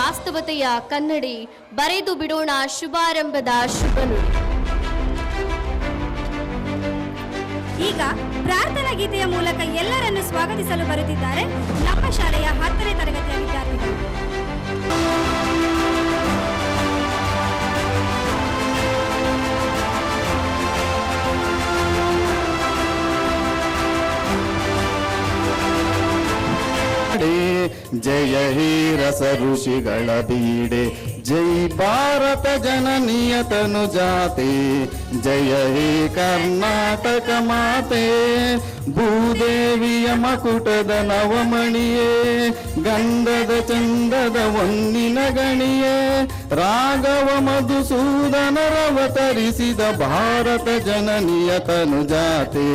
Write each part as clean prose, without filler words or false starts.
ವಾಸ್ತವತೆಯ ಕನ್ನಡಿ ಬರೆದು ಬಿಡೋಣ ಶುಭಾರಂಭದ ಶುಭ ನುಡಿ. ಈಗ ಪ್ರಾರ್ಥನಾ ಗೀತೆಯ ಮೂಲಕ ಎಲ್ಲರನ್ನು ಸ್ವಾಗತಿಸಲು ಬರುತ್ತಿದ್ದಾರೆ ನಮ್ಮ ಶಾಲೆಯ 10ನೇ ತರಗತಿಯ ವಿದ್ಯಾರ್ಥಿಗಳು. ಜಯ ಹೇ ರಸ ಋಷಿಗಳ ಬೀಡೆ, ಜೈ ಭಾರತ ಜನನಿಯ ತನು ಜಾತೆ, ಜಯ ಹೇ ಕರ್ನಾಟಕ ಮಾತೆ, ಭೂದೇವಿಯ ಮಕುಟದ ನವಮಣಿಯೇ, ಗಂಧದ ಚಂದದ ಒಂದಿನ ಗಣಿಯೇ, ರಾಘವ ಮಧುಸೂದನರವತರಿಸಿದ ಭಾರತ ಜನನಿಯ ತನು ಜಾತೆ,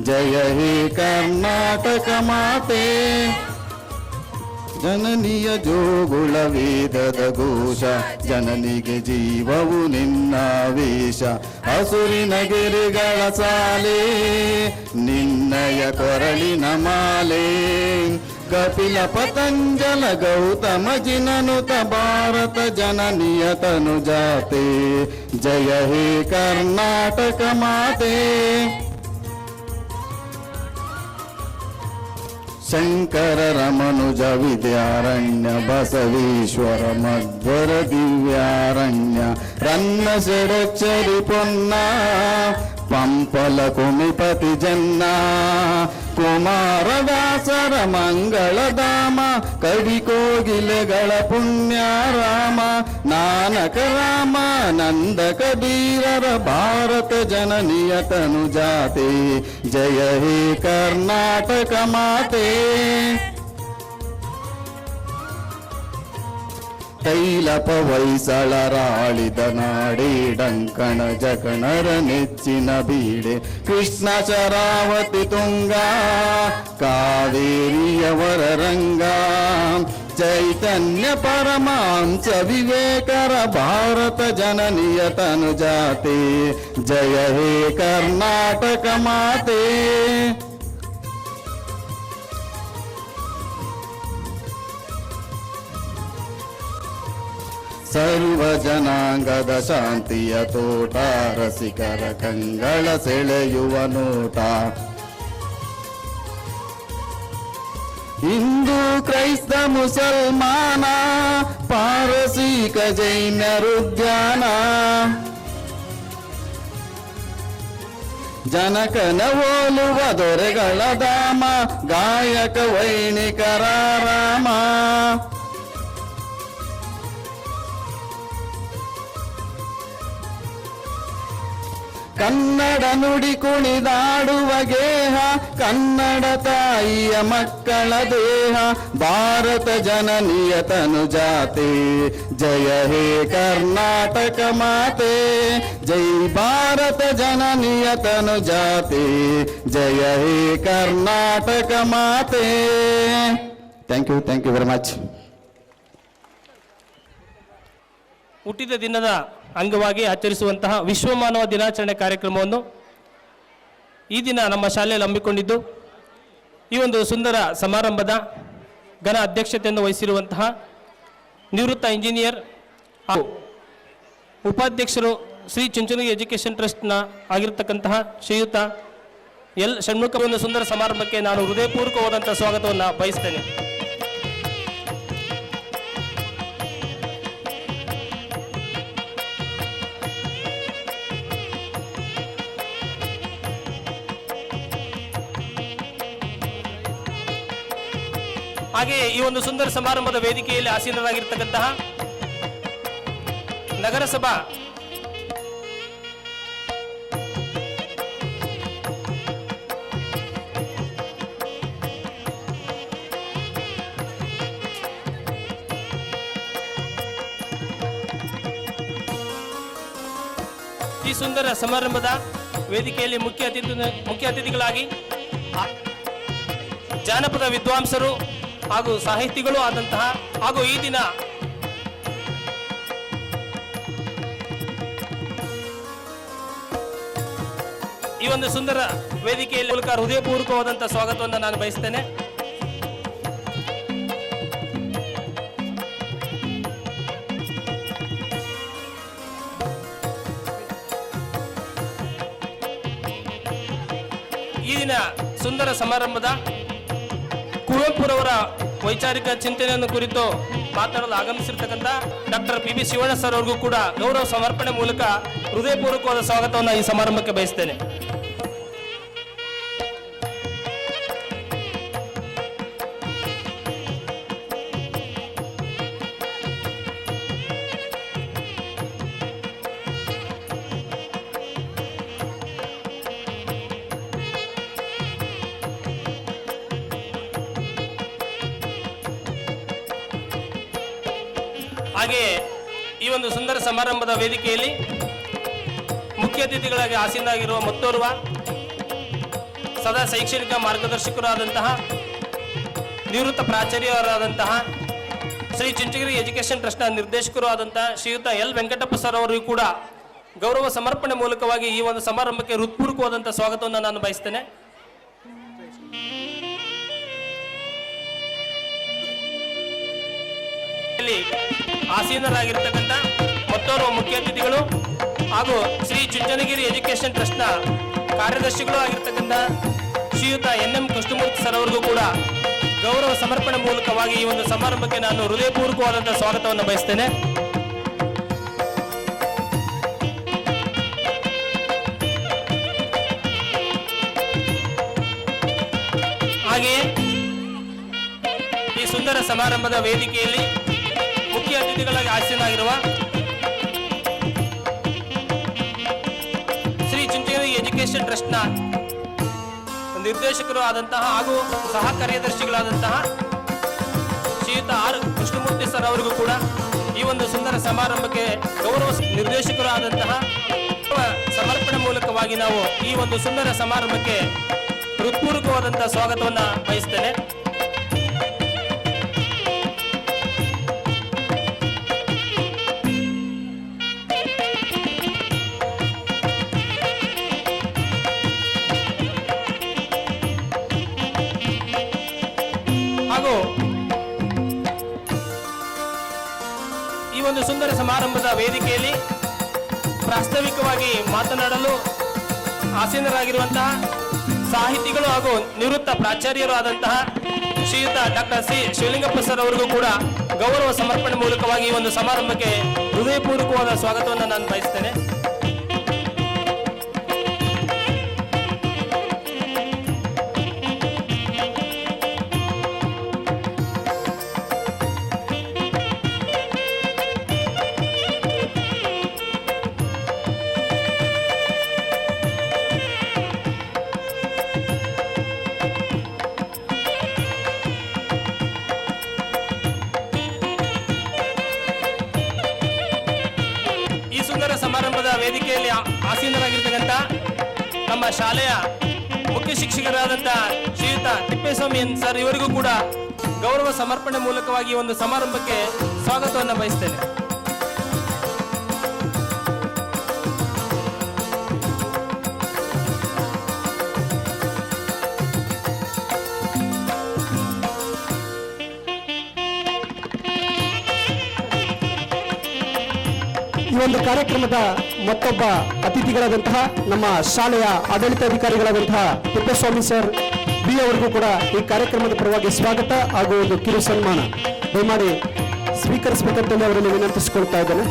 ಜಯ ಹೇ ಕರ್ನಾಟಕ ಮಾತೆ. ಜನನಿಯ ಜೋಗುಳ ವೇದದ ಘೋಷ, ಜನನಿಗೆ ಜೀವವು ನಿನ್ನಾವೇಶ, ಹಸುರಿನ ಗೆರೆಗಳ ಸಾಲೆ, ನಿನ್ನಯ ಕೊರಳಿನ ಮಾಲೆ, ಕಪಿಲ ಪತಂಜಲ ಗೌತಮ ಜಿನನುತ ಭಾರತ ಜನನಿಯ ತನು ಜಾತೆ, ಜಯ ಹೇ ಕರ್ನಾಟಕ ಮಾತೆ. ಶಂಕರ ರಮನುಜ ವಿದ್ಯಾರಣ್ಯ, ಬಸವೇಶ್ವರ ಮಧ್ವರ ದಿವ್ಯಾರಣ್ಯ, ರನ್ನ ಷಡಕ್ಷರಿ ಪೊನ್ನ, ಪಂಪಲ ಕುಮಿಪತಿ ಜನ್ನ, ಕುಮಾರದಾಸರ ಮಂಗಳಧಾಮ, ಕವಿ ಕೋಗಿಲೆಗಳ ಪುಣ್ಯಾರಾಮ, ನಾನಕ ರಾಮ ನಂದ ಕಬೀರರ ಭಾರತ ಜನನಿಯ ತನು ಜಾತೆ, ಜಯ ಹೇ ಕರ್ನಾಟಕ ಮಾತೆ. ತೈಲಪ ಹೊಯ್ಸಳರಾಳಿದ ನಾಡೆ, ಡಂಕಣ ಜಕಣರ ನೆಚ್ಚಿನ ಬೀಡೆ, ಕೃಷ್ಣ ಶರಾವತಿ ತುಂಗ, ಕಾವೇರಿಯವರ ರಂಗ, ಚೈತನ್ಯ ಪರಮಾಂಸ ವಿವೇಕರ ಭಾರತ ಜನನಿಯ ತನು ಜಾತೆ, ಜಯ ಹೇ ಕರ್ನಾಟಕ ಮಾತೆ. ಸರ್ವ ಜನಾಂಗದ ಶಾಂತಿಯ ತೋಟ, ರಸಿಕರ ಕಂಗಳ ಸೆಳೆಯುವ ನೋಟ, ಹಿಂದೂ ಕ್ರೈಸ್ತ ಮುಸಲ್ಮಾನ, ಪಾರಸೀಕ ಜೈನರುದ್ಯಾನ, ಜನಕನ ಓಲುವ ದೊರೆಗಳ ಧಾಮ, ಗಾಯಕ ವೈಣಿಕರ ರಾಮ, ಕನ್ನಡ ನುಡಿ ಕುಣಿದಾಡುವ ಗೇಹ, ಕನ್ನಡ ತಾಯಿಯ ಮಕ್ಕಳ ದೇಹ, ಭಾರತ ಜನನಿಯ ತನು ಜಾತೆ, ಜಯ ಹೇ ಕರ್ನಾಟಕ ಮಾತೆ, ಜೈ ಭಾರತ ಜನನಿಯ ತನು ಜಾತೆ, ಜಯ ಹೇ ಕರ್ನಾಟಕ ಮಾತೆ. Thank you very much. ಹುಟ್ಟಿದ ದಿನದ ಅಂಗವಾಗಿ ಆಚರಿಸುವಂತಹ ವಿಶ್ವ ಮಾನವ ದಿನಾಚರಣೆ ಕಾರ್ಯಕ್ರಮವನ್ನು ಈ ದಿನ ನಮ್ಮ ಶಾಲೆಯಲ್ಲಿ ಹಮ್ಮಿಕೊಂಡಿದ್ದು, ಈ ಒಂದು ಸುಂದರ ಸಮಾರಂಭದ ಘನ ಅಧ್ಯಕ್ಷತೆಯನ್ನು ವಹಿಸಿರುವಂತಹ ನಿವೃತ್ತ ಇಂಜಿನಿಯರ್ ಹಾಗೂ ಉಪಾಧ್ಯಕ್ಷರು ಶ್ರೀ ಚುಂಚನಗಿರಿ ಎಜುಕೇಷನ್ ಟ್ರಸ್ಟ್ನ ಆಗಿರತಕ್ಕಂತಹ ಶ್ರೀಯುತ ಎಲ್ ಷಣ್ಮುಖ, ಒಂದು ಸುಂದರ ಸಮಾರಂಭಕ್ಕೆ ನಾನು ಹೃದಯಪೂರ್ವಕವಾದಂಥ ಸ್ವಾಗತವನ್ನು ಬಯಸ್ತೇನೆ. ಹಾಗೆ ಈ ಒಂದು ಸುಂದರ ಸಮಾರಂಭದ ವೇದಿಕೆಯಲ್ಲಿ ಆಸೀನರಾಗಿರ್ತಕ್ಕಂತಹ ನಗರಸಭಾ ಈ ಸುಂದರ ಸಮಾರಂಭದ ವೇದಿಕೆಯಲ್ಲಿ ಮುಖ್ಯ ಅತಿಥಿಗಳಾಗಿ ಜಾನಪದ ವಿದ್ವಾಂಸರು ಹಾಗೂ ಸಾಹಿತಿಗಳು ಆದಂತಹ ಹಾಗೂ ಈ ದಿನ ಈ ಒಂದು ಸುಂದರ ವೇದಿಕೆಯಲ್ಲಿ ಮೂಲಕ ಹೃದಯಪೂರ್ವಕವಾದಂತಹ ಸ್ವಾಗತವನ್ನು ನಾನು ಬಯಸ್ತೇನೆ. ಇಂದಿನ ಸುಂದರ ಸಮಾರಂಭದ ಕುವೆಂಪುರವರ ವೈಚಾರಿಕ ಚಿಂತನೆಯನ್ನು ಕುರಿತು ಮಾತನಾಡಲು ಆಗಮಿಸಿರ್ತಕ್ಕಂಥ doctor P B Shivanna sir ಅವ್ರಿಗೂ ಕೂಡ ಗೌರವ ಸಮರ್ಪಣೆ ಮೂಲಕ ಹೃದಯಪೂರ್ವಕವಾದ ಸ್ವಾಗತವನ್ನು ಈ ಸಮಾರಂಭಕ್ಕೆ ಬಯಸ್ತೇನೆ. ಹಾಗೆಯೇ ಈ ಒಂದು ಸುಂದರ ಸಮಾರಂಭದ ವೇದಿಕೆಯಲ್ಲಿ ಮುಖ್ಯ ಅತಿಥಿಗಳಾಗಿ ಆಸೀನರಾಗಿರುವ ಮತ್ತೋರ್ವ ಸದಾ ಶೈಕ್ಷಣಿಕ ಮಾರ್ಗದರ್ಶಕರಾದಂತಹ ನಿವೃತ್ತ ಪ್ರಾಚಾರ್ಯರಾದಂತಹ ಶ್ರೀ ಚುಂಚನಗಿರಿ ಎಜುಕೇಷನ್ ಟ್ರಸ್ಟ್ನ ನಿರ್ದೇಶಕರು ಆದಂತಹ ಶ್ರೀಯುತ ಎಲ್ ವೆಂಕಟಪ್ಪ ಸರ್ ಅವರಿಗೂ ಕೂಡ ಗೌರವ ಸಮರ್ಪಣೆ ಮೂಲಕವಾಗಿ ಈ ಒಂದು ಸಮಾರಂಭಕ್ಕೆ ಹೃತ್ಪೂರ್ವಕವಾದಂತಹ ಸ್ವಾಗತವನ್ನು ನಾನು ಬಯಸ್ತೇನೆ. ಆಸೀನರಾಗಿರ್ತಕ್ಕಂಥ ಮತ್ತೋರ್ವ ಮುಖ್ಯ ಅತಿಥಿಗಳು ಹಾಗೂ ಶ್ರೀ ಚುಂಚನಗಿರಿ ಎಜುಕೇಷನ್ ಟ್ರಸ್ಟ್ನ ಕಾರ್ಯದರ್ಶಿಗಳು ಆಗಿರ್ತಕ್ಕಂಥ ಶ್ರೀಯುತ ಎನ್ ಕೃಷ್ಣಮೂರ್ತಿ ಸರ್ ಅವರಿಗೂ ಕೂಡ ಗೌರವ ಸಮರ್ಪಣೆ ಮೂಲಕವಾಗಿ ಈ ಒಂದು ಸಮಾರಂಭಕ್ಕೆ ನಾನು ಹೃದಯಪೂರ್ವಕವಾದಂತಹ ಸ್ವಾಗತವನ್ನು ಬಯಸ್ತೇನೆ. ಹಾಗೆಯೇ ಈ ಸುಂದರ ಸಮಾರಂಭದ ವೇದಿಕೆಯಲ್ಲಿ ಮುಖ್ಯ ಅತಿಥಿಗಳಾಗಿ ಆಸೀನರಾಗಿರುವ ಶ್ರೀ ಚುಂಚನಗಿರಿ ಎಜುಕೇಷನ್ ಟ್ರಸ್ಟ್ನ ನಿರ್ದೇಶಕರು ಆದಂತಹ ಹಾಗೂ ಸಹ ಕಾರ್ಯದರ್ಶಿಗಳಾದಂತಹ ಶ್ರೀಯುತ ಆರ್ ಕೃಷ್ಣಮೂರ್ತಿ ಸರ್ ಅವರಿಗೂ ಕೂಡ ಈ ಒಂದು ಸುಂದರ ಸಮಾರಂಭಕ್ಕೆ ಗೌರವ ನಿರ್ದೇಶಕರು ಆದಂತಹ ಸಮರ್ಪಣೆ ಮೂಲಕವಾಗಿ ನಾವು ಈ ಒಂದು ಸುಂದರ ಸಮಾರಂಭಕ್ಕೆ ಹೃತ್ಪೂರ್ವಕವಾದಂತಹ ಸ್ವಾಗತವನ್ನು ಬಯಸ್ತೇನೆ. ಹಾಗೂ ಈ ಒಂದು ಸುಂದರ ಸಮಾರಂಭದ ವೇದಿಕೆಯಲ್ಲಿ ಪ್ರಾಸ್ತಾವಿಕವಾಗಿ ಮಾತನಾಡಲು ಆಸೀನರಾಗಿರುವಂತಹ ಸಾಹಿತಿಗಳು ಹಾಗೂ ನಿವೃತ್ತ ಪ್ರಾಚಾರ್ಯರು ಆದಂತಹ ಶ್ರೀಯುತ ಡಾಕ್ಟರ್ ಸಿ ಶಿವಲಿಂಗಪ್ಪ ಸರ್ ಅವರಿಗೂ ಕೂಡ ಗೌರವ ಸಮರ್ಪಣೆ ಮೂಲಕವಾಗಿ ಈ ಒಂದು ಸಮಾರಂಭಕ್ಕೆ ಹೃದಯಪೂರ್ವಕವಾದ ಸ್ವಾಗತವನ್ನು ನಾನು ಬಯಸ್ತೇನೆ. ಸಮಾರಂಭದ ವೇದಿಕೆಯಲ್ಲಿ ಆಸೀನರಾಗಿರ್ತಕ್ಕಂಥ ನಮ್ಮ ಶಾಲೆಯ ಮುಖ್ಯ ಶಿಕ್ಷಕರಾದಂತಹ ಶ್ರೀಯುತ ತಿಪ್ಪೇಸ್ವಾಮಿ ಸರ್ ಇವರಿಗೂ ಕೂಡ ಗೌರವ ಸಮರ್ಪಣೆ ಮೂಲಕವಾಗಿ ಒಂದು ಸಮಾರಂಭಕ್ಕೆ ಸ್ವಾಗತವನ್ನು ಬಯಸ್ತೇನೆ. ಈ ಒಂದು ಕಾರ್ಯಕ್ರಮದ ಮತ್ತೊಬ್ಬ ಅತಿಥಿಗಳಾದಂತಹ ನಮ್ಮ ಶಾಲೆಯ ಆಡಳಿತಾಧಿಕಾರಿಗಳಾದಂತಹ ತಿಪ್ಪೇಸ್ವಾಮಿ ಸರ್ ಬಿ ಅವರಿಗೂ ಕೂಡ ಈ ಕಾರ್ಯಕ್ರಮದ ಪರವಾಗಿ ಸ್ವಾಗತ ಹಾಗೂ ಒಂದು ಕಿರು ಸನ್ಮಾನ ದಯಮಾಡಿ ಸ್ವೀಕರಿಸಬೇಕಂತೇಳಿ ಅವರಲ್ಲಿ ವಿನಂತಿಸಿಕೊಳ್ತಾ ಇದ್ದೇನೆ.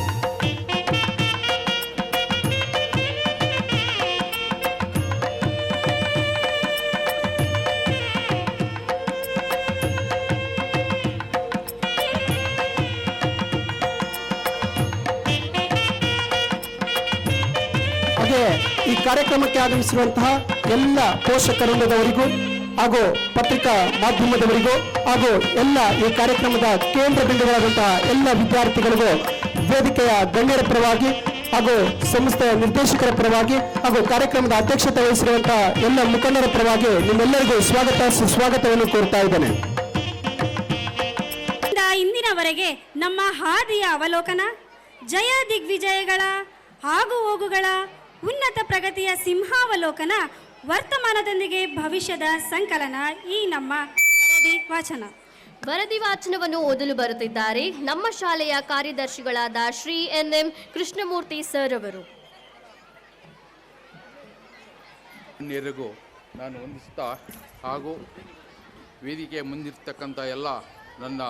ಈ ಕಾರ್ಯಕ್ರಮಕ್ಕೆ ಆಗಮಿಸಿರುವಂತಹ ಎಲ್ಲ ಪೋಷಕವೃಂದದವರಿಗೂ ಹಾಗೂ ಪತ್ರಿಕಾ ಮಾಧ್ಯಮದವರಿಗೂ ಹಾಗೂ ಎಲ್ಲ ಈ ಕಾರ್ಯಕ್ರಮದ ಕೇಂದ್ರ ಬಿಂದುಗಳಾದಂತಹ ಎಲ್ಲ ವಿದ್ಯಾರ್ಥಿಗಳಿಗೂ ವೇದಿಕೆಯ ಗಣ್ಯರ ಪರವಾಗಿ ಹಾಗೂ ಸಂಸ್ಥೆಯ ನಿರ್ದೇಶಕರ ಪರವಾಗಿ ಹಾಗೂ ಕಾರ್ಯಕ್ರಮದ ಅಧ್ಯಕ್ಷತೆ ವಹಿಸಿರುವಂತಹ ಎಲ್ಲ ಮುಖಂಡರ ಪರವಾಗಿ ನಿಮ್ಮೆಲ್ಲರಿಗೂ ಸುಸ್ವಾಗತವನ್ನು ಕೋರ್ತಾ ಇದ್ದೇನೆ. ಇಂದಿನವರೆಗೆ ನಮ್ಮ ಹಾದಿಯ ಅವಲೋಕನ, ಜಯ ದಿಗ್ವಿಜಯಗಳ ಆಗು ಹೋಗುಗಳ ಉನ್ನತ ಪ್ರಗತಿಯ ಸಿಂಹಾವಲೋಕನ, ವರ್ತಮಾನದೊಂದಿಗೆ ಭವಿಷ್ಯದ ಸಂಕಲನ ಈ ನಮ್ಮ ವರದಿ ವಾಚನ. ವರದಿ ವಾಚನವನ್ನು ಓದಲು ಬರುತ್ತಿದ್ದಾರೆ ನಮ್ಮ ಶಾಲೆಯ ಕಾರ್ಯದರ್ಶಿಗಳಾದ ಶ್ರೀ ಎನ್ ಕೃಷ್ಣಮೂರ್ತಿ ಸರ್ ಅವರು. ನಾನು ವಂದಿಸ್ತಾ ಹಾಗೂ ವೇದಿಕೆ ಮುಂದಿರ್ತಕ್ಕಂಥ ಎಲ್ಲ ನನ್ನ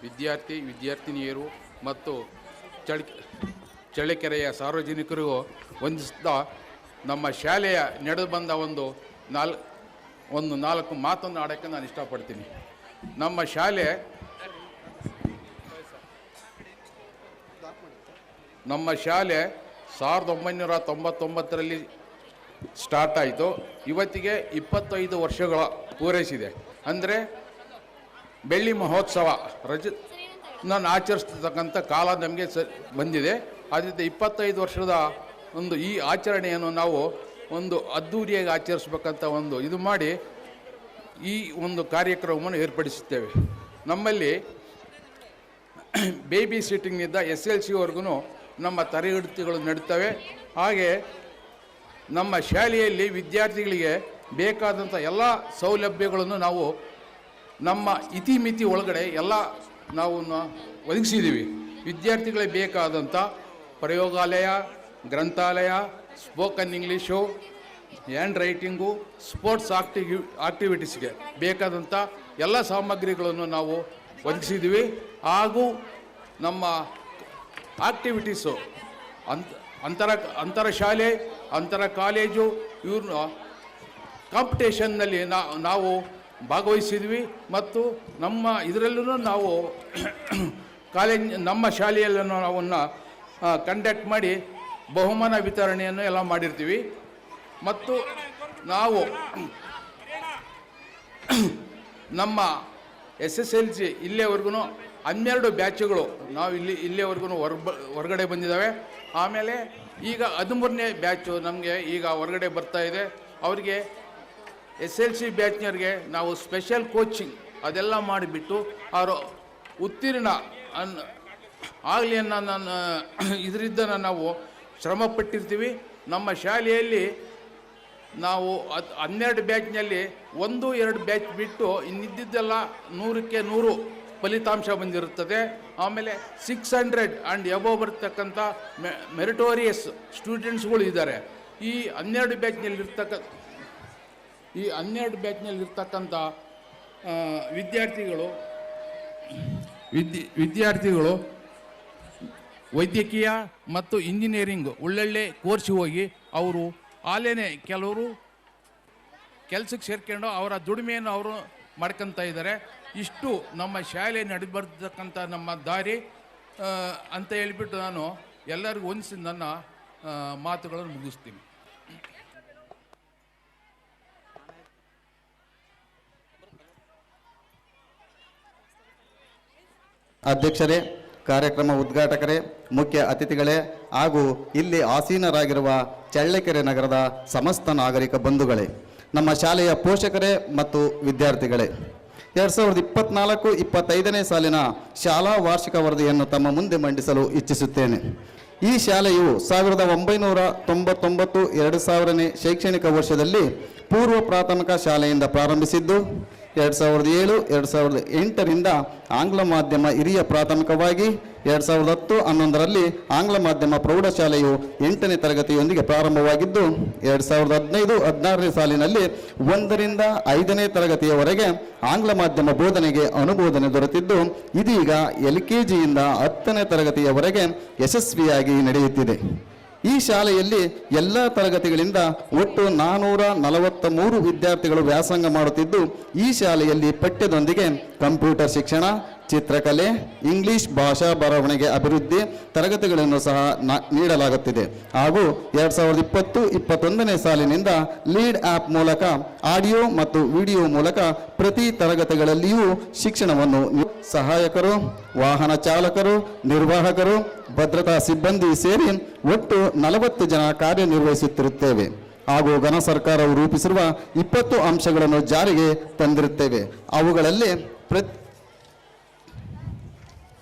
ವಿದ್ಯಾರ್ಥಿನಿಯರು ಮತ್ತು ಚಳ್ಳಕೆರೆಯ ಸಾರ್ವಜನಿಕರಿಗೂ ವಂದಿಸ್ತಾ ನಮ್ಮ ಶಾಲೆಯ ನಡೆದು ಬಂದ ಒಂದು ನಾಲ್ಕು ಮಾತನ್ನು ಆಡೋಕ್ಕೆ ನಾನು ಇಷ್ಟಪಡ್ತೀನಿ. ನಮ್ಮ ಶಾಲೆ 1999ರಲ್ಲಿ ಸ್ಟಾರ್ಟ್ ಆಯಿತು. ಇವತ್ತಿಗೆ 25 ವರ್ಷಗಳ ಪೂರೈಸಿದೆ. ಅಂದರೆ ಬೆಳ್ಳಿ ಮಹೋತ್ಸವ ನಾನು ಆಚರಿಸ್ತಕ್ಕಂಥ ಕಾಲ ನಮಗೆ ಬಂದಿದೆ. ಆದ್ದರಿಂದ 25 ವರ್ಷದ ಒಂದು ಈ ಆಚರಣೆಯನ್ನು ನಾವು ಒಂದು ಅದ್ಧೂರಿಯಾಗಿ ಆಚರಿಸ್ಬೇಕಂತ ಇದು ಮಾಡಿ ಈ ಒಂದು ಕಾರ್ಯಕ್ರಮವನ್ನು ಏರ್ಪಡಿಸುತ್ತೇವೆ. ನಮ್ಮಲ್ಲಿ ಬೇಬಿ ಸಿಟ್ಟಿಂಗ್ನಿಂದ SLCವರೆಗೂ ನಮ್ಮ ತರಗತಿಗಳು ನಡೀತವೆ. ಹಾಗೆ ನಮ್ಮ ಶಾಲೆಯಲ್ಲಿ ವಿದ್ಯಾರ್ಥಿಗಳಿಗೆ ಬೇಕಾದಂಥ ಎಲ್ಲ ಸೌಲಭ್ಯಗಳನ್ನು ನಾವು ನಮ್ಮ ಇತಿಮಿತಿ ಒಳಗಡೆ ಎಲ್ಲ ನಾವು ಒದಗಿಸಿದ್ದೀವಿ. ವಿದ್ಯಾರ್ಥಿಗಳಿಗೆ ಬೇಕಾದಂಥ ಪ್ರಯೋಗಾಲಯ, ಗ್ರಂಥಾಲಯ, spoken English, handwriting, sports ಆಕ್ಟಿವಿಟೀಸ್ಗೆ ಬೇಕಾದಂಥ ಎಲ್ಲ ಸಾಮಗ್ರಿಗಳನ್ನು ನಾವು ಒದಗಿಸಿದ್ದೀವಿ. ಹಾಗೂ ನಮ್ಮ ಆಕ್ಟಿವಿಟೀಸು ಅಂತರ ಶಾಲೆ, ಅಂತರ ಕಾಲೇಜು ಇವ್ರನ್ನ ಕಾಂಪಿಟೇಷನ್ನಲ್ಲಿ ನಾವು ಭಾಗವಹಿಸಿದ್ವಿ. ಮತ್ತು ನಮ್ಮ ಇದರಲ್ಲೂ ನಾವು ನಮ್ಮ ಶಾಲೆಯಲ್ಲೂ ನಾವನ್ನು ಕಂಡಕ್ಟ್ ಮಾಡಿ ಬಹುಮಾನ ವಿತರಣೆಯನ್ನು ಎಲ್ಲ ಮಾಡಿರ್ತೀವಿ. ಮತ್ತು ನಾವು ನಮ್ಮ SSLC ಇಲ್ಲಿಯವರೆಗೂ 12 ಬ್ಯಾಚುಗಳು ನಾವು ಇಲ್ಲಿಯವರೆಗೂ ಹೊರಗಡೆ ಬಂದಿದ್ದಾವೆ. ಆಮೇಲೆ ಈಗ 13ನೇ ಬ್ಯಾಚು ನಮಗೆ ಈಗ ಹೊರಗಡೆ ಬರ್ತಾ ಇದೆ. ಅವರಿಗೆ SLC ಬ್ಯಾಚ್ನವ್ರಿಗೆ ನಾವು ಸ್ಪೆಷಲ್ ಕೋಚಿಂಗ್ ಅದೆಲ್ಲ ಮಾಡಿಬಿಟ್ಟು ಅವರು ಉತ್ತೀರ್ಣ ಆಗಲಿ ಅನ್ನೋ ಇದರಿಂದ ನಾವು ಶ್ರಮ ಪಟ್ಟಿರ್ತೀವಿ. ನಮ್ಮ ಶಾಲೆಯಲ್ಲಿ ನಾವು 12 ಬ್ಯಾಚ್ನಲ್ಲಿ 1-2 ಬ್ಯಾಚ್ ಬಿಟ್ಟು ಇನ್ನಿದ್ದೆಲ್ಲ 100ಕ್ಕೆ 100 ಫಲಿತಾಂಶ ಬಂದಿರುತ್ತದೆ. ಆಮೇಲೆ 600 ಆ್ಯಂಡ್ ಎಬೋ ಬರ್ತಕ್ಕಂಥ ಮೆರಿಟೋರಿಯಸ್ ಸ್ಟೂಡೆಂಟ್ಸ್ಗಳು ಇದ್ದಾರೆ. ಈ 12 ಬ್ಯಾಚ್ನಲ್ಲಿರ್ತಕ್ಕಂಥ ವಿದ್ಯಾರ್ಥಿಗಳು ವೈದ್ಯಕೀಯ ಮತ್ತು ಇಂಜಿನಿಯರಿಂಗ್ ಒಳ್ಳೊಳ್ಳೆ ಕೋರ್ಸಿಗೆ ಹೋಗಿ ಅವರು ಆಲೇನೆ ಕೆಲವರು ಕೆಲಸಕ್ಕೆ ಸೇರ್ಕೊಂಡು ಅವರ ದುಡಿಮೆಯನ್ನು ಅವರು ಮಾಡ್ಕೊತಾ ಇದ್ದಾರೆ. ಇಷ್ಟು ನಮ್ಮ ಶಾಲೆ ನಡೆಬರ್ತಕ್ಕಂಥ ನಮ್ಮ ದಾರಿ ಅಂತ ಹೇಳಿಬಿಟ್ಟು ನಾನು ಎಲ್ಲರಿಗೂ ಹೊಂದಿಸಿ ನನ್ನ ಮಾತುಗಳನ್ನು ಮುಗಿಸ್ತೀನಿ. ಅಧ್ಯಕ್ಷರೇ, ಕಾರ್ಯಕ್ರಮ ಉದ್ಘಾಟಕರೇ, ಮುಖ್ಯ ಅತಿಥಿಗಳೇ ಹಾಗೂ ಇಲ್ಲಿ ಆಸೀನರಾಗಿರುವ ಚಳ್ಳಕೆರೆ ನಗರದ ಸಮಸ್ತ ನಾಗರಿಕ ಬಂಧುಗಳೇ, ನಮ್ಮ ಶಾಲೆಯ ಪೋಷಕರೇ ಮತ್ತು ವಿದ್ಯಾರ್ಥಿಗಳೇ, 2024-25ನೇ ಸಾಲಿನ ಶಾಲಾ ವಾರ್ಷಿಕ ವರದಿಯನ್ನು ತಮ್ಮ ಮುಂದೆ ಮಂಡಿಸಲು ಇಚ್ಛಿಸುತ್ತೇನೆ. ಈ ಶಾಲೆಯು 1999-2000ನೇ ಶೈಕ್ಷಣಿಕ ವರ್ಷದಲ್ಲಿ ಪೂರ್ವ ಪ್ರಾಥಮಿಕ ಶಾಲೆಯಿಂದ ಪ್ರಾರಂಭಿಸಿದ್ದು 2007-2008ರಿಂದ ಆಂಗ್ಲ ಮಾಧ್ಯಮ ಹಿರಿಯ ಪ್ರಾಥಮಿಕವಾಗಿ 2010-11ರಲ್ಲಿ ಆಂಗ್ಲ ಮಾಧ್ಯಮ ಪ್ರೌಢಶಾಲೆಯು 8ನೇ ತರಗತಿಯೊಂದಿಗೆ ಪ್ರಾರಂಭವಾಗಿದ್ದು 2015-16ನೇ ಸಾಲಿನಲ್ಲಿ 1ರಿಂದ 5ನೇ ತರಗತಿಯವರೆಗೆ ಆಂಗ್ಲ ಮಾಧ್ಯಮ ಬೋಧನೆಗೆ ಅನುಮೋದನೆ ದೊರೆತಿದ್ದು ಇದೀಗ LKGಯಿಂದ 10ನೇ ತರಗತಿಯವರೆಗೆ ಯಶಸ್ವಿಯಾಗಿ ನಡೆಯುತ್ತಿದೆ. ಈ ಶಾಲೆಯಲ್ಲಿ ಎಲ್ಲ ತರಗತಿಗಳಿಂದ ಒಟ್ಟು 443 ವಿದ್ಯಾರ್ಥಿಗಳು ವ್ಯಾಸಂಗ ಮಾಡುತ್ತಿದ್ದು ಈ ಶಾಲೆಯಲ್ಲಿ ಪಠ್ಯದೊಂದಿಗೆ ಕಂಪ್ಯೂಟರ್ ಶಿಕ್ಷಣ, ಚಿತ್ರಕಲೆ, ಇಂಗ್ಲಿಷ್ ಭಾಷಾ ಬರವಣಿಗೆ ಅಭಿವೃದ್ಧಿ ತರಗತಿಗಳನ್ನು ಸಹ ನೀಡಲಾಗುತ್ತಿದೆ. ಹಾಗೂ 2020-21ನೇ ಸಾಲಿನಿಂದ ಲೀಡ್ ಆ್ಯಪ್ ಮೂಲಕ ಆಡಿಯೋ ಮತ್ತು ವಿಡಿಯೋ ಮೂಲಕ ಪ್ರತಿ ತರಗತಿಗಳಲ್ಲಿಯೂ ಶಿಕ್ಷಣವನ್ನು ಸಹಾಯಕರು, ವಾಹನ ಚಾಲಕರು, ನಿರ್ವಾಹಕರು, ಭದ್ರತಾ ಸಿಬ್ಬಂದಿ ಸೇರಿ ಒಟ್ಟು 40 ಜನ ಕಾರ್ಯನಿರ್ವಹಿಸುತ್ತಿರುತ್ತೇವೆ. ಹಾಗೂ ಘನ ಸರ್ಕಾರವು ರೂಪಿಸಿರುವ 20 ಅಂಶಗಳನ್ನು ಜಾರಿಗೆ ತಂದಿರುತ್ತೇವೆ. ಅವುಗಳಲ್ಲಿ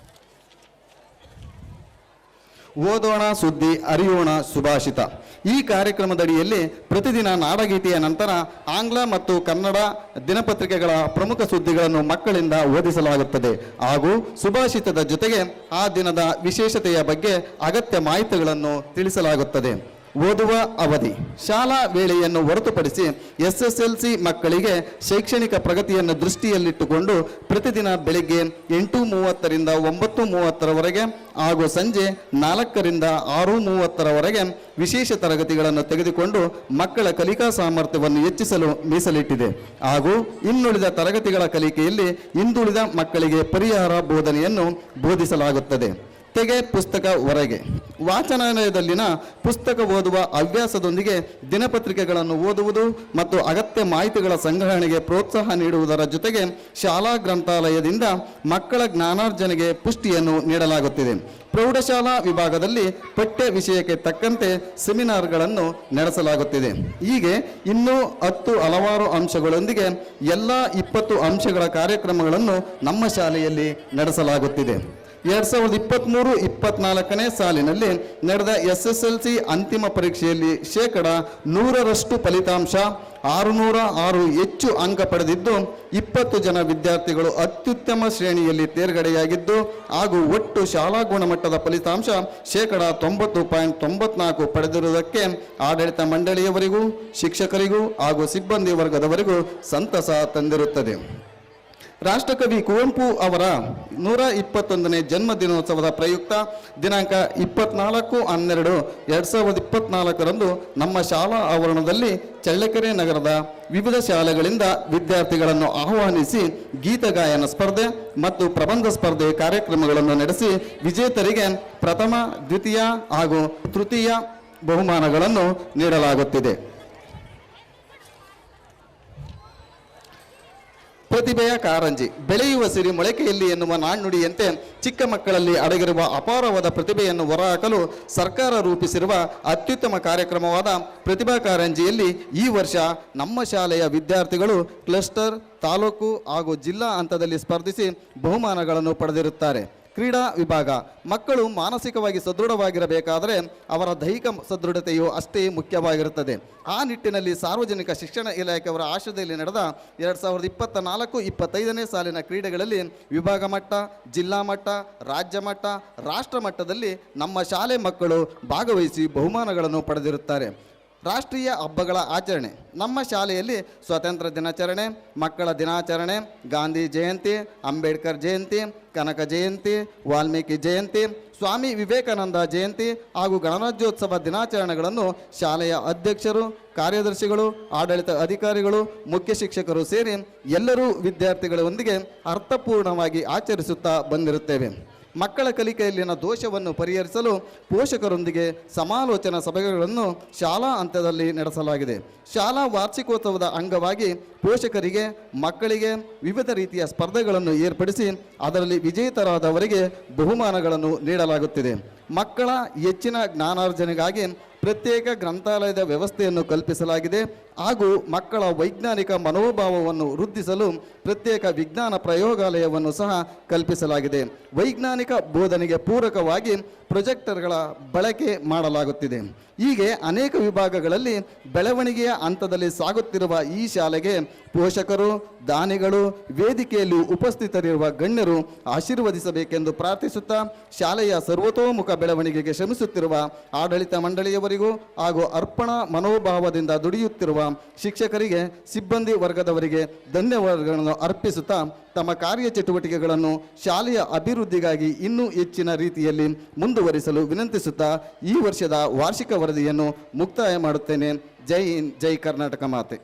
ಓದೋಣ ಸುದ್ದಿ, ಅರಿಯೋಣ ಸುಭಾಷಿತ. ಈ ಕಾರ್ಯಕ್ರಮದಡಿಯಲ್ಲಿ ಪ್ರತಿದಿನ ನಾಡಗೀತೆಯ ನಂತರ ಆಂಗ್ಲ ಮತ್ತು ಕನ್ನಡ ದಿನಪತ್ರಿಕೆಗಳ ಪ್ರಮುಖ ಸುದ್ದಿಗಳನ್ನು ಮಕ್ಕಳಿಂದ ಓದಿಸಲಾಗುತ್ತದೆ. ಹಾಗೂ ಸುಭಾಷಿತದ ಜೊತೆಗೆ ಆ ದಿನದ ವಿಶೇಷತೆಯ ಬಗ್ಗೆ ಅಗತ್ಯ ಮಾಹಿತಿಗಳನ್ನು ತಿಳಿಸಲಾಗುತ್ತದೆ. ಓದುವ ಅವಧಿ. ಶಾಲಾ ವೇಳೆಯನ್ನು ಹೊರತುಪಡಿಸಿ SSLC ಮಕ್ಕಳಿಗೆ ಶೈಕ್ಷಣಿಕ ಪ್ರಗತಿಯನ್ನು ದೃಷ್ಟಿಯಲ್ಲಿಟ್ಟುಕೊಂಡು ಪ್ರತಿದಿನ ಬೆಳಿಗ್ಗೆ 8:30ರಿಂದ 9:30ರವರೆಗೆ ಹಾಗೂ ಸಂಜೆ 4ರಿಂದ 6:30ರವರೆಗೆ ವಿಶೇಷ ತರಗತಿಗಳನ್ನು ತೆಗೆದುಕೊಂಡು ಮಕ್ಕಳ ಕಲಿಕಾ ಸಾಮರ್ಥ್ಯವನ್ನು ಹೆಚ್ಚಿಸಲು ಮೀಸಲಿಟ್ಟಿದೆ. ಹಾಗೂ ಇನ್ನುಳಿದ ತರಗತಿಗಳ ಕಲಿಕೆಯಲ್ಲಿ ಹಿಂದುಳಿದ ಮಕ್ಕಳಿಗೆ ಪರಿಹಾರ ಬೋಧನೆಯನ್ನು ಬೋಧಿಸಲಾಗುತ್ತದೆ. ತೆಗೆ ಪುಸ್ತಕ ಹೊರಗೆ. ವಾಚನಾಲಯದಲ್ಲಿನ ಪುಸ್ತಕ ಓದುವ ಹವ್ಯಾಸದೊಂದಿಗೆ ದಿನಪತ್ರಿಕೆಗಳನ್ನು ಓದುವುದು ಮತ್ತು ಅಗತ್ಯ ಮಾಹಿತಿಗಳ ಸಂಗ್ರಹಣೆಗೆ ಪ್ರೋತ್ಸಾಹ ನೀಡುವುದರ ಜೊತೆಗೆ ಶಾಲಾ ಗ್ರಂಥಾಲಯದಿಂದ ಮಕ್ಕಳ ಜ್ಞಾನಾರ್ಜನೆಗೆ ಪುಷ್ಟಿಯನ್ನು ನೀಡಲಾಗುತ್ತಿದೆ. ಪ್ರೌಢಶಾಲಾ ವಿಭಾಗದಲ್ಲಿ ಪಠ್ಯ ವಿಷಯಕ್ಕೆ ತಕ್ಕಂತೆ ಸೆಮಿನಾರ್ಗಳನ್ನು ನಡೆಸಲಾಗುತ್ತಿದೆ. ಹೀಗೆ ಇನ್ನೂ 10 ಹಲವಾರು ಅಂಶಗಳೊಂದಿಗೆ ಎಲ್ಲ 20 ಅಂಶಗಳ ಕಾರ್ಯಕ್ರಮಗಳನ್ನು ನಮ್ಮ ಶಾಲೆಯಲ್ಲಿ ನಡೆಸಲಾಗುತ್ತಿದೆ. 2023-24ನೇ ಸಾಲಿನಲ್ಲಿ ನಡೆದ SSLC ಅಂತಿಮ ಪರೀಕ್ಷೆಯಲ್ಲಿ 100% ಫಲಿತಾಂಶ 606 ಹೆಚ್ಚು ಅಂಕ ಪಡೆದಿದ್ದು 20 ಜನ ವಿದ್ಯಾರ್ಥಿಗಳು ಅತ್ಯುತ್ತಮ ಶ್ರೇಣಿಯಲ್ಲಿ ತೇರ್ಗಡೆಯಾಗಿದ್ದು ಹಾಗೂ ಒಟ್ಟು ಶಾಲಾ ಗುಣಮಟ್ಟದ ಫಲಿತಾಂಶ 90.94 ಪಡೆದಿರುವುದಕ್ಕೆ ಆಡಳಿತ ಮಂಡಳಿಯವರಿಗೂ ಶಿಕ್ಷಕರಿಗೂ ಹಾಗೂ ಸಿಬ್ಬಂದಿ ವರ್ಗದವರಿಗೂ ಸಂತಸ ತಂದಿರುತ್ತದೆ. ರಾಷ್ಟ್ರಕವಿ ಕುವೆಂಪು ಅವರ 121ನೇ ಜನ್ಮದಿನೋತ್ಸವದ ಪ್ರಯುಕ್ತ ದಿನಾಂಕ 24/12/2024ರಂದು ನಮ್ಮ ಶಾಲಾ ಆವರಣದಲ್ಲಿ ಚಳ್ಳಕೆರೆ ನಗರದ ವಿವಿಧ ಶಾಲೆಗಳಿಂದ ವಿದ್ಯಾರ್ಥಿಗಳನ್ನು ಆಹ್ವಾನಿಸಿ ಗೀತಗಾಯನ ಸ್ಪರ್ಧೆ ಮತ್ತು ಪ್ರಬಂಧ ಸ್ಪರ್ಧೆ ಕಾರ್ಯಕ್ರಮಗಳನ್ನು ನಡೆಸಿ ವಿಜೇತರಿಗೆ ಪ್ರಥಮ, ದ್ವಿತೀಯ ಹಾಗೂ ತೃತೀಯ ಬಹುಮಾನಗಳನ್ನು ನೀಡಲಾಗುತ್ತಿದೆ. ಪ್ರತಿಭೆಯ ಕಾರಂಜಿ. ಬೆಳೆಯುವ ಸಿರಿ ಮೊಳಕೆಯಲ್ಲಿ ಎನ್ನುವ ನಾಣ್ಣುಡಿಯಂತೆ ಚಿಕ್ಕ ಮಕ್ಕಳಲ್ಲಿ ಅಡಗಿರುವ ಅಪಾರವಾದ ಪ್ರತಿಭೆಯನ್ನು ಹೊರಹಾಕಲು ಸರ್ಕಾರ ರೂಪಿಸಿರುವ ಅತ್ಯುತ್ತಮ ಕಾರ್ಯಕ್ರಮವಾದ ಪ್ರತಿಭಾ ಕಾರಂಜಿಯಲ್ಲಿ ಈ ವರ್ಷ ನಮ್ಮ ಶಾಲೆಯ ವಿದ್ಯಾರ್ಥಿಗಳು ಕ್ಲಸ್ಟರ್, ತಾಲೂಕು ಹಾಗೂ ಜಿಲ್ಲಾ ಹಂತದಲ್ಲಿ ಸ್ಪರ್ಧಿಸಿ ಬಹುಮಾನಗಳನ್ನು ಪಡೆದಿರುತ್ತಾರೆ. ಕ್ರೀಡಾ ವಿಭಾಗ. ಮಕ್ಕಳು ಮಾನಸಿಕವಾಗಿ ಸದೃಢವಾಗಿರಬೇಕಾದರೆ ಅವರ ದೈಹಿಕ ಸದೃಢತೆಯು ಅಷ್ಟೇ ಮುಖ್ಯವಾಗಿರುತ್ತದೆ. ಆ ನಿಟ್ಟಿನಲ್ಲಿ ಸಾರ್ವಜನಿಕ ಶಿಕ್ಷಣ ಇಲಾಖೆಯವರ ಆಶ್ರಯದಲ್ಲಿ ನಡೆದ 2024-25ನೇ ಸಾಲಿನ ಕ್ರೀಡೆಗಳಲ್ಲಿ ವಿಭಾಗ ಮಟ್ಟ, ಜಿಲ್ಲಾ ಮಟ್ಟ, ರಾಜ್ಯ ಮಟ್ಟ, ರಾಷ್ಟ್ರ ಮಟ್ಟದಲ್ಲಿ ನಮ್ಮ ಶಾಲೆ ಮಕ್ಕಳು ಭಾಗವಹಿಸಿ ಬಹುಮಾನಗಳನ್ನು ಪಡೆದಿರುತ್ತಾರೆ. ರಾಷ್ಟ್ರೀಯ ಹಬ್ಬಗಳ ಆಚರಣೆ. ನಮ್ಮ ಶಾಲೆಯಲ್ಲಿ ಸ್ವಾತಂತ್ರ್ಯ ದಿನಾಚರಣೆ, ಮಕ್ಕಳ ದಿನಾಚರಣೆ, ಗಾಂಧಿ ಜಯಂತಿ, ಅಂಬೇಡ್ಕರ್ ಜಯಂತಿ, ಕನಕ ಜಯಂತಿ, ವಾಲ್ಮೀಕಿ ಜಯಂತಿ, ಸ್ವಾಮಿ ವಿವೇಕಾನಂದ ಜಯಂತಿ ಹಾಗೂ ಗಣರಾಜ್ಯೋತ್ಸವ ದಿನಾಚರಣೆಗಳನ್ನು ಶಾಲೆಯ ಅಧ್ಯಕ್ಷರು, ಕಾರ್ಯದರ್ಶಿಗಳು, ಆಡಳಿತ ಅಧಿಕಾರಿಗಳು, ಮುಖ್ಯ ಶಿಕ್ಷಕರು ಸೇರಿ ಎಲ್ಲರೂ ವಿದ್ಯಾರ್ಥಿಗಳೊಂದಿಗೆ ಅರ್ಥಪೂರ್ಣವಾಗಿ ಆಚರಿಸುತ್ತಾ ಬಂದಿರುತ್ತೇವೆ. ಮಕ್ಕಳ ಕಲಿಕೆಯಲ್ಲಿನ ದೋಷವನ್ನು ಪರಿಹರಿಸಲು ಪೋಷಕರೊಂದಿಗೆ ಸಮಾಲೋಚನಾ ಸಭೆಗಳನ್ನು ಶಾಲಾ ಹಂತದಲ್ಲಿ ನಡೆಸಲಾಗಿದೆ. ಶಾಲಾ ವಾರ್ಷಿಕೋತ್ಸವದ ಅಂಗವಾಗಿ ಪೋಷಕರಿಗೆ, ಮಕ್ಕಳಿಗೆ ವಿವಿಧ ರೀತಿಯ ಸ್ಪರ್ಧೆಗಳನ್ನು ಏರ್ಪಡಿಸಿ ಅದರಲ್ಲಿ ವಿಜೇತರಾದವರಿಗೆ ಬಹುಮಾನಗಳನ್ನು ನೀಡಲಾಗುತ್ತಿದೆ. ಮಕ್ಕಳ ಹೆಚ್ಚಿನ ಜ್ಞಾನಾರ್ಜನೆಗಾಗಿ ಪ್ರತ್ಯೇಕ ಗ್ರಂಥಾಲಯದ ವ್ಯವಸ್ಥೆಯನ್ನು ಕಲ್ಪಿಸಲಾಗಿದೆ ಹಾಗೂ ಮಕ್ಕಳ ವೈಜ್ಞಾನಿಕ ಮನೋಭಾವವನ್ನು ವೃದ್ಧಿಸಲು ಪ್ರತ್ಯೇಕ ವಿಜ್ಞಾನ ಪ್ರಯೋಗಾಲಯವನ್ನು ಸಹ ಕಲ್ಪಿಸಲಾಗಿದೆ. ವೈಜ್ಞಾನಿಕ ಬೋಧನೆಗೆ ಪೂರಕವಾಗಿ ಪ್ರೊಜೆಕ್ಟರ್ಗಳ ಬಳಕೆ ಮಾಡಲಾಗುತ್ತಿದೆ. ಹೀಗೆ ಅನೇಕ ವಿಭಾಗಗಳಲ್ಲಿ ಬೆಳವಣಿಗೆಯ ಹಂತದಲ್ಲಿ ಸಾಗುತ್ತಿರುವ ಈ ಶಾಲೆಗೆ ಪೋಷಕರು, ದಾನಿಗಳು, ವೇದಿಕೆಯಲ್ಲಿ ಉಪಸ್ಥಿತರಿರುವ ಗಣ್ಯರು ಆಶೀರ್ವದಿಸಬೇಕೆಂದು ಪ್ರಾರ್ಥಿಸುತ್ತಾ ಶಾಲೆಯ ಸರ್ವತೋಮುಖ ಬೆಳವಣಿಗೆಗೆ ಶ್ರಮಿಸುತ್ತಿರುವ ಆಡಳಿತ ಮಂಡಳಿಯವರಿಗೂ ಹಾಗೂ ಅರ್ಪಣಾ ಮನೋಭಾವದಿಂದ ದುಡಿಯುತ್ತಿರುವ ಶಿಕ್ಷಕರಿಗೆ, ಸಿಬ್ಬಂದಿ ವರ್ಗದವರಿಗೆ ಧನ್ಯವಾದಗಳನ್ನು ಅರ್ಪಿಸುತ್ತಾ ತಮ್ಮ ಕಾರ್ಯಚಟುವಟಿಕೆಗಳನ್ನು ಶಾಲೆಯ ಅಭಿವೃದ್ಧಿಗಾಗಿ ಇನ್ನೂ ಹೆಚ್ಚಿನ ರೀತಿಯಲ್ಲಿ ಮುಂದುವರಿಸಲು ವಿನಂತಿಸುತ್ತಾ ಈ ವರ್ಷದ ವಾರ್ಷಿಕ ವರದಿಯನ್ನು ಮುಕ್ತಾಯ ಮಾಡುತ್ತೇನೆ. ಜೈ ಹಿಂದ್, ಜೈ ಕರ್ನಾಟಕ ಮಾತೆ.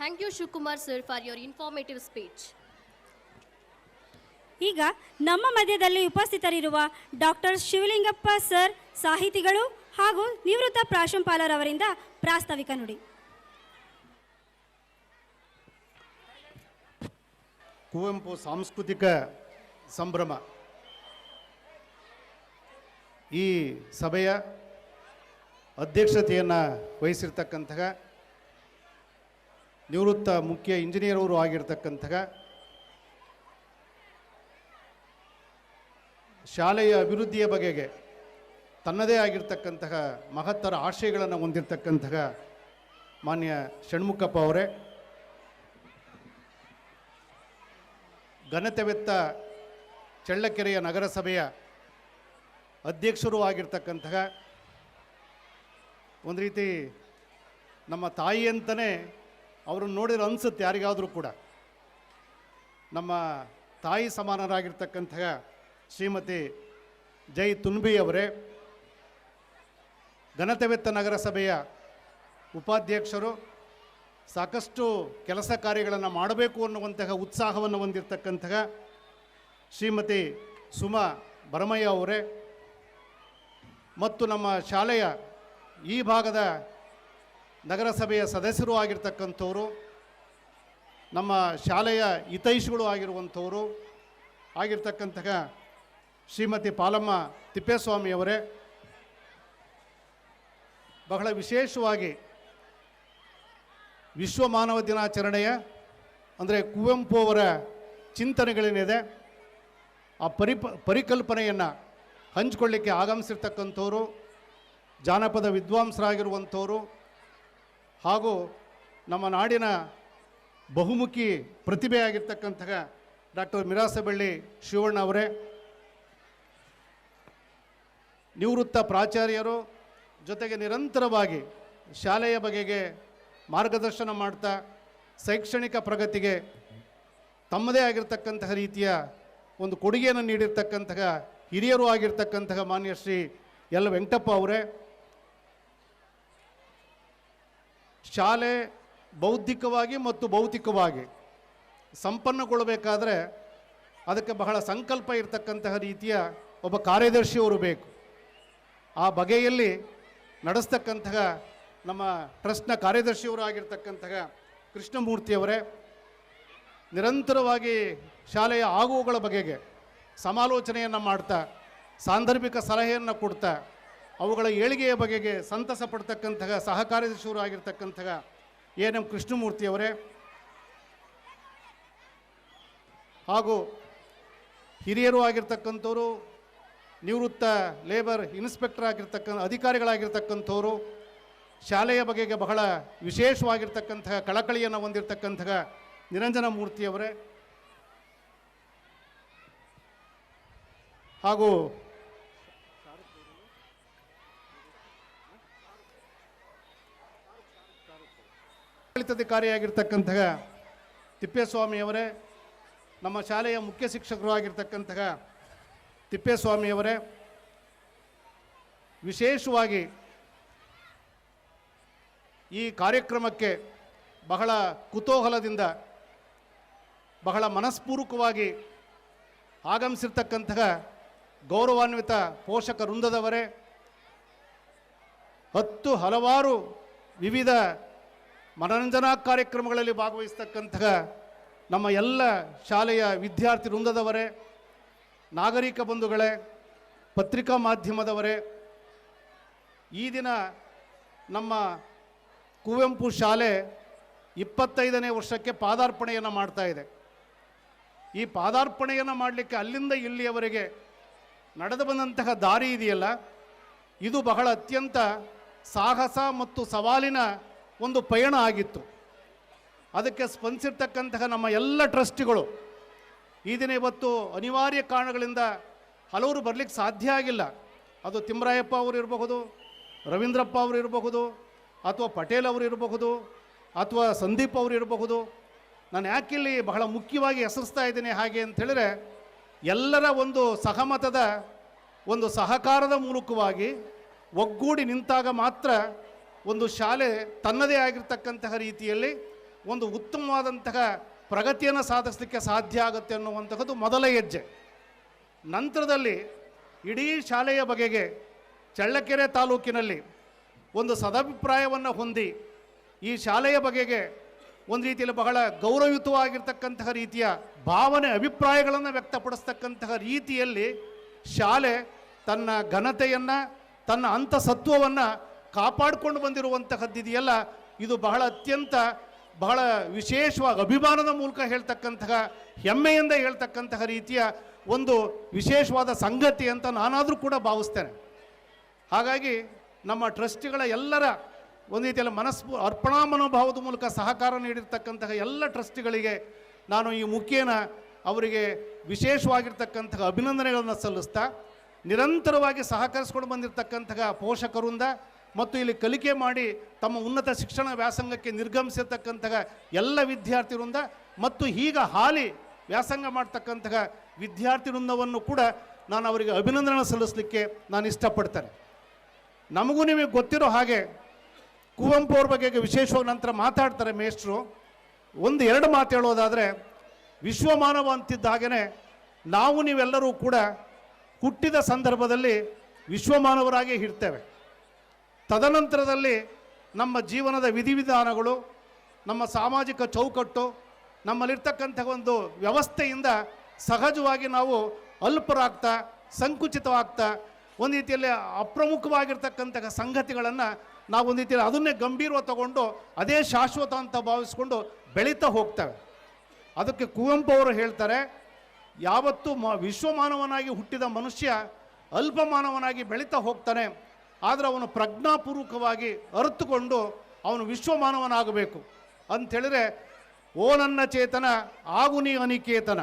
Thank you, Shukumar sir, for your informative speech. ಈಗ ನಮ್ಮ ಮಧ್ಯದಲ್ಲಿ ಉಪಸ್ಥಿತರಿರುವ ಡಾಕ್ಟರ್ ಶಿವಲಿಂಗಪ್ಪ ಸರ್, ಸಾಹಿತಿಗಳು ಹಾಗೂ ನಿವೃತ್ತ ಪ್ರಾಂಶುಪಾಲರವರಿಂದ ಪ್ರಾಸ್ತಾವಿಕ ನುಡಿ. ಕುವೆಂಪು ಸಾಂಸ್ಕೃತಿಕ ಸಂಭ್ರಮ ಈ ಸಭೆಯ ಅಧ್ಯಕ್ಷತೆಯನ್ನು ವಹಿಸಿರ್ತಕ್ಕಂತಹ ನಿವೃತ್ತ ಮುಖ್ಯ ಇಂಜಿನಿಯರ್ ಅವರು ಆಗಿರ್ತಕ್ಕಂತಹ ಶಾಲೆಯ ಅಭಿವೃದ್ಧಿಯ ಬಗೆಗೆ ತನ್ನದೇ ಆಗಿರ್ತಕ್ಕಂತಹ ಮಹತ್ತರ ಆಶಯಗಳನ್ನು ಹೊಂದಿರತಕ್ಕಂತಹ ಮಾನ್ಯ ಷಣ್ಮುಖಪ್ಪ ಅವರೇ, ಘನತೆವೆತ್ತ ಚಳ್ಳಕೆರೆಯ ನಗರಸಭೆಯ ಅಧ್ಯಕ್ಷರೂ ಆಗಿರ್ತಕ್ಕಂತಹ, ಒಂದು ರೀತಿ ನಮ್ಮ ತಾಯಿ ಅಂತಲೇ ಅವ್ರನ್ನ ನೋಡಿದ್ರೆ ಅನಿಸುತ್ತೆ ಯಾರಿಗಾದರೂ ಕೂಡ. ನಮ್ಮ ತಾಯಿ ಸಮಾನರಾಗಿರ್ತಕ್ಕಂತಹ ಶ್ರೀಮತಿ ಜೈ ತುನ್ಬಿ ಅವರೇ, ಘನತೆವೆತ್ತ ನಗರಸಭೆಯ ಉಪಾಧ್ಯಕ್ಷರು, ಸಾಕಷ್ಟು ಕೆಲಸ ಕಾರ್ಯಗಳನ್ನು ಮಾಡಬೇಕು ಅನ್ನುವಂತಹ ಉತ್ಸಾಹವನ್ನು ಹೊಂದಿರತಕ್ಕಂತಹ ಶ್ರೀಮತಿ ಸುಮಾ ಭರಮಯ್ಯ ಅವರೇ, ಮತ್ತು ನಮ್ಮ ಶಾಲೆಯ ಈ ಭಾಗದ ನಗರಸಭೆಯ ಸದಸ್ಯರು ಆಗಿರ್ತಕ್ಕಂಥವರು, ನಮ್ಮ ಶಾಲೆಯ ಹಿತೈಷಿಗಳು ಆಗಿರುವಂಥವರು ಆಗಿರ್ತಕ್ಕಂತಹ ಶ್ರೀಮತಿ ಪಾಲಮ್ಮ ತಿಪ್ಪೇಸ್ವಾಮಿಯವರೇ, ಬಹಳ ವಿಶೇಷವಾಗಿ ವಿಶ್ವ ಮಾನವ ದಿನಾಚರಣೆಯ ಅಂದರೆ ಕುವೆಂಪು ಅವರ ಚಿಂತನೆಗಳೇನಿದೆ ಆ ಪರಿಕಲ್ಪನೆಯನ್ನು ಹಂಚಿಕೊಳ್ಳಿಕ್ಕೆ ಆಗಮಿಸಿರ್ತಕ್ಕಂಥವರು, ಜಾನಪದ ವಿದ್ವಾಂಸರಾಗಿರುವಂಥವರು ಹಾಗೂ ನಮ್ಮ ನಾಡಿನ ಬಹುಮುಖಿ ಪ್ರತಿಭೆಯಾಗಿರ್ತಕ್ಕಂತಹ ಡಾಕ್ಟರ್ ಮಿರಾಸಬಳ್ಳಿ ಶಿವಣ್ಣ ಅವರೇ, ನಿವೃತ್ತ ಪ್ರಾಚಾರ್ಯರು, ಜೊತೆಗೆ ನಿರಂತರವಾಗಿ ಶಾಲೆಯ ಬಗೆಗೆ ಮಾರ್ಗದರ್ಶನ ಮಾಡ್ತಾ ಶೈಕ್ಷಣಿಕ ಪ್ರಗತಿಗೆ ತಮ್ಮದೇ ಆಗಿರ್ತಕ್ಕಂತಹ ರೀತಿಯ ಒಂದು ಕೊಡುಗೆಯನ್ನು ನೀಡಿರ್ತಕ್ಕಂತಹ ಹಿರಿಯರು ಆಗಿರ್ತಕ್ಕಂತಹ ಮಾನ್ಯ ಶ್ರೀ ಎಲ್ ವೆಂಕಟಪ್ಪ ಅವರೇ, ಶಾಲೆ ಬೌದ್ಧಿಕವಾಗಿ ಮತ್ತು ಭೌತಿಕವಾಗಿ ಸಂಪನ್ನಗೊಳ್ಳಬೇಕಾದ್ರೆ ಅದಕ್ಕೆ ಬಹಳ ಸಂಕಲ್ಪ ಇರತಕ್ಕಂತಹ ರೀತಿಯ ಒಬ್ಬ ಕಾರ್ಯದರ್ಶಿಯವರು ಬೇಕು. ಆ ಬಗೆಯಲ್ಲಿ ನಡೆಸ್ತಕ್ಕಂತಹ ನಮ್ಮ ಟ್ರಸ್ಟ್ನ ಕಾರ್ಯದರ್ಶಿಯವರು ಆಗಿರ್ತಕ್ಕಂತಹ ಕೃಷ್ಣಮೂರ್ತಿಯವರೇ, ನಿರಂತರವಾಗಿ ಶಾಲೆಯ ಆಗುವುಗಳ ಬಗೆಗೆ ಸಮಾಲೋಚನೆಯನ್ನು ಮಾಡ್ತಾ ಸಾಂದರ್ಭಿಕ ಸಲಹೆಯನ್ನು ಕೊಡ್ತಾ ಅವುಗಳ ಏಳಿಗೆಯ ಬಗೆಗೆ ಸಂತಸ ಪಡ್ತಕ್ಕಂತಹ ಸಹ ಕಾರ್ಯದರ್ಶಿಯವರು ಆಗಿರ್ತಕ್ಕಂತಹ ಎನ್ ಎಂ ಕೃಷ್ಣಮೂರ್ತಿಯವರೇ, ಹಾಗೂ ಹಿರಿಯರು ಆಗಿರ್ತಕ್ಕಂಥವರು, ನಿವೃತ್ತ ಲೇಬರ್ ಇನ್ಸ್ಪೆಕ್ಟರ್ ಅಧಿಕಾರಿಗಳಾಗಿರ್ತಕ್ಕಂಥವರು, ಶಾಲೆಯ ಬಗೆಗೆ ಬಹಳ ವಿಶೇಷವಾಗಿರ್ತಕ್ಕಂತಹ ಕಳಕಳಿಯನ್ನು ಹೊಂದಿರತಕ್ಕಂತಹ ನಿರಂಜನ ಮೂರ್ತಿಯವರೇ, ಹಾಗೂ ಆಡಳಿತಾಧಿಕಾರಿಯಾಗಿರ್ತಕ್ಕಂತಹ ತಿಪ್ಪೇಸ್ವಾಮಿಯವರೇ, ನಮ್ಮ ಶಾಲೆಯ ಮುಖ್ಯ ಶಿಕ್ಷಕರು ಆಗಿರ್ತಕ್ಕಂತಹ ತಿಪ್ಪೇಸ್ವಾಮಿಯವರೇ, ವಿಶೇಷವಾಗಿ ಈ ಕಾರ್ಯಕ್ರಮಕ್ಕೆ ಬಹಳ ಕುತೂಹಲದಿಂದ ಬಹಳ ಮನಸ್ಪೂರ್ವಕವಾಗಿ ಆಗಮಿಸಿರ್ತಕ್ಕಂತಹ ಗೌರವಾನ್ವಿತ ಪೋಷಕ ವೃಂದದವರೇ, ಹಲವಾರು ವಿವಿಧ ಮನರಂಜನಾ ಕಾರ್ಯಕ್ರಮಗಳಲ್ಲಿ ಭಾಗವಹಿಸ್ತಕ್ಕಂತಹ ನಮ್ಮ ಎಲ್ಲ ಶಾಲೆಯ ವಿದ್ಯಾರ್ಥಿ ವೃಂದದವರೇ, ನಾಗರಿಕ ಬಂಧುಗಳೇ, ಪತ್ರಿಕಾ ಮಾಧ್ಯಮದವರೇ, ಈ ದಿನ ನಮ್ಮ ಕುವೆಂಪು ಶಾಲೆ 25ನೇ ವರ್ಷಕ್ಕೆ ಪಾದಾರ್ಪಣೆಯನ್ನು ಮಾಡ್ತಾ ಇದೆ. ಈ ಪಾದಾರ್ಪಣೆಯನ್ನು ಮಾಡಲಿಕ್ಕೆ ಅಲ್ಲಿಂದ ಇಲ್ಲಿಯವರೆಗೆ ನಡೆದು ಬಂದಂತಹ ದಾರಿ ಇದೆಯಲ್ಲ, ಇದು ಬಹಳ ಅತ್ಯಂತ ಸಾಹಸ ಮತ್ತು ಸವಾಲಿನ ಒಂದು ಪಯಣ ಆಗಿತ್ತು. ಅದಕ್ಕೆ ಸ್ಪಂದಿಸಿರ್ತಕ್ಕಂತಹ ನಮ್ಮ ಎಲ್ಲ ಟ್ರಸ್ಟಿಗಳು ಈ ದಿನ ಇವತ್ತು ಅನಿವಾರ್ಯ ಕಾರಣಗಳಿಂದ ಹಲವರು ಬರಲಿಕ್ಕೆ ಸಾಧ್ಯ ಆಗಿಲ್ಲ. ಅದು ತಿಮ್ಮರಾಯಪ್ಪ ಅವರು ಇರಬಹುದು, ರವೀಂದ್ರಪ್ಪ ಅವರು ಇರಬಹುದು, ಅಥವಾ ಪಟೇಲ್ ಅವರು ಇರಬಹುದು, ಅಥವಾ ಸಂದೀಪ್ ಅವರು ಇರಬಹುದು. ನಾನು ಯಾಕಿಲ್ಲಿ ಬಹಳ ಮುಖ್ಯವಾಗಿ ಹೆಸರಿಸ್ತಾ ಇದ್ದೀನಿ ಹಾಗೆ ಅಂತೇಳಿದ್ರೆ, ಎಲ್ಲರ ಒಂದು ಸಹಮತದ ಒಂದು ಸಹಕಾರದ ಮೂಲಕವಾಗಿ ಒಗ್ಗೂಡಿ ನಿಂತಾಗ ಮಾತ್ರ ಒಂದು ಶಾಲೆ ತನ್ನದೇ ಆಗಿರ್ತಕ್ಕಂತಹ ರೀತಿಯಲ್ಲಿ ಒಂದು ಉತ್ತಮವಾದಂತಹ ಪ್ರಗತಿಯನ್ನು ಸಾಧಿಸಲಿಕ್ಕೆ ಸಾಧ್ಯ ಆಗುತ್ತೆ ಅನ್ನುವಂತಹದ್ದು ಮೊದಲ ಹೆಜ್ಜೆ. ನಂತರದಲ್ಲಿ ಇಡೀ ಶಾಲೆಯ ಬಗೆಗೆ ಚಳ್ಳಕೆರೆ ತಾಲೂಕಿನಲ್ಲಿ ಒಂದು ಸದಭಿಪ್ರಾಯವನ್ನು ಹೊಂದಿ ಈ ಶಾಲೆಯ ಬಗೆಗೆ ಒಂದು ರೀತಿಯಲ್ಲಿ ಬಹಳ ಗೌರವಯುತವಾಗಿರ್ತಕ್ಕಂತಹ ರೀತಿಯ ಭಾವನೆ ಅಭಿಪ್ರಾಯಗಳನ್ನು ವ್ಯಕ್ತಪಡಿಸ್ತಕ್ಕಂತಹ ರೀತಿಯಲ್ಲಿ ಶಾಲೆ ತನ್ನ ಘನತೆಯನ್ನು, ತನ್ನ ಅಂತಸತ್ವವನ್ನು ಕಾಪಾಡಿಕೊಂಡು ಬಂದಿರುವಂತಹದ್ದಿದೆಯಲ್ಲ, ಇದು ಬಹಳ ಅತ್ಯಂತ ಬಹಳ ವಿಶೇಷವಾಗಿ ಅಭಿಮಾನದ ಮೂಲಕ ಹೇಳ್ತಕ್ಕಂತಹ, ಹೆಮ್ಮೆಯಿಂದ ಹೇಳ್ತಕ್ಕಂತಹ ರೀತಿಯ ಒಂದು ವಿಶೇಷವಾದ ಸಂಗತಿ ಅಂತ ನಾನಾದರೂ ಕೂಡ ಭಾವಿಸ್ತೇನೆ. ಹಾಗಾಗಿ ನಮ್ಮ ಟ್ರಸ್ಟಿಗಳ ಎಲ್ಲರ ಒಂದು ರೀತಿಯಲ್ಲಿ ಅರ್ಪಣಾ ಮನೋಭಾವದ ಮೂಲಕ ಸಹಕಾರ ನೀಡಿರ್ತಕ್ಕಂತಹ ಎಲ್ಲ ಟ್ರಸ್ಟಿಗಳಿಗೆ ನಾನು ಈ ಮುಖೇನ ಅವರಿಗೆ ವಿಶೇಷವಾಗಿರ್ತಕ್ಕಂತಹ ಅಭಿನಂದನೆಗಳನ್ನು ಸಲ್ಲಿಸ್ತಾ, ನಿರಂತರವಾಗಿ ಸಹಕರಿಸ್ಕೊಂಡು ಬಂದಿರತಕ್ಕಂತಹ ಪೋಷಕರಿಂದ ಮತ್ತು ಇಲ್ಲಿ ಕಲಿಕೆ ಮಾಡಿ ತಮ್ಮ ಉನ್ನತ ಶಿಕ್ಷಣ ವ್ಯಾಸಂಗಕ್ಕೆ ನಿರ್ಗಮಿಸಿರ್ತಕ್ಕಂತಹ ಎಲ್ಲ ವಿದ್ಯಾರ್ಥಿವೃಂದ ಮತ್ತು ಈಗ ಹಾಲಿ ವ್ಯಾಸಂಗ ಮಾಡ್ತಕ್ಕಂತಹ ವಿದ್ಯಾರ್ಥಿ ವೃಂದವನ್ನು ಕೂಡ ನಾನು ಅವರಿಗೆ ಅಭಿನಂದನೆ ಸಲ್ಲಿಸಲಿಕ್ಕೆ ನಾನು ಇಷ್ಟಪಡ್ತೇನೆ. ನಮಗೂ ನಿಮಗೆ ಗೊತ್ತಿರೋ ಹಾಗೆ ಕುವೆಂಪು ಅವ್ರ ಬಗ್ಗೆ ವಿಶೇಷವಾಗಿ ನಂತರ ಮಾತಾಡ್ತಾರೆ ಮೇಷ್ಟ್ರು. ಒಂದು ಎರಡು ಮಾತು ಹೇಳೋದಾದರೆ, ವಿಶ್ವಮಾನವ ಅಂತಿದ್ದ ಹಾಗೆಯೇ ನಾವು ನೀವೆಲ್ಲರೂ ಕೂಡ ಹುಟ್ಟಿದ ಸಂದರ್ಭದಲ್ಲಿ ವಿಶ್ವಮಾನವರಾಗಿ ಇರ್ತೇವೆ. ತದನಂತರದಲ್ಲಿ ನಮ್ಮ ಜೀವನದ ವಿಧಿವಿಧಾನಗಳು, ನಮ್ಮ ಸಾಮಾಜಿಕ ಚೌಕಟ್ಟು, ನಮ್ಮಲ್ಲಿರ್ತಕ್ಕಂಥ ಒಂದು ವ್ಯವಸ್ಥೆಯಿಂದ ಸಹಜವಾಗಿ ನಾವು ಅಲ್ಪರಾಗ್ತಾ, ಸಂಕುಚಿತವಾಗ್ತಾ, ಒಂದು ರೀತಿಯಲ್ಲಿ ಅಪ್ರಮುಖವಾಗಿರ್ತಕ್ಕಂತಹ ಸಂಗತಿಗಳನ್ನು ನಾವು ಒಂದು ರೀತಿಯಲ್ಲಿ ಅದನ್ನೇ ಗಂಭೀರವಾಗಿ ತಗೊಂಡು ಅದೇ ಶಾಶ್ವತ ಅಂತ ಭಾವಿಸ್ಕೊಂಡು ಬೆಳೀತಾ ಹೋಗ್ತೇವೆ. ಅದಕ್ಕೆ ಕುವೆಂಪು ಅವರು ಹೇಳ್ತಾರೆ, ಯಾವತ್ತೂ ವಿಶ್ವಮಾನವನಾಗಿ ಹುಟ್ಟಿದ ಮನುಷ್ಯ ಅಲ್ಪಮಾನವನಾಗಿ ಬೆಳೀತಾ ಹೋಗ್ತಾನೆ, ಆದರೆ ಅವನು ಪ್ರಜ್ಞಾಪೂರ್ವಕವಾಗಿ ಅರಿತುಕೊಂಡು ಅವನು ವಿಶ್ವಮಾನವನಾಗಬೇಕು ಅಂಥೇಳಿದ್ರೆ, ಓ ನನ್ನ ಚೇತನ ಆಗು ನೀ ಅನಿಕೇತನ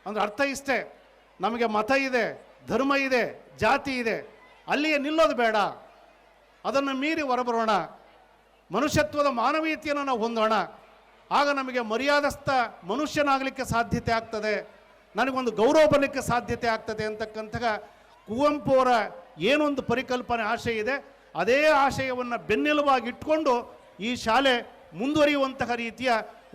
ಅಂದರೆ ಅರ್ಥ ಇಷ್ಟೇ. ನಮಗೆ ಮತ ಇದೆ, ಧರ್ಮ ಇದೆ, ಜಾತಿ ಇದೆ, ಅಲ್ಲಿಯೇ ನಿಲ್ಲೋದು ಬೇಡ, ಅದನ್ನು ಮೀರಿ ಹೊರಬರೋಣ, ಮನುಷ್ಯತ್ವದ ಮಾನವೀಯತೆಯನ್ನು ನಾವು ಹೊಂದೋಣ. ಆಗ ನಮಗೆ ಮರ್ಯಾದಸ್ಥ ಮನುಷ್ಯನಾಗಲಿಕ್ಕೆ ಸಾಧ್ಯತೆ ಆಗ್ತದೆ, ನನಗೊಂದು ಗೌರವ ಬರಲಿಕ್ಕೆ ಸಾಧ್ಯತೆ ಆಗ್ತದೆ ಅಂತಕ್ಕಂತಹ ಕುವೆಂಪು ಅವರ ಏನೊಂದು ಪರಿಕಲ್ಪನೆ ಆಶಯ ಇದೆ, ಅದೇ ಆಶಯವನ್ನು ಬೆನ್ನೆಲುಬಾಗಿ ಇಟ್ಕೊಂಡು ಈ ಶಾಲೆ ಮುಂದುವರಿಯುವಂತಹ ರೀತಿಯ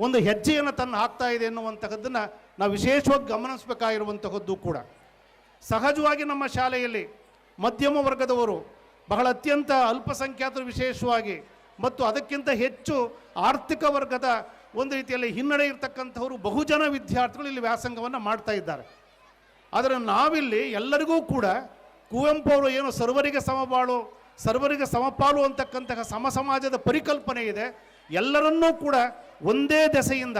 ಒಂದು ಹೆಜ್ಜೆಯನ್ನು ತನ್ನ ಹಾಕ್ತಾ ಇದೆ ಎನ್ನುವಂತಹದ್ದನ್ನು ನಾವು ವಿಶೇಷವಾಗಿ ಗಮನಿಸಬೇಕಾಗಿರುವಂತಹದ್ದು ಕೂಡ. ಸಹಜವಾಗಿ ನಮ್ಮ ಶಾಲೆಯಲ್ಲಿ ಮಧ್ಯಮ ವರ್ಗದವರು, ಬಹಳ ಅತ್ಯಂತ ಅಲ್ಪಸಂಖ್ಯಾತರು ವಿಶೇಷವಾಗಿ, ಮತ್ತು ಅದಕ್ಕಿಂತ ಹೆಚ್ಚು ಆರ್ಥಿಕ ವರ್ಗದ ಒಂದು ರೀತಿಯಲ್ಲಿ ಹಿನ್ನಡೆ ಇರತಕ್ಕಂಥವರು ಬಹುಜನ ವಿದ್ಯಾರ್ಥಿಗಳು ಇಲ್ಲಿ ವ್ಯಾಸಂಗವನ್ನು ಮಾಡ್ತಾ ಇದ್ದಾರೆ. ಆದರೆ ನಾವಿಲ್ಲಿ ಎಲ್ಲರಿಗೂ ಕೂಡ ಕುವೆಂಪು ಅವರು ಏನು ಸರ್ವರಿಗೆ ಸಮಬಾಳು, ಸರ್ವರಿಗೆ ಸಮಪಾಲು ಅಂತಕ್ಕಂತಹ ಸಮಾಜದ ಪರಿಕಲ್ಪನೆ ಇದೆ. ಎಲ್ಲರನ್ನೂ ಕೂಡ ಒಂದೇ ದೆಸೆಯಿಂದ,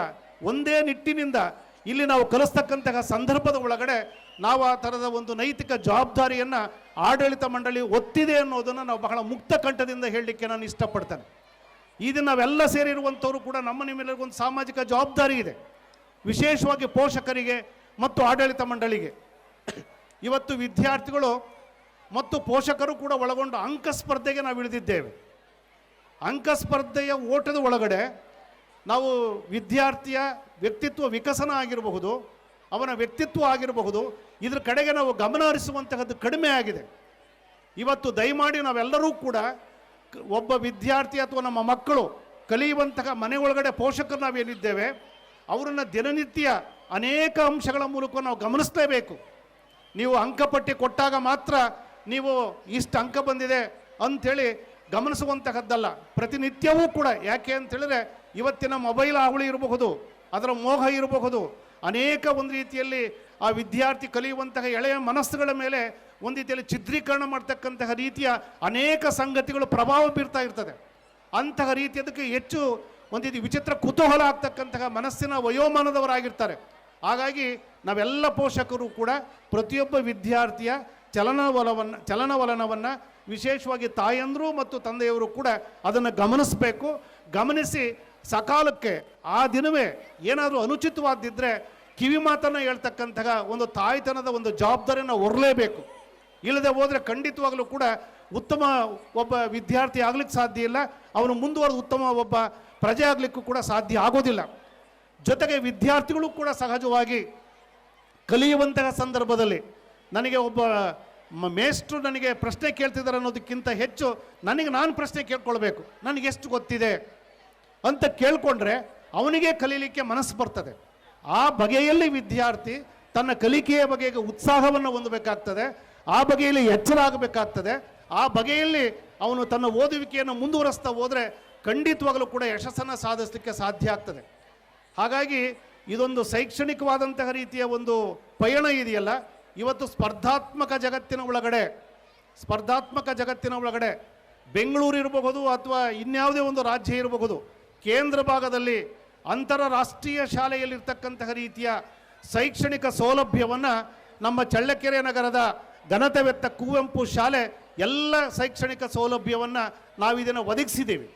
ಒಂದೇ ನಿಟ್ಟಿನಿಂದ ಇಲ್ಲಿ ನಾವು ಕಲಿಸ್ತಕ್ಕಂತಹ ಸಂದರ್ಭದ ಒಳಗಡೆ ನಾವು ಆ ಥರದ ಒಂದು ನೈತಿಕ ಜವಾಬ್ದಾರಿಯನ್ನು ಆಡಳಿತ ಮಂಡಳಿ ಒತ್ತಿದೆ ಅನ್ನೋದನ್ನು ನಾವು ಬಹಳ ಮುಕ್ತ ಕಂಠದಿಂದ ಹೇಳಲಿಕ್ಕೆ ನಾನು ಇಷ್ಟಪಡ್ತೇನೆ. ಇದನ್ನು ನಾವೆಲ್ಲ ಸೇರಿರುವಂಥವರು ಕೂಡ ನಮ್ಮ ನಿಮ್ಮೆಲ್ಲರಿಗೊಂದು ಸಾಮಾಜಿಕ ಜವಾಬ್ದಾರಿ ಇದೆ, ವಿಶೇಷವಾಗಿ ಪೋಷಕರಿಗೆ ಮತ್ತು ಆಡಳಿತ ಮಂಡಳಿಗೆ. ಇವತ್ತು ವಿದ್ಯಾರ್ಥಿಗಳು ಮತ್ತು ಪೋಷಕರು ಕೂಡ ಒಳಗೊಂಡು ಅಂಕ ಸ್ಪರ್ಧೆಗೆ ನಾವು ಇಳಿದಿದ್ದೇವೆ. ಅಂಕ ಸ್ಪರ್ಧೆಯ ಓಟದ ಒಳಗಡೆ ನಾವು ವಿದ್ಯಾರ್ಥಿಯ ವ್ಯಕ್ತಿತ್ವ ವಿಕಸನ ಆಗಿರಬಹುದು, ಅವನ ವ್ಯಕ್ತಿತ್ವ ಆಗಿರಬಹುದು, ಇದ್ರ ಕಡೆಗೆ ನಾವು ಗಮನ ಹರಿಸುವಂತಹದ್ದು ಕಡಿಮೆ ಆಗಿದೆ. ಇವತ್ತು ದಯಮಾಡಿ ನಾವೆಲ್ಲರೂ ಕೂಡ ಒಬ್ಬ ವಿದ್ಯಾರ್ಥಿ ಅಥವಾ ನಮ್ಮ ಮಕ್ಕಳು ಕಲಿಯುವಂತಹ ಮನೆ ಒಳಗಡೆ ಪೋಷಕರು ನಾವೇನಿದ್ದೇವೆ ಅವರನ್ನು ದಿನನಿತ್ಯ ಅನೇಕ ಅಂಶಗಳ ಮೂಲಕ ನಾವು ಗಮನಿಸಲೇಬೇಕು. ನೀವು ಅಂಕಪಟ್ಟಿ ಕೊಟ್ಟಾಗ ಮಾತ್ರ ನೀವು ಇಷ್ಟು ಅಂಕ ಬಂದಿದೆ ಅಂಥೇಳಿ ಗಮನಿಸುವಂತಹದ್ದಲ್ಲ, ಪ್ರತಿನಿತ್ಯವೂ ಕೂಡ. ಯಾಕೆ ಅಂತೇಳಿದ್ರೆ ಇವತ್ತಿನ ಮೊಬೈಲ್ ಹಾವಳಿ ಇರಬಹುದು, ಅದರ ಮೋಹ ಇರಬಹುದು, ಅನೇಕ ಒಂದು ರೀತಿಯಲ್ಲಿ ಆ ವಿದ್ಯಾರ್ಥಿ ಕಲಿಯುವಂತಹ ಎಳೆಯ ಮನಸ್ಸುಗಳ ಮೇಲೆ ಒಂದು ರೀತಿಯಲ್ಲಿ ಚಿತ್ರೀಕರಣ ಮಾಡ್ತಕ್ಕಂತಹ ರೀತಿಯ ಅನೇಕ ಸಂಗತಿಗಳು ಪ್ರಭಾವ ಬೀರ್ತಾ ಇರ್ತದೆ. ಅಂತಹ ರೀತಿಯದಕ್ಕೆ ಹೆಚ್ಚು ಒಂದು ರೀತಿ ವಿಚಿತ್ರ ಕುತೂಹಲ ಆಗ್ತಕ್ಕಂತಹ ಮನಸ್ಸಿನ ವಯೋಮಾನದವರಾಗಿರ್ತಾರೆ. ಹಾಗಾಗಿ ನಾವೆಲ್ಲ ಪೋಷಕರು ಕೂಡ ಪ್ರತಿಯೊಬ್ಬ ವಿದ್ಯಾರ್ಥಿಯ ಚಲನವಲನವನ್ನು ವಿಶೇಷವಾಗಿ ತಾಯಂದರು ಮತ್ತು ತಂದೆಯವರು ಕೂಡ ಅದನ್ನು ಗಮನಿಸಬೇಕು. ಗಮನಿಸಿ ಸಕಾಲಕ್ಕೆ ಆ ದಿನವೇ ಏನಾದರೂ ಅನುಚಿತವಾದಿದ್ದರೆ ಕಿವಿ ಮಾತನ್ನು ಹೇಳ್ತಕ್ಕಂತಹ ಒಂದು ತಾಯ್ತನದ ಒಂದು ಜವಾಬ್ದಾರಿಯನ್ನು ಹೊರಲೇಬೇಕು. ಇಲ್ಲದೆ ಹೋದರೆ ಖಂಡಿತವಾಗಲೂ ಕೂಡ ಉತ್ತಮ ಒಬ್ಬ ವಿದ್ಯಾರ್ಥಿ ಆಗ್ಲಿಕ್ಕೆ ಸಾಧ್ಯ ಇಲ್ಲ, ಅವನು ಮುಂದುವರೆದು ಉತ್ತಮ ಒಬ್ಬ ಪ್ರಜೆ ಆಗಲಿಕ್ಕೂ ಕೂಡ ಸಾಧ್ಯ ಆಗೋದಿಲ್ಲ. ಜೊತೆಗೆ ವಿದ್ಯಾರ್ಥಿಗಳು ಕೂಡ ಸಹಜವಾಗಿ ಕಲಿಯುವಂತಹ ಸಂದರ್ಭದಲ್ಲಿ ನನಗೆ ಒಬ್ಬ ಮೇಷ್ಟ್ರು ನನಗೆ ಪ್ರಶ್ನೆ ಕೇಳ್ತಿದ್ದಾರೆ ಅನ್ನೋದಕ್ಕಿಂತ ಹೆಚ್ಚು ನಾನು ಪ್ರಶ್ನೆ ಕೇಳ್ಕೊಳ್ಬೇಕು, ನನಗೆ ಎಷ್ಟು ಗೊತ್ತಿದೆ ಅಂತ ಕೇಳಿಕೊಂಡ್ರೆ ಅವನಿಗೆ ಕಲೀಲಿಕ್ಕೆ ಮನಸ್ಸು ಬರ್ತದೆ. ಆ ಬಗೆಯಲ್ಲಿ ವಿದ್ಯಾರ್ಥಿ ತನ್ನ ಕಲಿಕೆಯ ಬಗೆಗೆ ಉತ್ಸಾಹವನ್ನು ಹೊಂದಬೇಕಾಗ್ತದೆ, ಆ ಬಗೆಯಲ್ಲಿ ಎಚ್ಚರ ಆಗಬೇಕಾಗ್ತದೆ. ಆ ಬಗೆಯಲ್ಲಿ ಅವನು ತನ್ನ ಓದುವಿಕೆಯನ್ನು ಮುಂದುವರಿಸ್ತಾ ಹೋದರೆ ಖಂಡಿತವಾಗಲೂ ಕೂಡ ಯಶಸ್ಸನ್ನು ಸಾಧಿಸಲಿಕ್ಕೆ ಸಾಧ್ಯ ಆಗ್ತದೆ. ಹಾಗಾಗಿ ಇದೊಂದು ಶೈಕ್ಷಣಿಕವಾದಂತಹ ರೀತಿಯ ಒಂದು ಪಯಣ ಇದೆಯಲ್ಲ, ಇವತ್ತು ಸ್ಪರ್ಧಾತ್ಮಕ ಜಗತ್ತಿನ ಒಳಗಡೆ ಬೆಂಗಳೂರು ಇರಬಹುದು ಅಥವಾ ಇನ್ಯಾವುದೇ ಒಂದು ರಾಜ್ಯ ಇರಬಹುದು, ಕೇಂದ್ರ ಭಾಗದಲ್ಲಿ ಅಂತಾರಾಷ್ಟ್ರೀಯ ಶಾಲೆಯಲ್ಲಿರ್ತಕ್ಕಂತಹ ರೀತಿಯ ಶೈಕ್ಷಣಿಕ ಸೌಲಭ್ಯವನ್ನು ನಮ್ಮ ಚಳ್ಳಕೆರೆ ನಗರದ ಘನತೆವೆತ್ತ ಕುವೆಂಪು ಶಾಲೆ ಎಲ್ಲ ಶೈಕ್ಷಣಿಕ ಸೌಲಭ್ಯವನ್ನು ನಾವು ಇದನ್ನು ಒದಗಿಸಿದ್ದೀವಿ.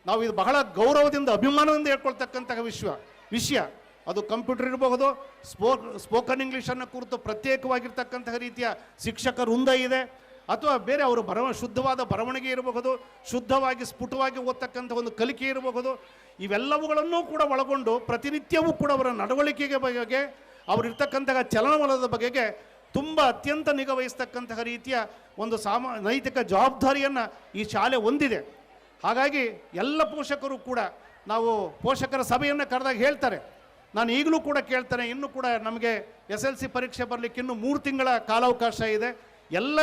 ನಾವು ಇದು ಬಹಳ ಗೌರವದಿಂದ ಅಭಿಮಾನದಿಂದ ಹೇಳ್ಕೊಳ್ತಕ್ಕಂತಹ ವಿಷಯ. ಅದು ಕಂಪ್ಯೂಟರ್ ಇರಬಹುದು, ಸ್ಪೋಕನ್ ಇಂಗ್ಲೀಷನ್ನು ಕುರಿತು ಪ್ರತ್ಯೇಕವಾಗಿರ್ತಕ್ಕಂತಹ ರೀತಿಯ ಶಿಕ್ಷಕ ವೃಂದ ಇದೆ, ಅಥವಾ ಬೇರೆ ಅವರು ಶುದ್ಧವಾದ ಬರವಣಿಗೆ ಇರಬಹುದು, ಶುದ್ಧವಾಗಿ ಸ್ಫುಟವಾಗಿ ಓದ್ತಕ್ಕಂಥ ಒಂದು ಕಲಿಕೆ ಇರಬಹುದು. ಇವೆಲ್ಲವುಗಳನ್ನೂ ಕೂಡ ಒಳಗೊಂಡು ಪ್ರತಿನಿತ್ಯವೂ ಕೂಡ ಅವರ ನಡವಳಿಕೆಗೆ ಬಗೆಗೆ, ಅವರಿರ್ತಕ್ಕಂತಹ ಚಲನವಲನದ ಬಗೆಗೆ ತುಂಬ ಅತ್ಯಂತ ನಿಗಾ ವಹಿಸ್ತಕ್ಕಂತಹ ರೀತಿಯ ಒಂದು ನೈತಿಕ ಜವಾಬ್ದಾರಿಯನ್ನು ಈ ಶಾಲೆ ಹೊಂದಿದೆ. ಹಾಗಾಗಿ ಎಲ್ಲ ಪೋಷಕರು ಕೂಡ, ನಾವು ಪೋಷಕರ ಸಭೆಯನ್ನು ಕರೆದಾಗ ಹೇಳ್ತಾರೆ, ನಾನು ಈಗಲೂ ಕೂಡ ಕೇಳ್ತೇನೆ, ಇನ್ನೂ ಕೂಡ ನಮಗೆ SLC ಪರೀಕ್ಷೆ ಬರಲಿಕ್ಕೆ ಇನ್ನೂ 3 ತಿಂಗಳ ಕಾಲಾವಕಾಶ ಇದೆ. ಎಲ್ಲ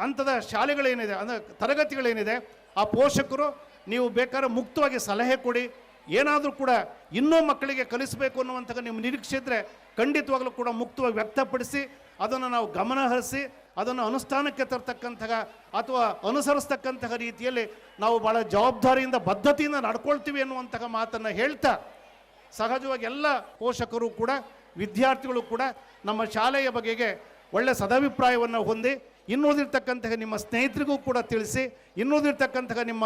ಹಂತದ ಶಾಲೆಗಳೇನಿದೆ, ಅಂದರೆ ತರಗತಿಗಳೇನಿದೆ, ಆ ಪೋಷಕರು ನೀವು ಬೇಕಾದ್ರೆ ಮುಕ್ತವಾಗಿ ಸಲಹೆ ಕೊಡಿ. ಏನಾದರೂ ಕೂಡ ಇನ್ನೂ ಮಕ್ಕಳಿಗೆ ಕಲಿಸಬೇಕು ಅನ್ನುವಂಥ ನಿಮ್ಮ ನಿರೀಕ್ಷೆ ಇದ್ದರೆ ಖಂಡಿತವಾಗಲೂ ಕೂಡ ಮುಕ್ತವಾಗಿ ವ್ಯಕ್ತಪಡಿಸಿ, ಅದನ್ನು ನಾವು ಗಮನ ಹರಿಸಿ ಅದನ್ನು ಅನುಷ್ಠಾನಕ್ಕೆ ತರ್ತಕ್ಕಂತಹ ಅಥವಾ ಅನುಸರಿಸ್ತಕ್ಕಂತಹ ರೀತಿಯಲ್ಲಿ ನಾವು ಭಾಳ ಜವಾಬ್ದಾರಿಯಿಂದ ಬದ್ಧತೆಯಿಂದ ನಡ್ಕೊಳ್ತೀವಿ ಅನ್ನುವಂತಹ ಮಾತನ್ನು ಹೇಳ್ತಾ, ಸಹಜವಾಗಿ ಎಲ್ಲ ಪೋಷಕರು ಕೂಡ ವಿದ್ಯಾರ್ಥಿಗಳು ಕೂಡ ನಮ್ಮ ಶಾಲೆಯ ಬಗೆಗೆ ಒಳ್ಳೆಯ ಸದಾಭಿಪ್ರಾಯವನ್ನು ಹೊಂದಿ, ಇನ್ನುಳಿದಿರ್ತಕ್ಕಂತಹ ನಿಮ್ಮ ಸ್ನೇಹಿತರಿಗೂ ಕೂಡ ತಿಳಿಸಿ, ಇನ್ನುಳಿದಿರ್ತಕ್ಕಂತಹ ನಿಮ್ಮ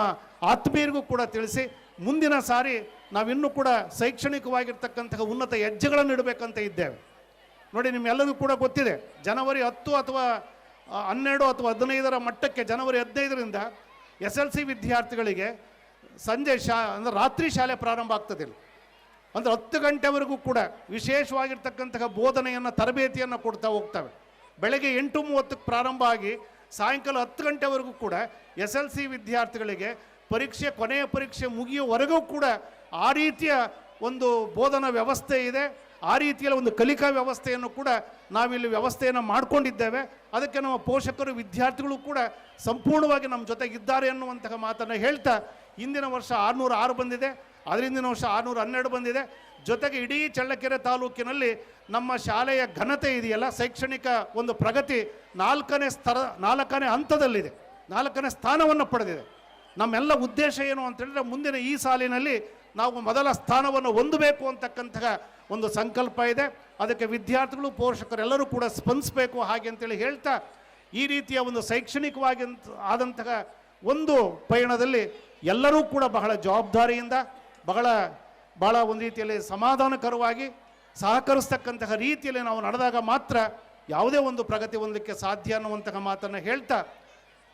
ಆತ್ಮೀಯರಿಗೂ ಕೂಡ ತಿಳಿಸಿ, ಮುಂದಿನ ಸಾರಿ ನಾವಿನ್ನೂ ಕೂಡ ಶೈಕ್ಷಣಿಕವಾಗಿರ್ತಕ್ಕಂತಹ ಉನ್ನತ ಹೆಜ್ಜೆಗಳನ್ನು ಇಡಬೇಕಂತ ಇದ್ದೇವೆ. ನೋಡಿ, ನಿಮ್ಮೆಲ್ಲರಿಗೂ ಕೂಡ ಗೊತ್ತಿದೆ, ಜನವರಿ 10 ಅಥವಾ 12 ಅಥವಾ 15ರ ಮಟ್ಟಕ್ಕೆ, ಜನವರಿ 15ರಿಂದ SLC ವಿದ್ಯಾರ್ಥಿಗಳಿಗೆ ಸಂಜೆ ಅಂದರೆ ರಾತ್ರಿ ಶಾಲೆ ಪ್ರಾರಂಭ ಆಗ್ತದಿಲ್ಲ. ಅಂದರೆ 10 ಗಂಟೆವರೆಗೂ ಕೂಡ ವಿಶೇಷವಾಗಿರ್ತಕ್ಕಂತಹ ಬೋಧನೆಯನ್ನು, ತರಬೇತಿಯನ್ನು ಕೊಡ್ತಾ ಹೋಗ್ತವೆ. ಬೆಳಗ್ಗೆ 8:30ಕ್ಕೆ ಪ್ರಾರಂಭ ಆಗಿ ಸಾಯಂಕಾಲ 10 ಗಂಟೆವರೆಗೂ ಕೂಡ SLC ವಿದ್ಯಾರ್ಥಿಗಳಿಗೆ ಕೊನೆಯ ಪರೀಕ್ಷೆ ಮುಗಿಯುವವರೆಗೂ ಕೂಡ ಆ ರೀತಿಯ ಒಂದು ಬೋಧನಾ ವ್ಯವಸ್ಥೆ ಇದೆ. ಆ ರೀತಿಯಲ್ಲಿ ಒಂದು ಕಲಿಕಾ ವ್ಯವಸ್ಥೆಯನ್ನು ಕೂಡ ನಾವಿಲ್ಲಿ ವ್ಯವಸ್ಥೆಯನ್ನು ಮಾಡಿಕೊಂಡಿದ್ದೇವೆ. ಅದಕ್ಕೆ ನಮ್ಮ ಪೋಷಕರು, ವಿದ್ಯಾರ್ಥಿಗಳು ಕೂಡ ಸಂಪೂರ್ಣವಾಗಿ ನಮ್ಮ ಜೊತೆಗಿದ್ದಾರೆ ಅನ್ನುವಂತಹ ಮಾತನ್ನು ಹೇಳ್ತಾ, ಹಿಂದಿನ ವರ್ಷ 606 ಬಂದಿದೆ, ಅದರಿಂದಿನ ವರ್ಷ 612 ಬಂದಿದೆ. ಜೊತೆಗೆ ಇಡೀ ಚಳ್ಳಕೆರೆ ತಾಲೂಕಿನಲ್ಲಿ ನಮ್ಮ ಶಾಲೆಯ ಘನತೆ ಇದೆಯಲ್ಲ, ಶೈಕ್ಷಣಿಕ ಒಂದು ಪ್ರಗತಿ 4ನೇ ಹಂತದಲ್ಲಿದೆ, 4ನೇ ಸ್ಥಾನವನ್ನು ಪಡೆದಿದೆ. ನಮ್ಮೆಲ್ಲ ಉದ್ದೇಶ ಏನು ಅಂತೇಳಿದ್ರೆ, ಮುಂದಿನ ಈ ಸಾಲಿನಲ್ಲಿ ನಾವು ಮೊದಲ ಸ್ಥಾನವನ್ನು ಹೊಂದಬೇಕು ಅಂತಕ್ಕಂತಹ ಒಂದು ಸಂಕಲ್ಪ ಇದೆ. ಅದಕ್ಕೆ ವಿದ್ಯಾರ್ಥಿಗಳು, ಪೋಷಕರೆಲ್ಲರೂ ಕೂಡ ಸ್ಪಂದಿಸಬೇಕು ಹಾಗೆ ಅಂತೇಳಿ ಹೇಳ್ತಾ, ಈ ರೀತಿಯ ಒಂದು ಶೈಕ್ಷಣಿಕವಾಗಿ ಆದಂತಹ ಒಂದು ಪಯಣದಲ್ಲಿ ಎಲ್ಲರೂ ಕೂಡ ಬಹಳ ಜವಾಬ್ದಾರಿಯಿಂದ, ಬಹಳ ಒಂದು ರೀತಿಯಲ್ಲಿ ಸಮಾಧಾನಕರವಾಗಿ ಸಹಕರಿಸ್ತಕ್ಕಂತಹ ರೀತಿಯಲ್ಲಿ ನಾವು ನಡೆದಾಗ ಮಾತ್ರ ಯಾವುದೇ ಒಂದು ಪ್ರಗತಿ ಹೊಂದಲಿಕ್ಕೆ ಸಾಧ್ಯ ಅನ್ನುವಂತಹ ಮಾತನ್ನು ಹೇಳ್ತಾ,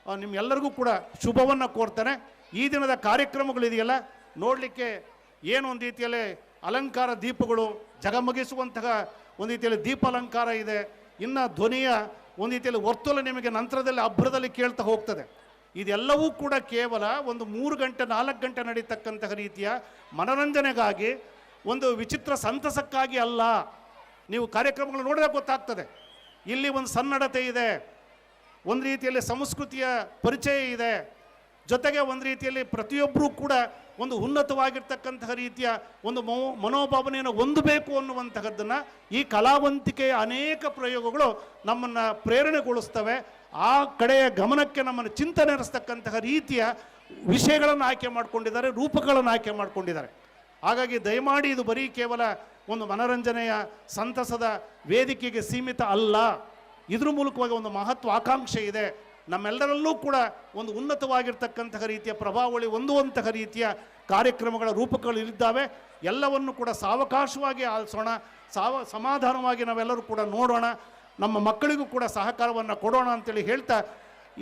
ನಿಮ್ಮೆಲ್ಲರಿಗೂ ಕೂಡ ಶುಭವನ್ನು ಕೋರ್ತಾನೆ. ಈ ದಿನದ ಕಾರ್ಯಕ್ರಮಗಳಿದೆಯಲ್ಲ, ನೋಡಲಿಕ್ಕೆ ಏನು ಒಂದು ರೀತಿಯಲ್ಲಿ ಅಲಂಕಾರ ದೀಪಗಳು ಜಗಮಗಿಸುವಂತಹ ಒಂದು ರೀತಿಯಲ್ಲಿ ದೀಪಾಲಂಕಾರ ಇದೆ. ಇನ್ನು ಧ್ವನಿಯ ಒಂದು ರೀತಿಯಲ್ಲಿ ವರ್ತುಲ ನಿಮಗೆ ನಂತರದಲ್ಲಿ ಅಬ್ಬರದಲ್ಲಿ ಕೇಳ್ತಾ ಹೋಗ್ತದೆ. ಇದೆಲ್ಲವೂ ಕೂಡ ಕೇವಲ ಒಂದು 3 ಗಂಟೆ 4 ಗಂಟೆ ನಡೀತಕ್ಕಂತಹ ರೀತಿಯ ಮನರಂಜನೆಗಾಗಿ, ಒಂದು ವಿಚಿತ್ರ ಸಂತಸಕ್ಕಾಗಿ ಅಲ್ಲ. ನೀವು ಕಾರ್ಯಕ್ರಮಗಳು ನೋಡಿದಾಗ ಗೊತ್ತಾಗ್ತದೆ, ಇಲ್ಲಿ ಒಂದು ಸನ್ನಡತೆ ಇದೆ, ಒಂದು ರೀತಿಯಲ್ಲಿ ಸಂಸ್ಕೃತಿಯ ಪರಿಚಯ ಇದೆ, ಜೊತೆಗೆ ಒಂದು ರೀತಿಯಲ್ಲಿ ಪ್ರತಿಯೊಬ್ಬರೂ ಕೂಡ ಒಂದು ಉನ್ನತವಾಗಿರ್ತಕ್ಕಂತಹ ರೀತಿಯ ಒಂದು ಮನೋಭಾವನೆಯನ್ನು ಹೊಂದಬೇಕು ಅನ್ನುವಂತಹದ್ದನ್ನು ಈ ಕಲಾವಂತಿಕೆಯ ಅನೇಕ ಪ್ರಯೋಗಗಳು ನಮ್ಮನ್ನು ಪ್ರೇರಣೆಗೊಳಿಸ್ತವೆ. ಆ ಕಡೆಯ ಗಮನಕ್ಕೆ ನಮ್ಮನ್ನು ಚಿಂತನೆ ಹರಿಸ್ತಕ್ಕಂತಹ ರೀತಿಯ ವಿಷಯಗಳನ್ನು ಆಯ್ಕೆ ಮಾಡಿಕೊಂಡಿದ್ದಾರೆ, ರೂಪಗಳನ್ನು ಆಯ್ಕೆ ಮಾಡಿಕೊಂಡಿದ್ದಾರೆ. ಹಾಗಾಗಿ ದಯಮಾಡಿ ಇದು ಬರೀ ಕೇವಲ ಒಂದು ಮನರಂಜನೆಯ ಸಂತಸದ ವೇದಿಕೆಗೆ ಸೀಮಿತ ಅಲ್ಲ. ಇದ್ರ ಮೂಲಕವಾಗಿ ಒಂದು ಮಹತ್ವಾಕಾಂಕ್ಷೆ ಇದೆ. ನಮ್ಮೆಲ್ಲರಲ್ಲೂ ಕೂಡ ಒಂದು ಉನ್ನತವಾಗಿರ್ತಕ್ಕಂತಹ ರೀತಿಯ ಪ್ರಭಾವಳಿ ಹೊಂದುವಂತಹ ರೀತಿಯ ಕಾರ್ಯಕ್ರಮಗಳ ರೂಪಗಳು ಇದ್ದಾವೆ. ಎಲ್ಲವನ್ನು ಕೂಡ ಸಾವಕಾಶವಾಗಿ ಆಲಿಸೋಣ, ಸಮಾಧಾನವಾಗಿ ನಾವೆಲ್ಲರೂ ಕೂಡ ನೋಡೋಣ, ನಮ್ಮ ಮಕ್ಕಳಿಗೂ ಕೂಡ ಸಹಕಾರವನ್ನು ಕೊಡೋಣ ಅಂತೇಳಿ ಹೇಳ್ತಾ,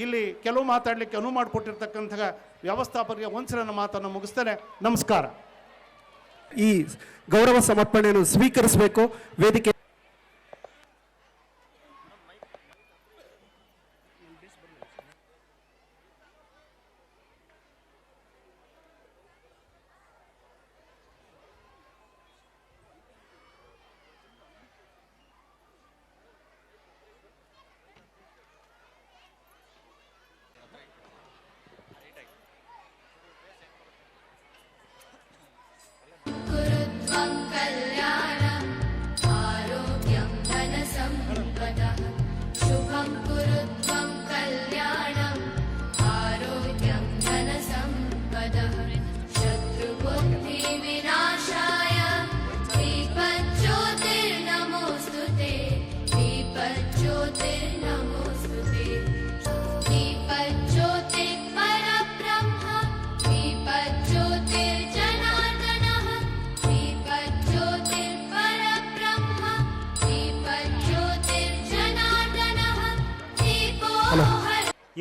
ಇಲ್ಲಿ ಕೆಲವು ಮಾತಾಡಲಿಕ್ಕೆ ಅನುವು ಮಾಡಿಕೊಟ್ಟಿರ್ತಕ್ಕಂತಹ ವ್ಯವಸ್ಥಾಪಕರಿಗೆ ಒಂದ್ಸಲ ನನ್ನ ಮಾತನ್ನು ಮುಗಿಸ್ತೇನೆ. ನಮಸ್ಕಾರ. ಈ ಗೌರವ ಸಮರ್ಪಣೆಯನ್ನು ಸ್ವೀಕರಿಸಬೇಕು. ವೇದಿಕೆ कल्याणम् आरोग्यम्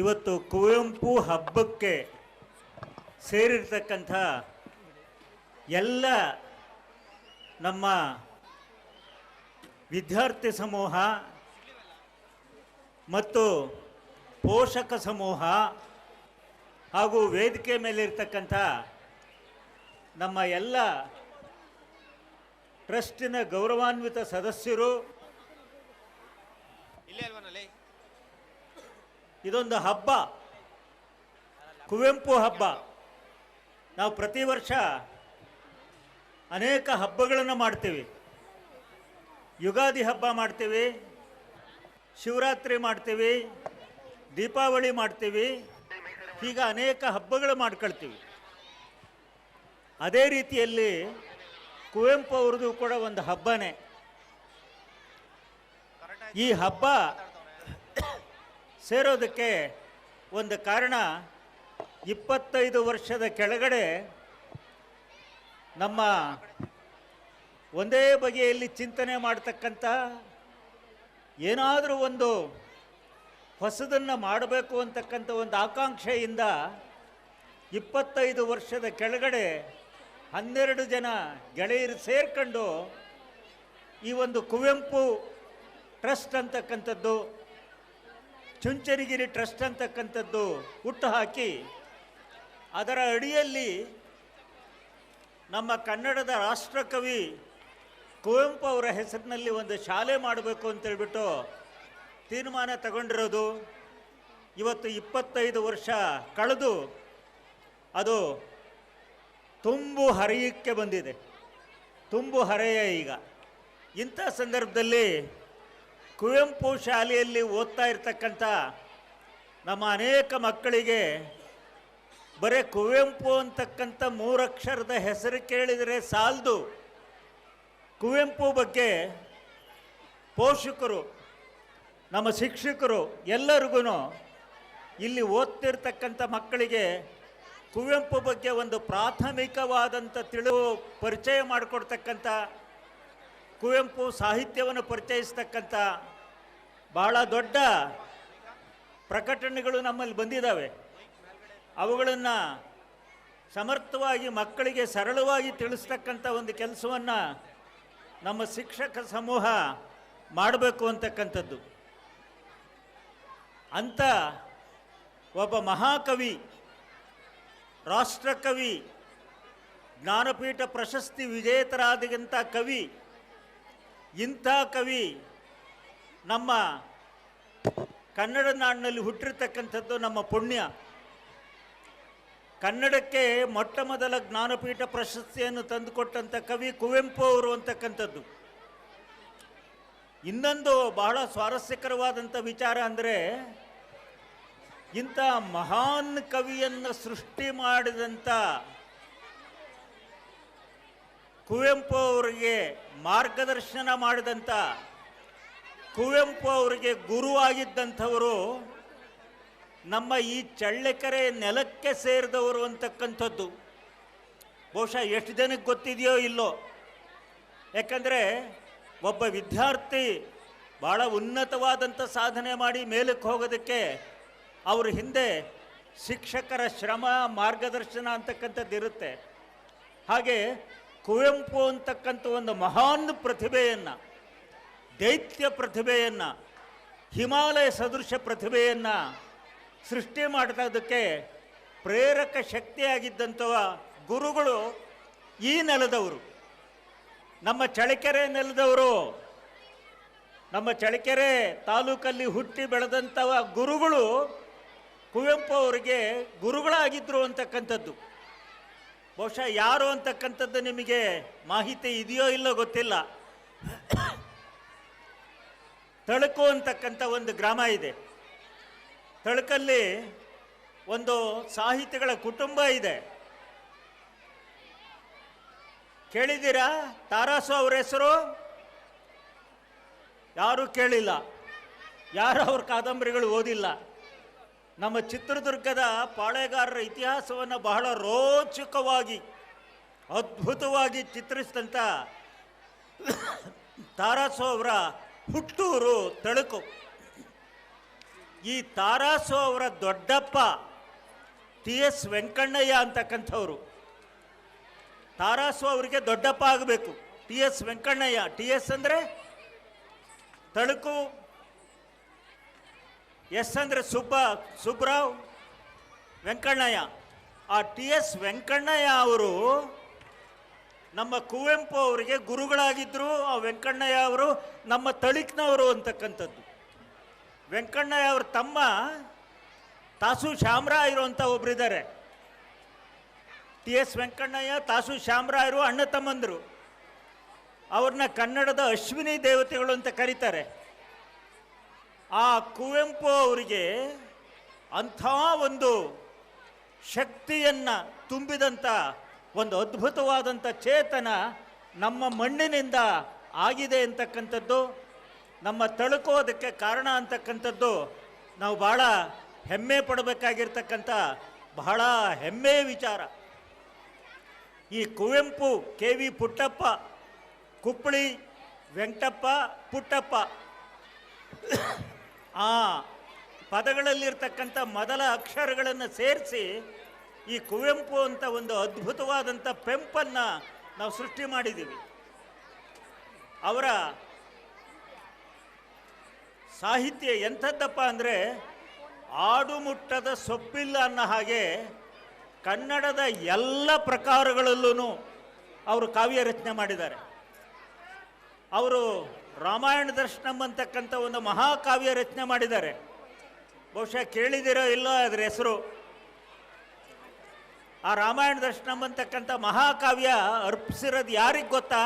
ಇವತ್ತು ಕುವೆಂಪು ಹಬ್ಬಕ್ಕೆ ಸೇರಿರ್ತಕ್ಕಂಥ ಎಲ್ಲ ನಮ್ಮ ವಿದ್ಯಾರ್ಥಿ ಸಮೂಹ ಮತ್ತು ಪೋಷಕ ಸಮೂಹ ಹಾಗೂ ವೇದಿಕೆ ಮೇಲಿರ್ತಕ್ಕಂಥ ನಮ್ಮ ಎಲ್ಲ ಟ್ರಸ್ಟಿನ ಗೌರವಾನ್ವಿತ ಸದಸ್ಯರು, ಇದೊಂದು ಹಬ್ಬ, ಕುವೆಂಪು ಹಬ್ಬ. ನಾವು ಪ್ರತಿ ವರ್ಷ ಅನೇಕ ಹಬ್ಬಗಳನ್ನು ಮಾಡ್ತೀವಿ. ಯುಗಾದಿ ಹಬ್ಬ ಮಾಡ್ತೀವಿ, ಶಿವರಾತ್ರಿ ಮಾಡ್ತೀವಿ, ದೀಪಾವಳಿ ಮಾಡ್ತೀವಿ, ಹೀಗೆ ಅನೇಕ ಹಬ್ಬಗಳು ಮಾಡ್ಕೊಳ್ತೀವಿ. ಅದೇ ರೀತಿಯಲ್ಲಿ ಕುವೆಂಪು ಅವ್ರದ್ದು ಕೂಡ ಒಂದು ಹಬ್ಬನೇ. ಈ ಹಬ್ಬ ಸೇರೋದಕ್ಕೆ ಒಂದು ಕಾರಣ, 25 ವರ್ಷದ ಕೆಳಗಡೆ ನಮ್ಮ ಒಂದೇ ಬಗೆಯಲ್ಲಿ ಚಿಂತನೆ ಮಾಡ್ತಕ್ಕಂಥ, ಏನಾದರೂ ಒಂದು ಹೊಸದನ್ನು ಮಾಡಬೇಕು ಅಂತಕ್ಕಂಥ ಒಂದು ಆಕಾಂಕ್ಷೆಯಿಂದ 25 ವರ್ಷದ ಕೆಳಗಡೆ 12 ಜನ ಗೆಳೆಯರು ಸೇರ್ಕೊಂಡು ಈ ಒಂದು ಕುವೆಂಪು ಟ್ರಸ್ಟ್ ಅಂತಕ್ಕಂಥದ್ದು, ಚುಂಚನಗಿರಿ ಟ್ರಸ್ಟ್ ಅಂತಕ್ಕಂಥದ್ದು ಹುಟ್ಟು ಹಾಕಿ, ಅದರ ಅಡಿಯಲ್ಲಿ ನಮ್ಮ ಕನ್ನಡದ ರಾಷ್ಟ್ರಕವಿ ಕುವೆಂಪು ಅವರ ಹೆಸರಿನಲ್ಲಿ ಒಂದು ಶಾಲೆ ಮಾಡಬೇಕು ಅಂತೇಳ್ಬಿಟ್ಟು ತೀರ್ಮಾನ ತಗೊಂಡಿರೋದು. ಇವತ್ತು 25 ವರ್ಷ ಕಳೆದು ಅದು ತುಂಬು ಹರಿಯಕ್ಕೆ ಬಂದಿದೆ, ತುಂಬು ಹರೆಯ. ಈಗ ಇಂಥ ಸಂದರ್ಭದಲ್ಲಿ ಕುವೆಂಪು ಶಾಲೆಯಲ್ಲಿ ಓದ್ತಾ ಇರ್ತಕ್ಕಂಥ ನಮ್ಮ ಅನೇಕ ಮಕ್ಕಳಿಗೆ ಬರೀ ಕುವೆಂಪು ಅಂತಕ್ಕಂಥ 3 ಅಕ್ಷರದ ಹೆಸರು ಕೇಳಿದರೆ ಸಾಲದು. ಕುವೆಂಪು ಬಗ್ಗೆ ಪೋಷಕರು, ನಮ್ಮ ಶಿಕ್ಷಕರು ಎಲ್ಲರಿಗೂ ಇಲ್ಲಿ ಓದ್ತಿರ್ತಕ್ಕಂಥ ಮಕ್ಕಳಿಗೆ ಕುವೆಂಪು ಬಗ್ಗೆ ಒಂದು ಪ್ರಾಥಮಿಕವಾದಂಥ ಪರಿಚಯ ಮಾಡಿಕೊಡ್ತಕ್ಕಂಥ, ಕುವೆಂಪು ಸಾಹಿತ್ಯವನ್ನು ಪರಿಚಯಿಸ್ತಕ್ಕಂಥ ಬಹಳ ದೊಡ್ಡ ಪ್ರಕಟಣೆಗಳು ನಮ್ಮಲ್ಲಿ ಬಂದಿದ್ದಾವೆ. ಅವುಗಳನ್ನು ಸಮರ್ಥವಾಗಿ ಮಕ್ಕಳಿಗೆ ಸರಳವಾಗಿ ತಿಳಿಸ್ತಕ್ಕಂಥ ಒಂದು ಕೆಲಸವನ್ನು ನಮ್ಮ ಶಿಕ್ಷಕ ಸಮೂಹ ಮಾಡಬೇಕು ಅಂತಕ್ಕಂಥದ್ದು. ಅಂಥ ಒಬ್ಬ ಮಹಾಕವಿ, ರಾಷ್ಟ್ರಕವಿ, ಜ್ಞಾನಪೀಠ ಪ್ರಶಸ್ತಿ ವಿಜೇತರಾದಂಥ ಕವಿ, ಇಂಥ ಕವಿ ನಮ್ಮ ಕನ್ನಡ ನಾಡಿನಲ್ಲಿ ಹುಟ್ಟಿರ್ತಕ್ಕಂಥದ್ದು ನಮ್ಮ ಪುಣ್ಯ. ಕನ್ನಡಕ್ಕೆ ಮೊಟ್ಟ ಮೊದಲ ಜ್ಞಾನಪೀಠ ಪ್ರಶಸ್ತಿಯನ್ನು ತಂದುಕೊಟ್ಟಂಥ ಕವಿ ಕುವೆಂಪು ಅವರು ಅಂತಕ್ಕಂಥದ್ದು. ಇನ್ನೊಂದು ಬಹಳ ಸ್ವಾರಸ್ಯಕರವಾದಂಥ ವಿಚಾರ ಅಂದರೆ, ಇಂಥ ಮಹಾನ್ ಕವಿಯನ್ನು ಸೃಷ್ಟಿ ಮಾಡಿದಂಥ ಕುವೆಂಪು ಅವರಿಗೆ ಮಾರ್ಗದರ್ಶನ ಮಾಡಿದಂಥ, ಕುವೆಂಪು ಅವರಿಗೆ ಗುರುವಾಗಿದ್ದಂಥವರು ನಮ್ಮ ಈ ಚಳ್ಳಕೆರೆ ನೆಲಕ್ಕೆ ಸೇರಿದವರು ಅಂತಕ್ಕಂಥದ್ದು ಬಹುಶಃ ಎಷ್ಟು ಜನಕ್ಕೆ ಗೊತ್ತಿದೆಯೋ ಇಲ್ಲೋ. ಯಾಕಂದರೆ ಒಬ್ಬ ವಿದ್ಯಾರ್ಥಿ ಭಾಳ ಉನ್ನತವಾದಂಥ ಸಾಧನೆ ಮಾಡಿ ಮೇಲಕ್ಕೆ ಹೋಗೋದಕ್ಕೆ ಅವ್ರ ಹಿಂದೆ ಶಿಕ್ಷಕರ ಶ್ರಮ, ಮಾರ್ಗದರ್ಶನ ಅಂತಕ್ಕಂಥದ್ದು ಇರುತ್ತೆ. ಹಾಗೆ ಕುವೆಂಪು ಅಂತಕ್ಕಂಥ ಒಂದು ಮಹಾನ್ ಪ್ರತಿಭೆಯನ್ನು, ದೈತ್ಯ ಪ್ರತಿಭೆಯನ್ನು, ಹಿಮಾಲಯ ಸದೃಶ ಪ್ರತಿಭೆಯನ್ನು ಸೃಷ್ಟಿ ಮಾಡೋದಕ್ಕೆ ಪ್ರೇರಕ ಶಕ್ತಿಯಾಗಿದ್ದಂಥವ ಗುರುಗಳು ಈ ನೆಲದವರು, ನಮ್ಮ ಚಳ್ಳಕೆರೆ ನೆಲದವರು. ನಮ್ಮ ಚಳ್ಳಕೆರೆ ತಾಲೂಕಲ್ಲಿ ಹುಟ್ಟಿ ಬೆಳೆದಂಥವ ಗುರುಗಳು ಕುವೆಂಪು ಅವರಿಗೆ ಗುರುಗಳಾಗಿದ್ದರು ಅಂತಕ್ಕಂಥದ್ದು. ಬಹುಶಃ ಯಾರು ಅಂತಕ್ಕಂಥದ್ದು ನಿಮಗೆ ಮಾಹಿತಿ ಇದೆಯೋ ಇಲ್ಲೋ ಗೊತ್ತಿಲ್ಲ. ತಳಕು ಅಂತಕ್ಕಂಥ ಒಂದು ಗ್ರಾಮ ಇದೆ. ತಳಕಲ್ಲಿ ಒಂದು ಸಾಹಿತಿಗಳ ಕುಟುಂಬ ಇದೆ. ಕೇಳಿದ್ದೀರಾ ತಾರಾಸು ಅವ್ರ ಹೆಸರು? ಯಾರೂ ಕೇಳಿಲ್ಲ, ಯಾರು ಅವ್ರ ಕಾದಂಬರಿಗಳು ಓದಿಲ್ಲ. ನಮ್ಮ ಚಿತ್ರದುರ್ಗದ ಪಾಳೆಗಾರರ ಇತಿಹಾಸವನ್ನು ಬಹಳ ರೋಚಕವಾಗಿ, ಅದ್ಭುತವಾಗಿ ಚಿತ್ರಿಸಿದಂಥ ತಾರಾಸು ಅವರ ಹುಟ್ಟೂರು ತಳಕು. ಈ ತಾರಾಸು ಅವರ ದೊಡ್ಡಪ್ಪ TS ವೆಂಕಣ್ಣಯ್ಯ ಅಂತಕ್ಕಂಥವ್ರು. ತಾರಾಸು ಅವರಿಗೆ ದೊಡ್ಡಪ್ಪ ಆಗಬೇಕು. TS ವೆಂಕಣ್ಣಯ್ಯ, TS ಅಂದರೆ ತಳುಕು, S ಅಂದರೆ ಸುಬ್ರಾವ್, ವೆಂಕಣ್ಣಯ್ಯ. ಆ TS ವೆಂಕಣ್ಣಯ್ಯ ಅವರು ನಮ್ಮ ಕುವೆಂಪು ಅವರಿಗೆ ಗುರುಗಳಾಗಿದ್ದರು. ಆ ವೆಂಕಣ್ಣಯ್ಯ ಅವರು ನಮ್ಮ ತಳಿಕ್ನವರು ಅಂತಕ್ಕಂಥದ್ದು. ವೆಂಕಣ್ಣಯ್ಯ ಅವ್ರ ತಮ್ಮ ತಾಸು ಶಾಮರಾಯರು ಅಂತ ಒಬ್ಬರಿದ್ದಾರೆ. TS ವೆಂಕಣ್ಣಯ್ಯ, ತಾಸು ಶಾಮರಾಯರು ಅಣ್ಣ ತಮ್ಮಂದರು. ಅವ್ರನ್ನ ಕನ್ನಡದ ಅಶ್ವಿನಿ ದೇವತೆಗಳು ಅಂತ ಕರೀತಾರೆ. ಆ ಕುವೆಂಪು ಅವರಿಗೆ ಅಂಥ ಒಂದು ಶಕ್ತಿಯನ್ನು ತುಂಬಿದಂಥ ಒಂದು ಅದ್ಭುತವಾದಂಥ ಚೇತನ ನಮ್ಮ ಮಣ್ಣಿನಿಂದ ಆಗಿದೆ ಅಂತಕ್ಕಂಥದ್ದು, ನಮ್ಮ ತಳುಕೋದಕ್ಕೆ ಕಾರಣ ಅಂತಕ್ಕಂಥದ್ದು ನಾವು ಭಾಳ ಹೆಮ್ಮೆ ಪಡಬೇಕಾಗಿರ್ತಕ್ಕಂಥ ಬಹಳ ಹೆಮ್ಮೆಯ ವಿಚಾರ. ಈ ಕುವೆಂಪು, KV ಪುಟ್ಟಪ್ಪ, ಕುಪ್ಪಳಿ ವೆಂಕಟಪ್ಪ, ಪುಟ್ಟಪ್ಪ ಆ ಪದಗಳಲ್ಲಿರ್ತಕ್ಕಂಥ ಮೊದಲ ಅಕ್ಷರಗಳನ್ನು ಸೇರಿಸಿ ಈ ಕುವೆಂಪು ಅಂತ ಒಂದು ಅದ್ಭುತವಾದಂಥ ಪೆಂಪನ್ನು ನಾವು ಸೃಷ್ಟಿ ಮಾಡಿದ್ದೀವಿ. ಅವರ ಸಾಹಿತ್ಯ ಎಂಥದ್ದಪ್ಪ ಅಂದರೆ ಆಡುಮುಟ್ಟದ ಸೊಪ್ಪಿಲ್ಲ ಅನ್ನೋ ಹಾಗೆ ಕನ್ನಡದ ಎಲ್ಲ ಪ್ರಕಾರಗಳಲ್ಲೂ ಅವರು ಕಾವ್ಯ ರಚನೆ ಮಾಡಿದ್ದಾರೆ. ಅವರು ರಾಮಾಯಣ ದರ್ಶನಂ ಅಂತಕ್ಕಂಥ ಒಂದು ಮಹಾಕಾವ್ಯ ರಚನೆ ಮಾಡಿದ್ದಾರೆ. ಬಹುಶಃ ಕೇಳಿದಿರೋ ಇಲ್ಲೋ ಅದರ ಹೆಸರು. ಆ ರಾಮಾಯಣ ದರ್ಶನಂ ಅಂತಕ್ಕಂಥ ಮಹಾಕಾವ್ಯ ಅರ್ಪಿಸಿರೋದು ಯಾರಿಗೆ ಗೊತ್ತಾ?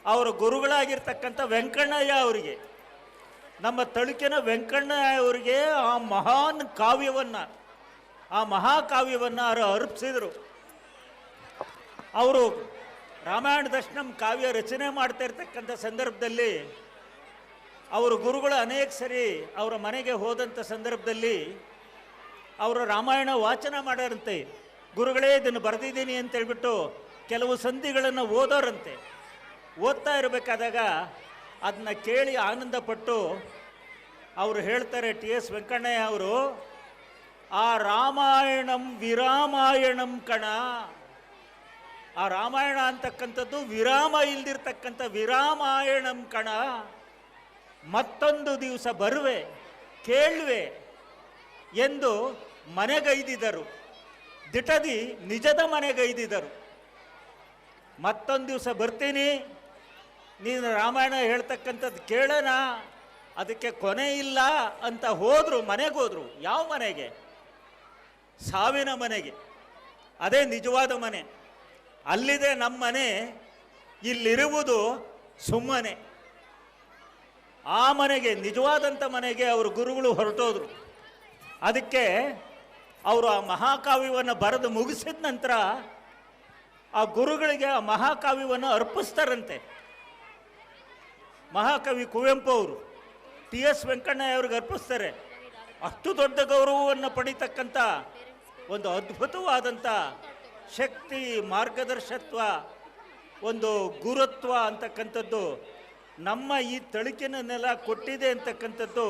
ಅವರ ಗುರುಗಳಾಗಿರ್ತಕ್ಕಂಥ ವೆಂಕಣ್ಣಯ್ಯ ಅವರಿಗೆ, ನಮ್ಮ ತಳುಕಿನ ವೆಂಕಣ್ಣಯ್ಯ ಅವರಿಗೆ ಆ ಮಹಾನ್ ಕಾವ್ಯವನ್ನು, ಆ ಮಹಾಕಾವ್ಯವನ್ನು ಅವರು ಅರ್ಪಿಸಿದರು. ಅವರು ರಾಮಾಯಣ ದರ್ಶನಂ ಕಾವ್ಯ ರಚನೆ ಮಾಡ್ತಾ ಇರ್ತಕ್ಕಂಥ ಸಂದರ್ಭದಲ್ಲಿ ಅವರು ಗುರುಗಳು ಅನೇಕ ಸರಿ ಅವರ ಮನೆಗೆ ಹೋದಂಥ ಸಂದರ್ಭದಲ್ಲಿ ಅವರು ರಾಮಾಯಣ ವಾಚನ ಮಾಡ್ಯಾರಂತೆ. ಗುರುಗಳೇ ಇದನ್ನು ಬರೆದಿದ್ದೀನಿ ಅಂತೇಳ್ಬಿಟ್ಟು ಕೆಲವು ಸಂಧಿಗಳನ್ನು ಓದೋರಂತೆ. ಓದ್ತಾ ಇರಬೇಕಾದಾಗ ಅದನ್ನ ಕೇಳಿ ಆನಂದಪಟ್ಟು ಅವರು ಹೇಳ್ತಾರೆ, TS ವೆಂಕಣ್ಣಯ್ಯ ಅವರು, ಆ ರಾಮಾಯಣಂ ವಿರಾಮಾಯಣಂ ಕಣ. ಆ ರಾಮಾಯಣ ಅಂತಕ್ಕಂಥದ್ದು ವಿರಾಮ ಇಲ್ದಿರ್ತಕ್ಕಂಥ ವಿರಾಮಾಯಣಂ ಕಣ. ಮತ್ತೊಂದು ದಿವಸ ಬರುವೆ ಕೇಳುವೆ ಎಂದು ಮನೆಗೈದಿದರು, ದಿಟದಿ ನಿಜದ ಮನೆಗೈದಿದರು. ಮತ್ತೊಂದು ದಿವಸ ಬರ್ತೀನಿ, ನೀನು ರಾಮಾಯಣ ಹೇಳ್ತಕ್ಕಂಥದ್ದು ಕೇಳೋಣ, ಅದಕ್ಕೆ ಕೊನೆ ಇಲ್ಲ ಅಂತ ಹೋದರು. ಮನೆಗೋದ್ರು. ಯಾವ ಮನೆಗೆ? ಸಾವಿನ ಮನೆಗೆ. ಅದೇ ನಿಜವಾದ ಮನೆ. ಅಲ್ಲಿದೆ ನಮ್ಮ ಮನೆ, ಇಲ್ಲಿರುವುದು ಸುಮ್ಮನೆ. ಆ ಮನೆಗೆ, ನಿಜವಾದಂಥ ಮನೆಗೆ ಅವರು ಗುರುಗಳು ಹೊರಟೋದ್ರು. ಅದಕ್ಕೆ ಅವರು ಆ ಮಹಾಕಾವ್ಯವನ್ನು ಬರೆದು ಮುಗಿಸಿದ ನಂತರ ಆ ಗುರುಗಳಿಗೆ ಆ ಮಹಾಕಾವ್ಯವನ್ನು ಅರ್ಪಿಸ್ತಾರಂತೆ. ಮಹಾಕವಿ ಕುವೆಂಪು ಅವರು TS ವೆಂಕಣ್ಣಯ್ಯ ಅವ್ರಿಗೆ ಅರ್ಪಿಸ್ತಾರೆ. ಅಷ್ಟು ದೊಡ್ಡ ಗೌರವವನ್ನು ಪಡಿತಕ್ಕಂಥ ಒಂದು ಅದ್ಭುತವಾದಂಥ ಶಕ್ತಿ, ಮಾರ್ಗದರ್ಶತ್ವ, ಒಂದು ಗುರುತ್ವ ಅಂತಕ್ಕಂಥದ್ದು ನಮ್ಮ ಈ ತಳುಕಿನ ನೆಲ ಕೊಟ್ಟಿದೆ ಅಂತಕ್ಕಂಥದ್ದು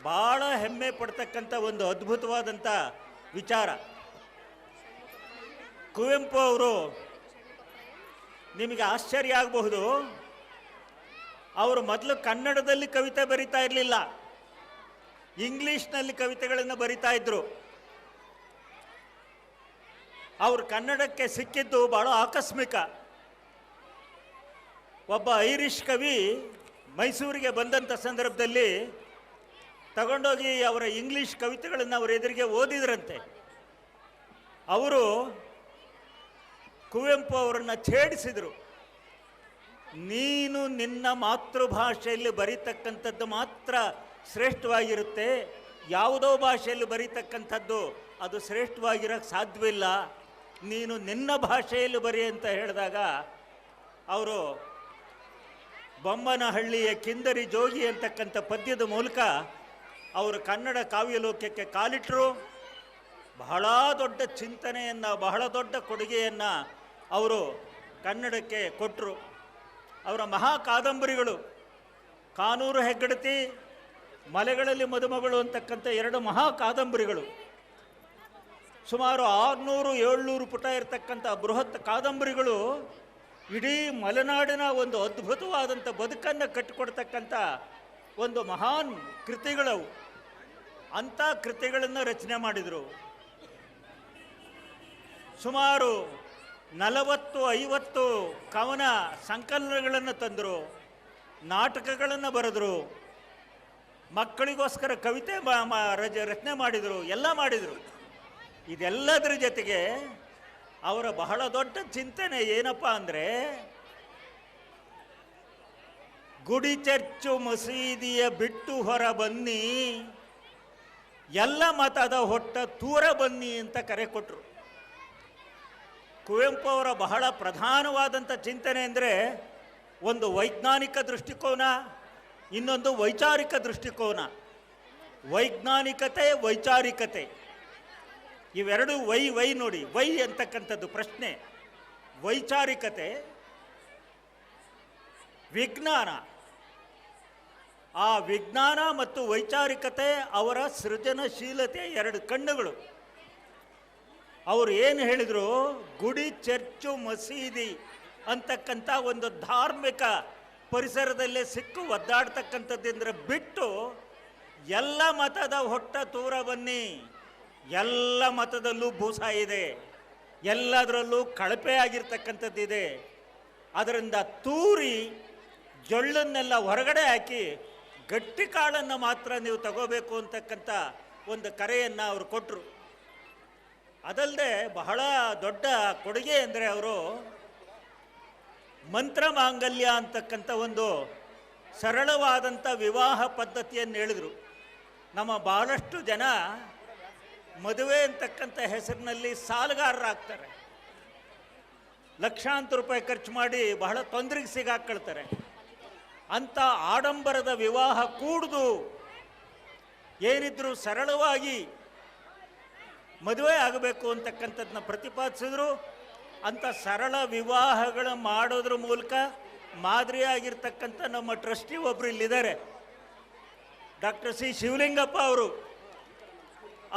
ಭಾಳ ಹೆಮ್ಮೆ ಪಡ್ತಕ್ಕಂಥ ಒಂದು ಅದ್ಭುತವಾದಂಥ ವಿಚಾರ. ಕುವೆಂಪು ಅವರು, ನಿಮಗೆ ಆಶ್ಚರ್ಯ ಆಗಬಹುದು, ಅವರು ಮೊದಲು ಕನ್ನಡದಲ್ಲಿ ಕವಿತೆ ಬರಿತಾ ಇರಲಿಲ್ಲ, ಇಂಗ್ಲೀಷ್ನಲ್ಲಿ ಕವಿತೆಗಳನ್ನು ಬರಿತಾ ಇದ್ರು. ಅವರು ಕನ್ನಡಕ್ಕೆ ಸಿಕ್ಕಿದ್ದು ಭಾಳ ಆಕಸ್ಮಿಕ. ಒಬ್ಬ ಐರಿಷ್ ಕವಿ ಮೈಸೂರಿಗೆ ಬಂದಂಥ ಸಂದರ್ಭದಲ್ಲಿ ತಗೊಂಡೋಗಿ ಅವರ ಇಂಗ್ಲೀಷ್ ಕವಿತೆಗಳನ್ನು ಅವರ ಎದುರಿಗೆ ಓದಿದ್ರಂತೆ. ಅವರು ಕುವೆಂಪು ಅವರನ್ನು ಛೇಡಿಸಿದರು. ನೀನು ನಿನ್ನ ಮಾತೃಭಾಷೆಯಲ್ಲಿ ಬರೀತಕ್ಕಂಥದ್ದು ಮಾತ್ರ ಶ್ರೇಷ್ಠವಾಗಿರುತ್ತೆ, ಯಾವುದೋ ಭಾಷೆಯಲ್ಲಿ ಬರೀತಕ್ಕಂಥದ್ದು ಅದು ಶ್ರೇಷ್ಠವಾಗಿರೋಕ್ಕೆ ಸಾಧ್ಯವಿಲ್ಲ, ನೀನು ನಿನ್ನ ಭಾಷೆಯಲ್ಲಿ ಬರಿ ಅಂತ ಹೇಳಿದಾಗ ಅವರು ಬೊಮ್ಮನಹಳ್ಳಿಯ ಕಿಂದರಿ ಜೋಗಿ ಅಂತಕ್ಕಂಥ ಪದ್ಯದ ಮೂಲಕ ಅವರು ಕನ್ನಡ ಕಾವ್ಯಲೋಕಕ್ಕೆ ಕಾಲಿಟ್ಟರು. ಬಹಳ ದೊಡ್ಡ ಚಿಂತನೆಯನ್ನು, ಬಹಳ ದೊಡ್ಡ ಕೊಡುಗೆಯನ್ನು ಅವರು ಕನ್ನಡಕ್ಕೆ ಕೊಟ್ಟರು. ಅವರ ಮಹಾ ಕಾದಂಬರಿಗಳು ಕಾನೂರು ಹೆಗ್ಗಡತಿ, ಮಲೆಗಳಲ್ಲಿ ಮದುಮಗಳು ಅಂತಕ್ಕಂಥ 2 ಮಹಾ ಕಾದಂಬರಿಗಳು, ಸುಮಾರು 600-700 ಪುಟ ಇರತಕ್ಕಂಥ ಬೃಹತ್ ಕಾದಂಬರಿಗಳು ಇಡೀ ಮಲೆನಾಡಿನ ಒಂದು ಅದ್ಭುತವಾದಂಥ ಬದುಕನ್ನು ಕಟ್ಟಿಕೊಡ್ತಕ್ಕಂಥ ಒಂದು ಮಹಾನ್ ಕೃತಿಗಳವು. ಅಂಥ ಕೃತಿಗಳನ್ನು ರಚನೆ ಮಾಡಿದರು. ಸುಮಾರು 40-50 ಕವನ ಸಂಕಲನಗಳನ್ನು ತಂದರು, ನಾಟಕಗಳನ್ನು ಬರೆದರು, ಮಕ್ಕಳಿಗೋಸ್ಕರ ಕವಿತೆ ರಚನೆ ಮಾಡಿದರು, ಎಲ್ಲ ಮಾಡಿದರು. ಇದೆಲ್ಲದರ ಜೊತೆಗೆ ಅವರ ಬಹಳ ದೊಡ್ಡ ಚಿಂತನೆ ಏನಪ್ಪ ಅಂದರೆ, ಗುಡಿ ಚರ್ಚು ಮಸೀದಿಯ ಬಿಟ್ಟು ಹೊರ ಬನ್ನಿ, ಎಲ್ಲ ಮತದ ಹೊಟ್ಟ ತೂರ ಬನ್ನಿ ಅಂತ ಕರೆ ಕೊಟ್ಟರು. ಕುವೆಂಪು ಅವರ ಬಹಳ ಪ್ರಧಾನವಾದಂಥ ಚಿಂತನೆ ಅಂದರೆ ಒಂದು ವೈಜ್ಞಾನಿಕ ದೃಷ್ಟಿಕೋನ, ಇನ್ನೊಂದು ವೈಚಾರಿಕ ದೃಷ್ಟಿಕೋನ. ವೈಜ್ಞಾನಿಕತೆ, ವೈಚಾರಿಕತೆ ಇವೆರಡು ವೈ ನೋಡಿ, ವೈ ಅಂತಕ್ಕಂಥದ್ದು ಪ್ರಶ್ನೆ, ವೈಚಾರಿಕತೆ ವಿಜ್ಞಾನ. ಆ ವಿಜ್ಞಾನ ಮತ್ತು ವೈಚಾರಿಕತೆ ಅವರ ಸೃಜನಶೀಲತೆ 2 ಕಣ್ಣುಗಳು. ಅವರು ಏನು ಹೇಳಿದರು, ಗುಡಿ ಚರ್ಚು ಮಸೀದಿ ಅಂತಕ್ಕಂಥ ಒಂದು ಧಾರ್ಮಿಕ ಪರಿಸರದಲ್ಲೇ ಸಿಕ್ಕು ಒದ್ದಾಡ್ತಕ್ಕಂಥದ್ದಿಂದ ಬಿಟ್ಟು ಎಲ್ಲ ಮತದ ಹೊಟ್ಟ ತೂರ ಬನ್ನಿ, ಎಲ್ಲ ಮತದಲ್ಲೂ ಭೂಸ ಇದೆ, ಎಲ್ಲದರಲ್ಲೂ ಕಳಪೆ ಆಗಿರ್ತಕ್ಕಂಥದ್ದಿದೆ, ಅದರಿಂದ ತೂರಿ ಜೊಳ್ಳನ್ನೆಲ್ಲ ಹೊರಗಡೆ ಹಾಕಿ ಗಟ್ಟಿ ಕಾಳನ್ನು ಮಾತ್ರ ನೀವು ತಗೋಬೇಕು ಅಂತಕ್ಕಂಥ ಒಂದು ಕರೆಯನ್ನು ಅವರು ಕೊಟ್ಟರು. ಅದಲ್ಲದೆ ಬಹಳ ದೊಡ್ಡ ಕೊಡುಗೆ ಅಂದರೆ ಅವರು ಮಂತ್ರ ಮಾಂಗಲ್ಯ ಅಂತಕ್ಕಂಥ ಒಂದು ಸರಳವಾದಂಥ ವಿವಾಹ ಪದ್ಧತಿಯನ್ನು ಹೇಳಿದರು. ನಮ್ಮ ಬಹಳಷ್ಟು ಜನ ಮದುವೆ ಅಂತಕ್ಕಂಥ ಹೆಸರಿನಲ್ಲಿ ಸಾಲಗಾರರಾಗ್ತಾರೆ, ಲಕ್ಷಾಂತರ ರೂಪಾಯಿ ಖರ್ಚು ಮಾಡಿ ಬಹಳ ತೊಂದರೆಗೆ ಸಿಗಾಕೊಳ್ತಾರೆ. ಅಂಥ ಆಡಂಬರದ ವಿವಾಹ ಕೂಡುದು, ಏನಿದ್ರು ಸರಳವಾಗಿ ಮದುವೆ ಆಗಬೇಕು ಅಂತಕ್ಕಂಥದ್ದನ್ನ ಪ್ರತಿಪಾದಿಸಿದ್ರು. ಅಂಥ ಸರಳ ವಿವಾಹಗಳ ಮಾಡೋದ್ರ ಮೂಲಕ ಮಾದರಿಯಾಗಿರ್ತಕ್ಕಂಥ ನಮ್ಮ ಟ್ರಸ್ಟಿ ಒಬ್ಬರು ಇಲ್ಲಿದ್ದಾರೆ, ಡಾಕ್ಟರ್ ಸಿ ಶಿವಲಿಂಗಪ್ಪ ಅವರು.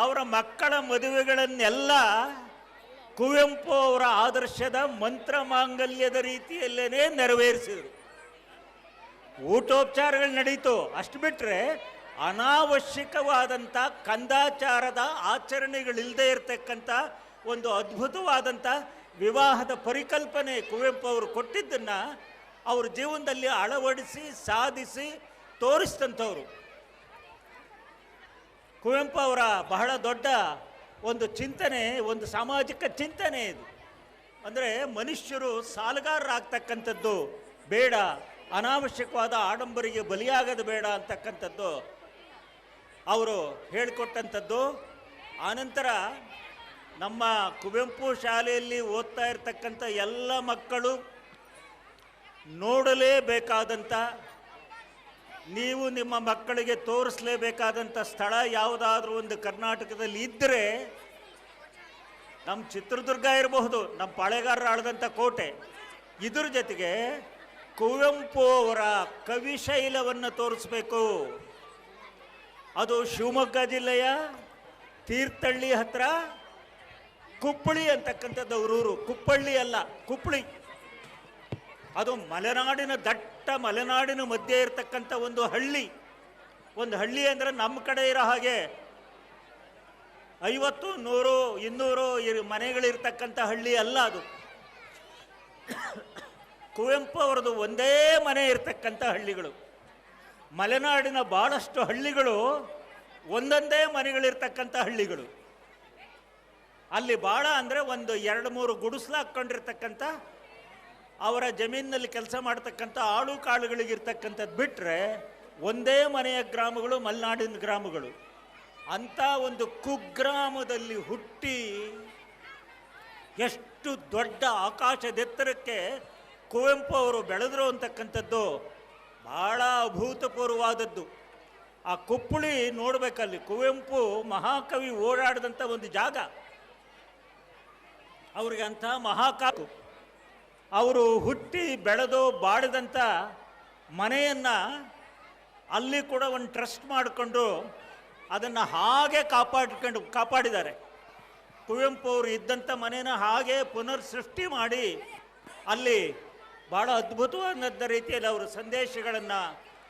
ಅವರ ಮಕ್ಕಳ ಮದುವೆಗಳನ್ನೆಲ್ಲ ಕುವೆಂಪು ಅವರ ಆದರ್ಶದ ಮಂತ್ರ ಮಾಂಗಲ್ಯದ ರೀತಿಯಲ್ಲೇ ನೆರವೇರಿಸಿದರು. ಊಟೋಪಚಾರಗಳು ನಡೀತು, ಅಷ್ಟು ಬಿಟ್ಟರೆ ಅನಾವಶ್ಯಕವಾದಂಥ ಕಂದಾಚಾರದ ಆಚರಣೆಗಳಿಲ್ಲದೆ ಇರತಕ್ಕಂಥ ಒಂದು ಅದ್ಭುತವಾದಂಥ ವಿವಾಹದ ಪರಿಕಲ್ಪನೆ ಕುವೆಂಪು ಅವರು ಕೊಟ್ಟಿದ್ದನ್ನು ಅವ್ರ ಜೀವನದಲ್ಲಿ ಅಳವಡಿಸಿ ಸಾಧಿಸಿ ತೋರಿಸಿದಂಥವ್ರು. ಕುವೆಂಪು ಅವರ ಬಹಳ ದೊಡ್ಡ ಒಂದು ಚಿಂತನೆ, ಒಂದು ಸಾಮಾಜಿಕ ಚಿಂತನೆ ಇದು. ಅಂದರೆ ಮನುಷ್ಯರು ಸಾಲಗಾರರಾಗ್ತಕ್ಕಂಥದ್ದು ಬೇಡ, ಅನಾವಶ್ಯಕವಾದ ಆಡಂಬರಿಗೆ ಬಲಿಯಾಗದು ಬೇಡ ಅಂತಕ್ಕಂಥದ್ದು ಅವರು ಹೇಳಿಕೊಟ್ಟಂಥದ್ದು. ಆನಂತರ ನಮ್ಮ ಕುವೆಂಪು ಶಾಲೆಯಲ್ಲಿ ಓದ್ತಾ ಇರತಕ್ಕಂಥ ಎಲ್ಲ ಮಕ್ಕಳು ನೋಡಲೇಬೇಕಾದಂಥ, ನೀವು ನಿಮ್ಮ ಮಕ್ಕಳಿಗೆ ತೋರಿಸಲೇಬೇಕಾದಂಥ ಸ್ಥಳ ಯಾವುದಾದ್ರೂ ಒಂದು ಕರ್ನಾಟಕದಲ್ಲಿ ಇದ್ದರೆ ನಮ್ಮ ಚಿತ್ರದುರ್ಗ ಇರಬಹುದು, ನಮ್ಮ ಪಾಳೆಗಾರರು ಆಳಿದಂಥ ಕೋಟೆ. ಇದ್ರ ಜೊತೆಗೆ ಕುವೆಂಪು ಅವರ ಕವಿಶೈಲವನ್ನು ತೋರಿಸ್ಬೇಕು. ಅದು ಶಿವಮೊಗ್ಗ ಜಿಲ್ಲೆಯ ತೀರ್ಥಹಳ್ಳಿ ಹತ್ರ ಕುಪ್ಪಳಿ ಅಂತಕ್ಕಂಥದ್ದು ಊರು. ಕುಪ್ಪಳ್ಳಿ ಅಲ್ಲ, ಕುಪ್ಪಳಿ. ಅದು ಮಲೆನಾಡಿನ ದಟ್ಟ ಮಲೆನಾಡಿನ ಮಧ್ಯೆ ಇರತಕ್ಕಂಥ ಒಂದು ಹಳ್ಳಿ. ಒಂದು ಹಳ್ಳಿ ಅಂದರೆ ನಮ್ಮ ಕಡೆ ಇರೋ ಹಾಗೆ 50, 100, 200 ಮನೆಗಳಿರ್ತಕ್ಕಂಥ ಹಳ್ಳಿ ಅಲ್ಲ ಅದು. ಕುವೆಂಪು ಅವರದು ಒಂದೇ ಮನೆ ಇರತಕ್ಕಂಥ ಹಳ್ಳಿಗಳು. ಮಲೆನಾಡಿನ ಭಾಳಷ್ಟು ಹಳ್ಳಿಗಳು ಒಂದೊಂದೇ ಮನೆಗಳಿರ್ತಕ್ಕಂಥ ಹಳ್ಳಿಗಳು. ಅಲ್ಲಿ ಭಾಳ ಅಂದರೆ ಒಂದು 2-3 ಗುಡಿಸ್ಲು ಹಾಕ್ಕೊಂಡಿರ್ತಕ್ಕಂಥ ಅವರ ಜಮೀನಿನಲ್ಲಿ ಕೆಲಸ ಮಾಡ್ತಕ್ಕಂಥ ಆಳು ಕಾಳುಗಳಿಗಿರ್ತಕ್ಕಂಥದ್ದು ಬಿಟ್ಟರೆ ಒಂದೇ ಮನೆಯ ಗ್ರಾಮಗಳು ಮಲೆನಾಡಿನ ಗ್ರಾಮಗಳು. ಅಂಥ ಒಂದು ಕುಗ್ರಾಮದಲ್ಲಿ ಹುಟ್ಟಿ ಎಷ್ಟು ದೊಡ್ಡ ಆಕಾಶದೆತ್ತರಕ್ಕೆ ಕುವೆಂಪು ಅವರು ಬೆಳೆದರು ಅಂತಕ್ಕಂಥದ್ದು ಭಾಳ ಅಭೂತಪೂರ್ವವಾದದ್ದು. ಆ ಕುಪ್ಪಳಿ ನೋಡಬೇಕಲ್ಲಿ, ಕುವೆಂಪು ಮಹಾಕವಿ ಓಡಾಡಿದಂಥ ಒಂದು ಜಾಗ. ಅವ್ರಿಗೆ ಅಂಥ ಮಹಾಕಾವ್ಯ, ಅವರು ಹುಟ್ಟಿ ಬೆಳೆದು ಬಾಡಿದಂಥ ಮನೆಯನ್ನು ಅಲ್ಲಿ ಕೂಡ ಒಂದು ಟ್ರಸ್ಟ್ ಮಾಡಿಕೊಂಡು ಅದನ್ನು ಹಾಗೆ ಕಾಪಾಡಿದ್ದಾರೆ. ಕುವೆಂಪು ಅವರು ಇದ್ದಂಥ ಮನೇನ ಹಾಗೆ ಪುನರ್ ಸೃಷ್ಟಿ ಮಾಡಿ ಅಲ್ಲಿ ಭಾಳ ಅದ್ಭುತವಾದ ರೀತಿಯಲ್ಲಿ ಅವರು ಸಂದೇಶಗಳನ್ನು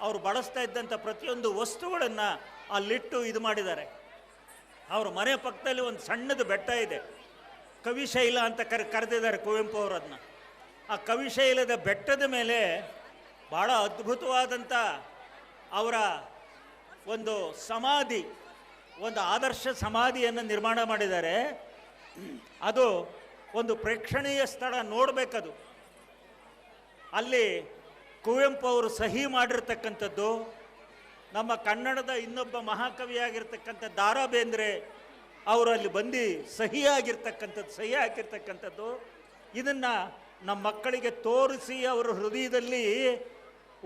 ಅವರು ಬಳಸ್ತಾ ಇದ್ದಂಥ ಪ್ರತಿಯೊಂದು ವಸ್ತುಗಳನ್ನು ಅಲ್ಲಿಟ್ಟು ಇದು ಮಾಡಿದ್ದಾರೆ. ಅವ್ರ ಮನೆ ಪಕ್ಕದಲ್ಲಿ ಒಂದು ಸಣ್ಣದು ಬೆಟ್ಟ ಇದೆ, ಕವಿಶೈಲ ಅಂತ ಕರೆದಿದ್ದಾರೆ ಕುವೆಂಪು ಅವರನ್ನು. ಆ ಕವಿಶೈಲದ ಬೆಟ್ಟದ ಮೇಲೆ ಭಾಳ ಅದ್ಭುತವಾದಂಥ ಅವರ ಒಂದು ಸಮಾಧಿ, ಒಂದು ಆದರ್ಶ ಸಮಾಧಿಯನ್ನು ನಿರ್ಮಾಣ ಮಾಡಿದ್ದಾರೆ. ಅದು ಒಂದು ಪ್ರೇಕ್ಷಣೀಯ ಸ್ಥಳ, ನೋಡಬೇಕದು. ಅಲ್ಲಿ ಕುವೆಂಪು ಅವರು ಸಹಿ ಮಾಡಿರ್ತಕ್ಕಂಥದ್ದು, ನಮ್ಮ ಕನ್ನಡದ ಇನ್ನೊಬ್ಬ ಮಹಾಕವಿಯಾಗಿರ್ತಕ್ಕಂಥ ದ ರಾ ಬೇಂದ್ರೆ ಅವರು ಅಲ್ಲಿ ಬಂದು ಸಹಿ ಹಾಕಿರ್ತಕ್ಕಂಥದ್ದು. ಇದನ್ನು ನಮ್ಮ ಮಕ್ಕಳಿಗೆ ತೋರಿಸಿ ಅವರ ಹೃದಯದಲ್ಲಿ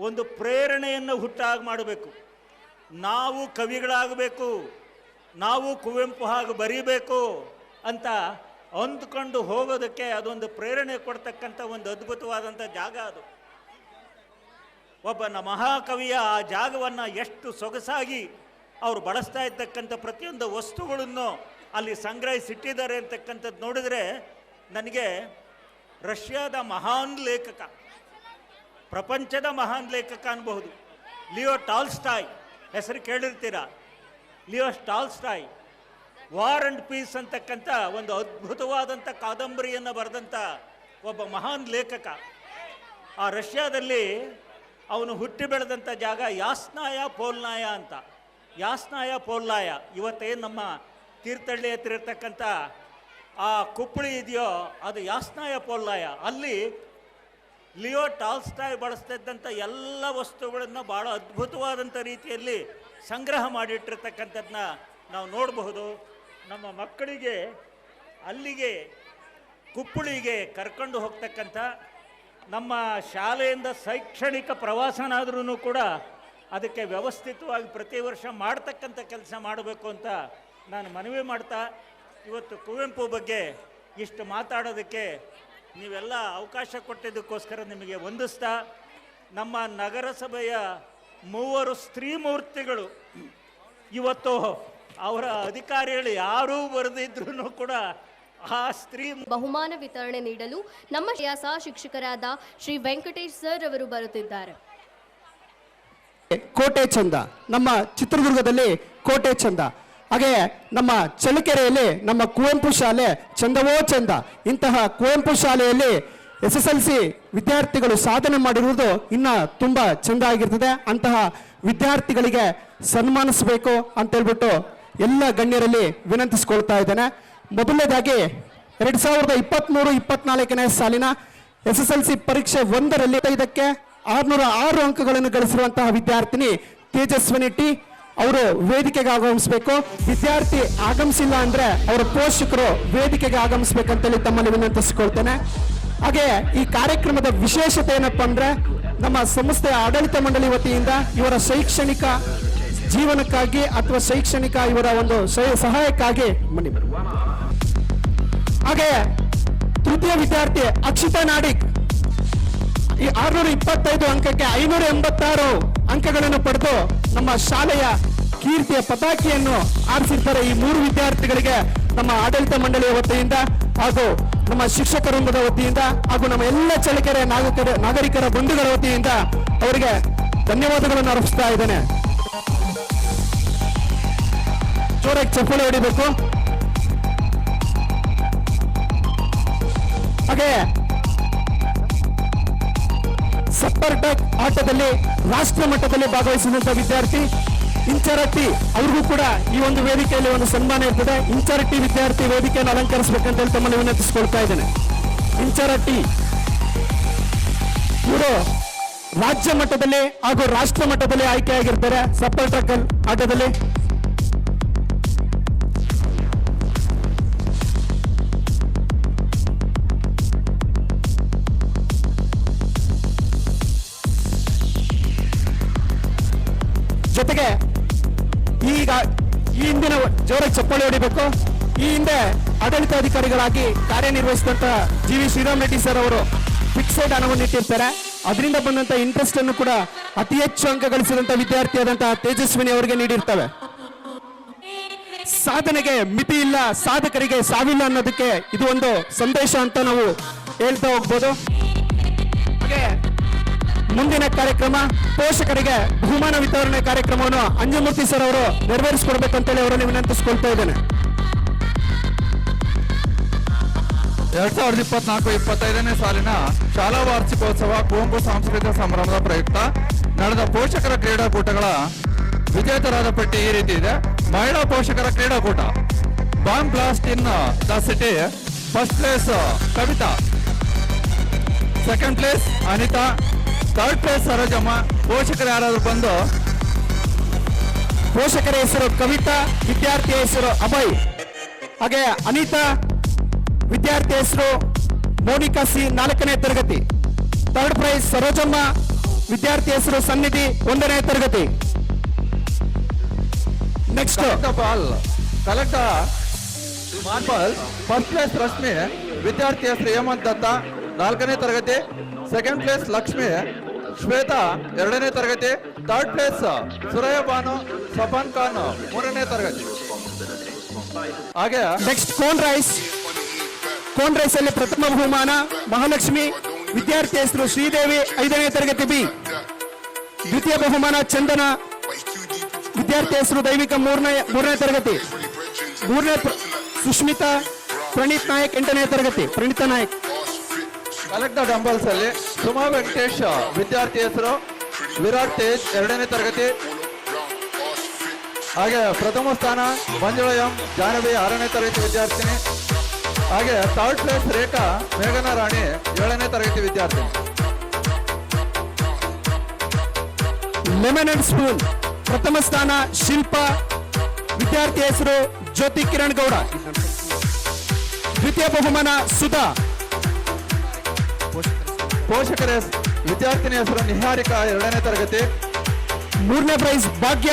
ಒಂದು ಪ್ರೇರಣೆಯನ್ನು ಹುಟ್ಟಾಗ ಮಾಡಬೇಕು. ನಾವು ಕವಿಗಳಾಗಬೇಕು, ನಾವು ಕುವೆಂಪು ಹಾಗೆ ಬರೀಬೇಕು ಅಂತ ಅಂದ್ಕೊಂಡು ಹೋಗೋದಕ್ಕೆ ಅದೊಂದು ಪ್ರೇರಣೆ ಕೊಡ್ತಕ್ಕಂಥ ಒಂದು ಅದ್ಭುತವಾದಂಥ ಜಾಗ ಅದು. ಒಬ್ಬ ಮಹಾಕವಿಯ ಆ ಜಾಗವನ್ನು ಎಷ್ಟು ಸೊಗಸಾಗಿ ಅವರು ಬಳಸ್ತಾ ಇರ್ತಕ್ಕಂಥ ಪ್ರತಿಯೊಂದು ವಸ್ತುಗಳನ್ನು ಅಲ್ಲಿ ಸಂಗ್ರಹಿಸಿಟ್ಟಿದ್ದಾರೆ ಅಂತಕ್ಕಂಥದ್ದು ನೋಡಿದರೆ ನನಗೆ ರಷ್ಯಾದ ಮಹಾನ್ ಲೇಖಕ, ಪ್ರಪಂಚದ ಮಹಾನ್ ಲೇಖಕ ಅನ್ಬಹುದು, ಲಿಯೋ ಟಾಲ್ಸ್ಟಾಯ್ ಹೆಸರು ಕೇಳಿರ್ತೀರಾ. Leo Tolstoy War and Peace ಅಂತಕ್ಕಂಥ ಒಂದು ಅದ್ಭುತವಾದಂಥ ಕಾದಂಬರಿಯನ್ನು ಬರೆದಂಥ ಒಬ್ಬ ಮಹಾನ್ ಲೇಖಕ. ಆ ರಷ್ಯಾದಲ್ಲಿ ಅವನು ಹುಟ್ಟಿ ಬೆಳೆದಂಥ ಜಾಗ ಯಾಸ್ನಾಯ ಪೋಲ್ನಾಯ ಅಂತ. ಯಾಸ್ನಾಯ ಪೋಲ್ನಾಯ ಇವತ್ತೇನು ನಮ್ಮ ತೀರ್ಥಹಳ್ಳಿ ಹತ್ರ ಇರ್ತಕ್ಕಂಥ ಆ ಕುಪ್ಪಳಿ ಇದೆಯೋ ಅದು ಯಾಸ್ನಾಯ ಪೋಲ್ನಾಯ. ಅಲ್ಲಿ ಲಿಯೋ ಟಾಲ್ಸ್ಟಾಯ್ ಬಳಸ್ತಾ ಇದ್ದಂಥ ಎಲ್ಲ ವಸ್ತುಗಳನ್ನು ಭಾಳ ಅದ್ಭುತವಾದಂಥ ರೀತಿಯಲ್ಲಿ ಸಂಗ್ರಹ ಮಾಡಿಟ್ಟಿರ್ತಕ್ಕಂಥದ್ದನ್ನ ನಾವು ನೋಡಬಹುದು. ನಮ್ಮ ಮಕ್ಕಳಿಗೆ ಅಲ್ಲಿಗೆ ಕುಪ್ಪಳಿಗೆ ಕರ್ಕೊಂಡು ಹೋಗ್ತಕ್ಕಂಥ, ನಮ್ಮ ಶಾಲೆಯಿಂದ ಶೈಕ್ಷಣಿಕ ಪ್ರವಾಸನಾದ್ರೂ ಕೂಡ ಅದಕ್ಕೆ ವ್ಯವಸ್ಥಿತವಾಗಿ ಪ್ರತಿ ವರ್ಷ ಮಾಡ್ತಕ್ಕಂಥ ಕೆಲಸ ಮಾಡಬೇಕು ಅಂತ ನಾನು ಮನವಿ ಮಾಡ್ತಾ, ಇವತ್ತು ಕುವೆಂಪು ಬಗ್ಗೆ ಇಷ್ಟು ಮಾತಾಡೋದಕ್ಕೆ ನೀವೆಲ್ಲ ಅವಕಾಶ ಕೊಟ್ಟಿದ್ದಕ್ಕೋಸ್ಕರ ನಿಮಗೆ ವಂದಿಸ್ತಾ, ನಮ್ಮ ನಗರಸಭೆಯ 3 ಸ್ತ್ರೀ ಮೂರ್ತಿಗಳು ಇವತ್ತು ಅವರ ಅಧಿಕಾರಿಗಳು ಯಾರೂ ಬರೆದಿದ್ರೂ ಕೂಡ ಆ ಸ್ತ್ರೀ ಬಹುಮಾನ ವಿತರಣೆ ನೀಡಲು ನಮ್ಮ ಸಹ ಶಿಕ್ಷಕರಾದ ಶ್ರೀ ವೆಂಕಟೇಶ್ ಸರ್ ಅವರು ಬರುತ್ತಿದ್ದಾರೆ. ಕೋಟೆ ಚಂದ, ನಮ್ಮ ಚಿತ್ರದುರ್ಗದಲ್ಲಿ ಕೋಟೆ ಚಂದ. ಹಾಗೆ ನಮ್ಮ ಚಳ್ಳಕೆರೆಯಲ್ಲಿ ನಮ್ಮ ಕುವೆಂಪು ಶಾಲೆ ಚಂದವೋ ಚಂದ. ಇಂತಹ ಕುವೆಂಪು ಶಾಲೆಯಲ್ಲಿ SSLC ವಿದ್ಯಾರ್ಥಿಗಳು ಸಾಧನೆ ಮಾಡಿರುವುದು ಇನ್ನ ತುಂಬಾ ಚಂದ ಆಗಿರ್ತದೆ. ಅಂತಹ ವಿದ್ಯಾರ್ಥಿಗಳಿಗೆ ಸನ್ಮಾನಿಸಬೇಕು ಅಂತ ಹೇಳ್ಬಿಟ್ಟು ಎಲ್ಲ ಗಣ್ಯರಲ್ಲಿ ವಿನಂತಿಸಿಕೊಳ್ತಾ ಇದ್ದೇನೆ. ಮೊದಲನೇದಾಗಿ 2023-24ನೇ ಸಾಲಿನ SSLC ಪರೀಕ್ಷೆ 1ರಲ್ಲಿ 5ಕ್ಕೆ 606 ಅಂಕಗಳನ್ನು ಗಳಿಸಿರುವಂತಹ ವಿದ್ಯಾರ್ಥಿನಿ ತೇಜಸ್ವಿನಿ ಟಿ ಅವರು ವೇದಿಕೆಗೆ ಆಗಮಿಸಬೇಕು. ವಿದ್ಯಾರ್ಥಿ ಆಗಮಿಸಿಲ್ಲ ಅಂದ್ರೆ ಅವರ ಪೋಷಕರು ವೇದಿಕೆಗೆ ಆಗಮಿಸಬೇಕಂತೇಳಿ ತಮ್ಮಲ್ಲಿ ವಿನಂತಿಸಿಕೊಳ್ತೇನೆ. ಹಾಗೆ ಈ ಕಾರ್ಯಕ್ರಮದ ವಿಶೇಷತೆ ಏನಪ್ಪಾ ಅಂದ್ರೆ, ನಮ್ಮ ಸಂಸ್ಥೆಯ ಆಡಳಿತ ಮಂಡಳಿ ವತಿಯಿಂದ ಇವರ ಶೈಕ್ಷಣಿಕ ಜೀವನಕ್ಕಾಗಿ ಅಥವಾ ಶೈಕ್ಷಣಿಕ ಇವರ ಒಂದು ಸಹಾಯಕ್ಕಾಗಿ ಹಾಗೆ ತೃತೀಯ ವಿದ್ಯಾರ್ಥಿ ಅಕ್ಷಿತಾ ನಾಡಿಕ್ ಈ 625 ಅಂಕಕ್ಕೆ 586 ಅಂಕಗಳನ್ನು ಪಡೆದು ನಮ್ಮ ಶಾಲೆಯ ಕೀರ್ತಿಯ ಪತಾಕಿಯನ್ನು ಆರಿಸಿದ್ದಾರೆ. ಈ 3 ವಿದ್ಯಾರ್ಥಿಗಳಿಗೆ ನಮ್ಮ ಆಡಳಿತ ಮಂಡಳಿಯ ವತಿಯಿಂದ ಹಾಗೂ ನಮ್ಮ ಶಿಕ್ಷಕ ವೃಂದದ ವತಿಯಿಂದ ಹಾಗೂ ನಮ್ಮ ಎಲ್ಲ ಚಳ್ಳಕೆರೆ ನಾಗರಿಕರ ಬಂಧುಗಳ ವತಿಯಿಂದ ಅವರಿಗೆ ಧನ್ಯವಾದಗಳನ್ನು ಅರ್ಪಿಸ್ತಾ ಇದ್ದೇನೆ. ಜೋರಾಗಿ ಚಪ್ಪಾಳೆ ಹೊಡಿಬೇಕು. ಹಾಗೆ ಸಪ್ಪರ್ ಟಕ್ ಆಟದಲ್ಲಿ ರಾಷ್ಟ್ರ ಮಟ್ಟದಲ್ಲಿ ಭಾಗವಹಿಸಿದಂತ ವಿದ್ಯಾರ್ಥಿ ಇಂಚರಟ್ಟಿ, ಅವ್ರಿಗೂ ಕೂಡ ಈ ಒಂದು ವೇದಿಕೆಯಲ್ಲಿ ಒಂದು ಸನ್ಮಾನ ಇರ್ತದೆ. ಇಂಚರಟ್ಟಿ ವಿದ್ಯಾರ್ಥಿ ವೇದಿಕೆಯನ್ನು ಅಲಂಕರಿಸಬೇಕಂತ ಹೇಳಿ ತಮ್ಮಲ್ಲಿ ವಿನಂತಿಸಿಕೊಳ್ತಾ ಇದ್ದೇನೆ. ಇಂಚರಟ್ಟಿ ಇವರು ರಾಜ್ಯ ಮಟ್ಟದಲ್ಲಿ ಹಾಗೂ ರಾಷ್ಟ್ರ ಮಟ್ಟದಲ್ಲಿ ಆಯ್ಕೆಯಾಗಿರ್ತಾರೆ ಸಪ್ಪರ್ ಟ್ರಕ್ ಆಟದಲ್ಲಿ. ಜೊತೆಗೆ ಈಗ ಈ ಹಿಂದಿನ ಜೋರಾಗಿ ಚಪ್ಪಾಳೆ ಹೊಡಿಬೇಕು. ಈ ಹಿಂದೆ ಆಡಳಿತಾಧಿಕಾರಿಗಳಾಗಿ ಕಾರ್ಯನಿರ್ವಹಿಸಿದಂತ GV ಶ್ರೀರಾಮ್ ರೆಡ್ಡಿ ಸರ್ ಅವರು ಫಿಕ್ಸೆಡ್ ಹಣವನ್ನು ಇಟ್ಟಿರ್ತಾರೆ. ಅದರಿಂದ ಬಂದಂತ ಇಂಟ್ರೆಸ್ಟ್ ಅನ್ನು ಕೂಡ ಅತಿ ಹೆಚ್ಚು ಅಂಕ ಗಳಿಸಿದಂತ ವಿದ್ಯಾರ್ಥಿಯಾದಂತಹ ತೇಜಸ್ವಿನಿ ಅವರಿಗೆ ನೀಡಿರ್ತವೆ. ಸಾಧನೆಗೆ ಮಿತಿ ಇಲ್ಲ, ಸಾಧಕರಿಗೆ ಸಾವಿಲ್ಲ ಅನ್ನೋದಕ್ಕೆ ಇದು ಒಂದು ಸಂದೇಶ ಅಂತ ನಾವು ಹೇಳ್ತಾ ಹೋಗ್ಬೋದು. ಹಾಗೆ ಮುಂದಿನ ಕಾರ್ಯಕ್ರಮ ಪೋಷಕರಿಗೆ ಬಹುಮಾನ ವಿತರಣೆ ಕಾರ್ಯಕ್ರಮವನ್ನು ಅಂಜಮೂರ್ತಿ ಸರ್ ಅವರು ನೆರವೇರಿಸಿಕೊಡ್ಬೇಕಂತೇಳಿ ಅವರನ್ನು ವಿನಂತಿಸಿಕೊಳ್ತಾ ಇದ್ದೇನೆ. 2024-25ನೇ ಸಾಲಿನ ಶಾಲಾ ವಾರ್ಷಿಕೋತ್ಸವ ಕುವೆಂಪು ಸಾಂಸ್ಕೃತಿಕ ಸಂಭ್ರಮದ ಪ್ರಯುಕ್ತ ನಡೆದ ಪೋಷಕರ ಕ್ರೀಡಾಕೂಟಗಳ ವಿಜೇತರಾದ ಪಟ್ಟಿ ಈ ರೀತಿ ಇದೆ. ಮಹಿಳಾ ಪೋಷಕರ ಕ್ರೀಡಾಕೂಟ bomb blast in the city. First place Kavita, second place Anita, third place Sarojamma. ಪೋಷಕರು ಯಾರಾದ್ರೂ ಬಂದು. ಪೋಷಕರ ಹೆಸರು ಕವಿತಾ, ವಿದ್ಯಾರ್ಥಿಯ ಹೆಸರು ಅಭಯ್. ಹಾಗೆ ಅನಿತಾ, ವಿದ್ಯಾರ್ಥಿ ಹೆಸರು ಮೋನಿಕಾ ಸಿ, 4ನೇ ತರಗತಿ. ಥರ್ಡ್ ಪ್ರೈಸ್ ಸರೋಜಮ್ಮ, ವಿದ್ಯಾರ್ಥಿ ಹೆಸರು ಸನ್ನಿಧಿ, 1ನೇ ತರಗತಿ. Next ball collect marble. First place Rashmi, ವಿದ್ಯಾರ್ಥಿ ಹೆಸರು ಹೇಮಂತ್ ದತ್ತ, 4ನೇ ತರಗತಿ. ಸೆಕೆಂಡ್ ಪ್ಲೇಸ್ ಲಕ್ಷ್ಮಿ, ಶ್ವೇತಾ, 2ನೇ ತರಗತಿ. ಥರ್ಡ್ ಪ್ಲೇಸ್ ಸುರಯ್ಯ ಬಾನು, ಸಫಾನ್ ಖಾನ್, 3ನೇ ತರಗತಿ. ಹಾಗೆ ನೆಕ್ಸ್ಟ್ ಕೋನ್ ರೈಸ್ ಅಲ್ಲಿ ಪ್ರಥಮ ಬಹುಮಾನ ಮಹಾಲಕ್ಷ್ಮಿ, ವಿದ್ಯಾರ್ಥಿ ಹೆಸರು ಶ್ರೀದೇವಿ, 5ನೇ ತರಗತಿ ಬಿ. ದ್ವಿತೀಯ ಬಹುಮಾನ ಚಂದನ, ವಿದ್ಯಾರ್ಥಿ ಹೆಸರು ದೈವಿಕ, 3ನೇ ತರಗತಿ. ಸುಷ್ಮಿತಾ ಪ್ರಣೀತ್ ನಾಯಕ್, 8ನೇ ತರಗತಿ. Praneetha Nayak. Collect the dumbbells ಅಲ್ಲಿ ಸುಮಾ ವೆಂಕಟೇಶ್, ವಿದ್ಯಾರ್ಥಿ ಹೆಸರು ವಿರಾಟ್ ತೇಜ್, 2ನೇ ತರಗತಿ. ಹಾಗೆ ಪ್ರಥಮ ಸ್ಥಾನ ಮಂಜುಳಾ ಎಂ, ಜಾಹ್ನವಿ, 6ನೇ ತರಗತಿ ವಿದ್ಯಾರ್ಥಿನಿ. ಹಾಗೆ ಥರ್ಡ್ ಪ್ಲೇಸ್ ರೇಖಾ ಮೇಘನಾ ರಾಣಿ, 7ನೇ ತರಗತಿ ವಿದ್ಯಾರ್ಥಿನಿ. ಲೆಮನ್ ಅಂಡ್ ಸ್ಪೂನ್ ಪ್ರಥಮ ಸ್ಥಾನ ಶಿಲ್ಪಾ, ವಿದ್ಯಾರ್ಥಿ ಹೆಸರು ಜ್ಯೋತಿ ಕಿರಣ್ ಗೌಡ. ದ್ವಿತೀಯ ಬಹುಮಾನ ಸುಧಾ. ಪೋಷಕರ ವಿದ್ಯಾರ್ಥಿನಿ ಹೆಸರು ನಿಹಾರಿಕಾ, 2ನೇ ತರಗತಿ. 3ನೇ ಪ್ರೈಸ್ ಭಾಗ್ಯ,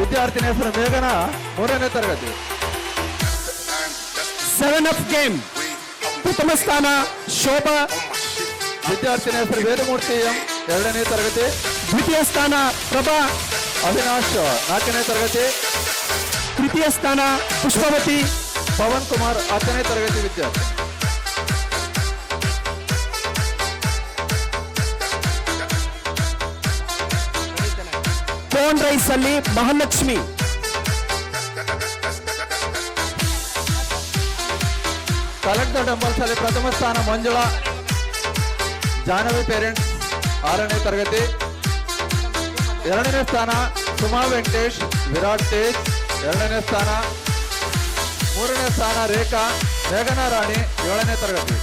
ವಿದ್ಯಾರ್ಥಿನಿ ಹೆಸರು ಮೇಘನಾ, 3ನೇ ತರಗತಿ. 7 ಅಪ್ ಗೇಮ್ ಪ್ರಥಮ ಸ್ಥಾನ ಶೋಭಾ, ವಿದ್ಯಾರ್ಥಿನಿ ಹೆಸರು ವೇದಮೂರ್ತಿ ಎಂ, 2ನೇ ತರಗತಿ. ದ್ವಿತೀಯ ಸ್ಥಾನ ಪ್ರಭಾ, ಅವಿನಾಶ್, 4ನೇ ತರಗತಿ. ತೃತೀಯ ಸ್ಥಾನ ಪುಷ್ಪವತಿ, ಪವನ್ ಕುಮಾರ್, 10ನೇ ತರಗತಿ ವಿದ್ಯಾರ್ಥಿ. ಕೋನ್ ರೈಸ್ ಅಲ್ಲಿ ಮಹಾಲಕ್ಷ್ಮಿ, ಕಲೆಕ್ಟ್ ದ ಡಂಬಲ್ಸ್ ಅಲ್ಲಿ ಪ್ರಥಮ ಸ್ಥಾನ ಮಂಜುಳಾ, ಜಾಹ್ನವಿ ಪೇರೆಂಟ್ಸ್, 6ನೇ ತರಗತಿ. 2ನೇ ಸ್ಥಾನ ಸುಮಾ ವೆಂಕಟೇಶ್, ವಿರಾಟ್ ತೇಜ್, 2ನೇ ಸ್ಥಾನ. 3ನೇ ಸ್ಥಾನ ರೇಖಾ ಮೇಘನಾ ರಾಣಿ, 7ನೇ ತರಗತಿ.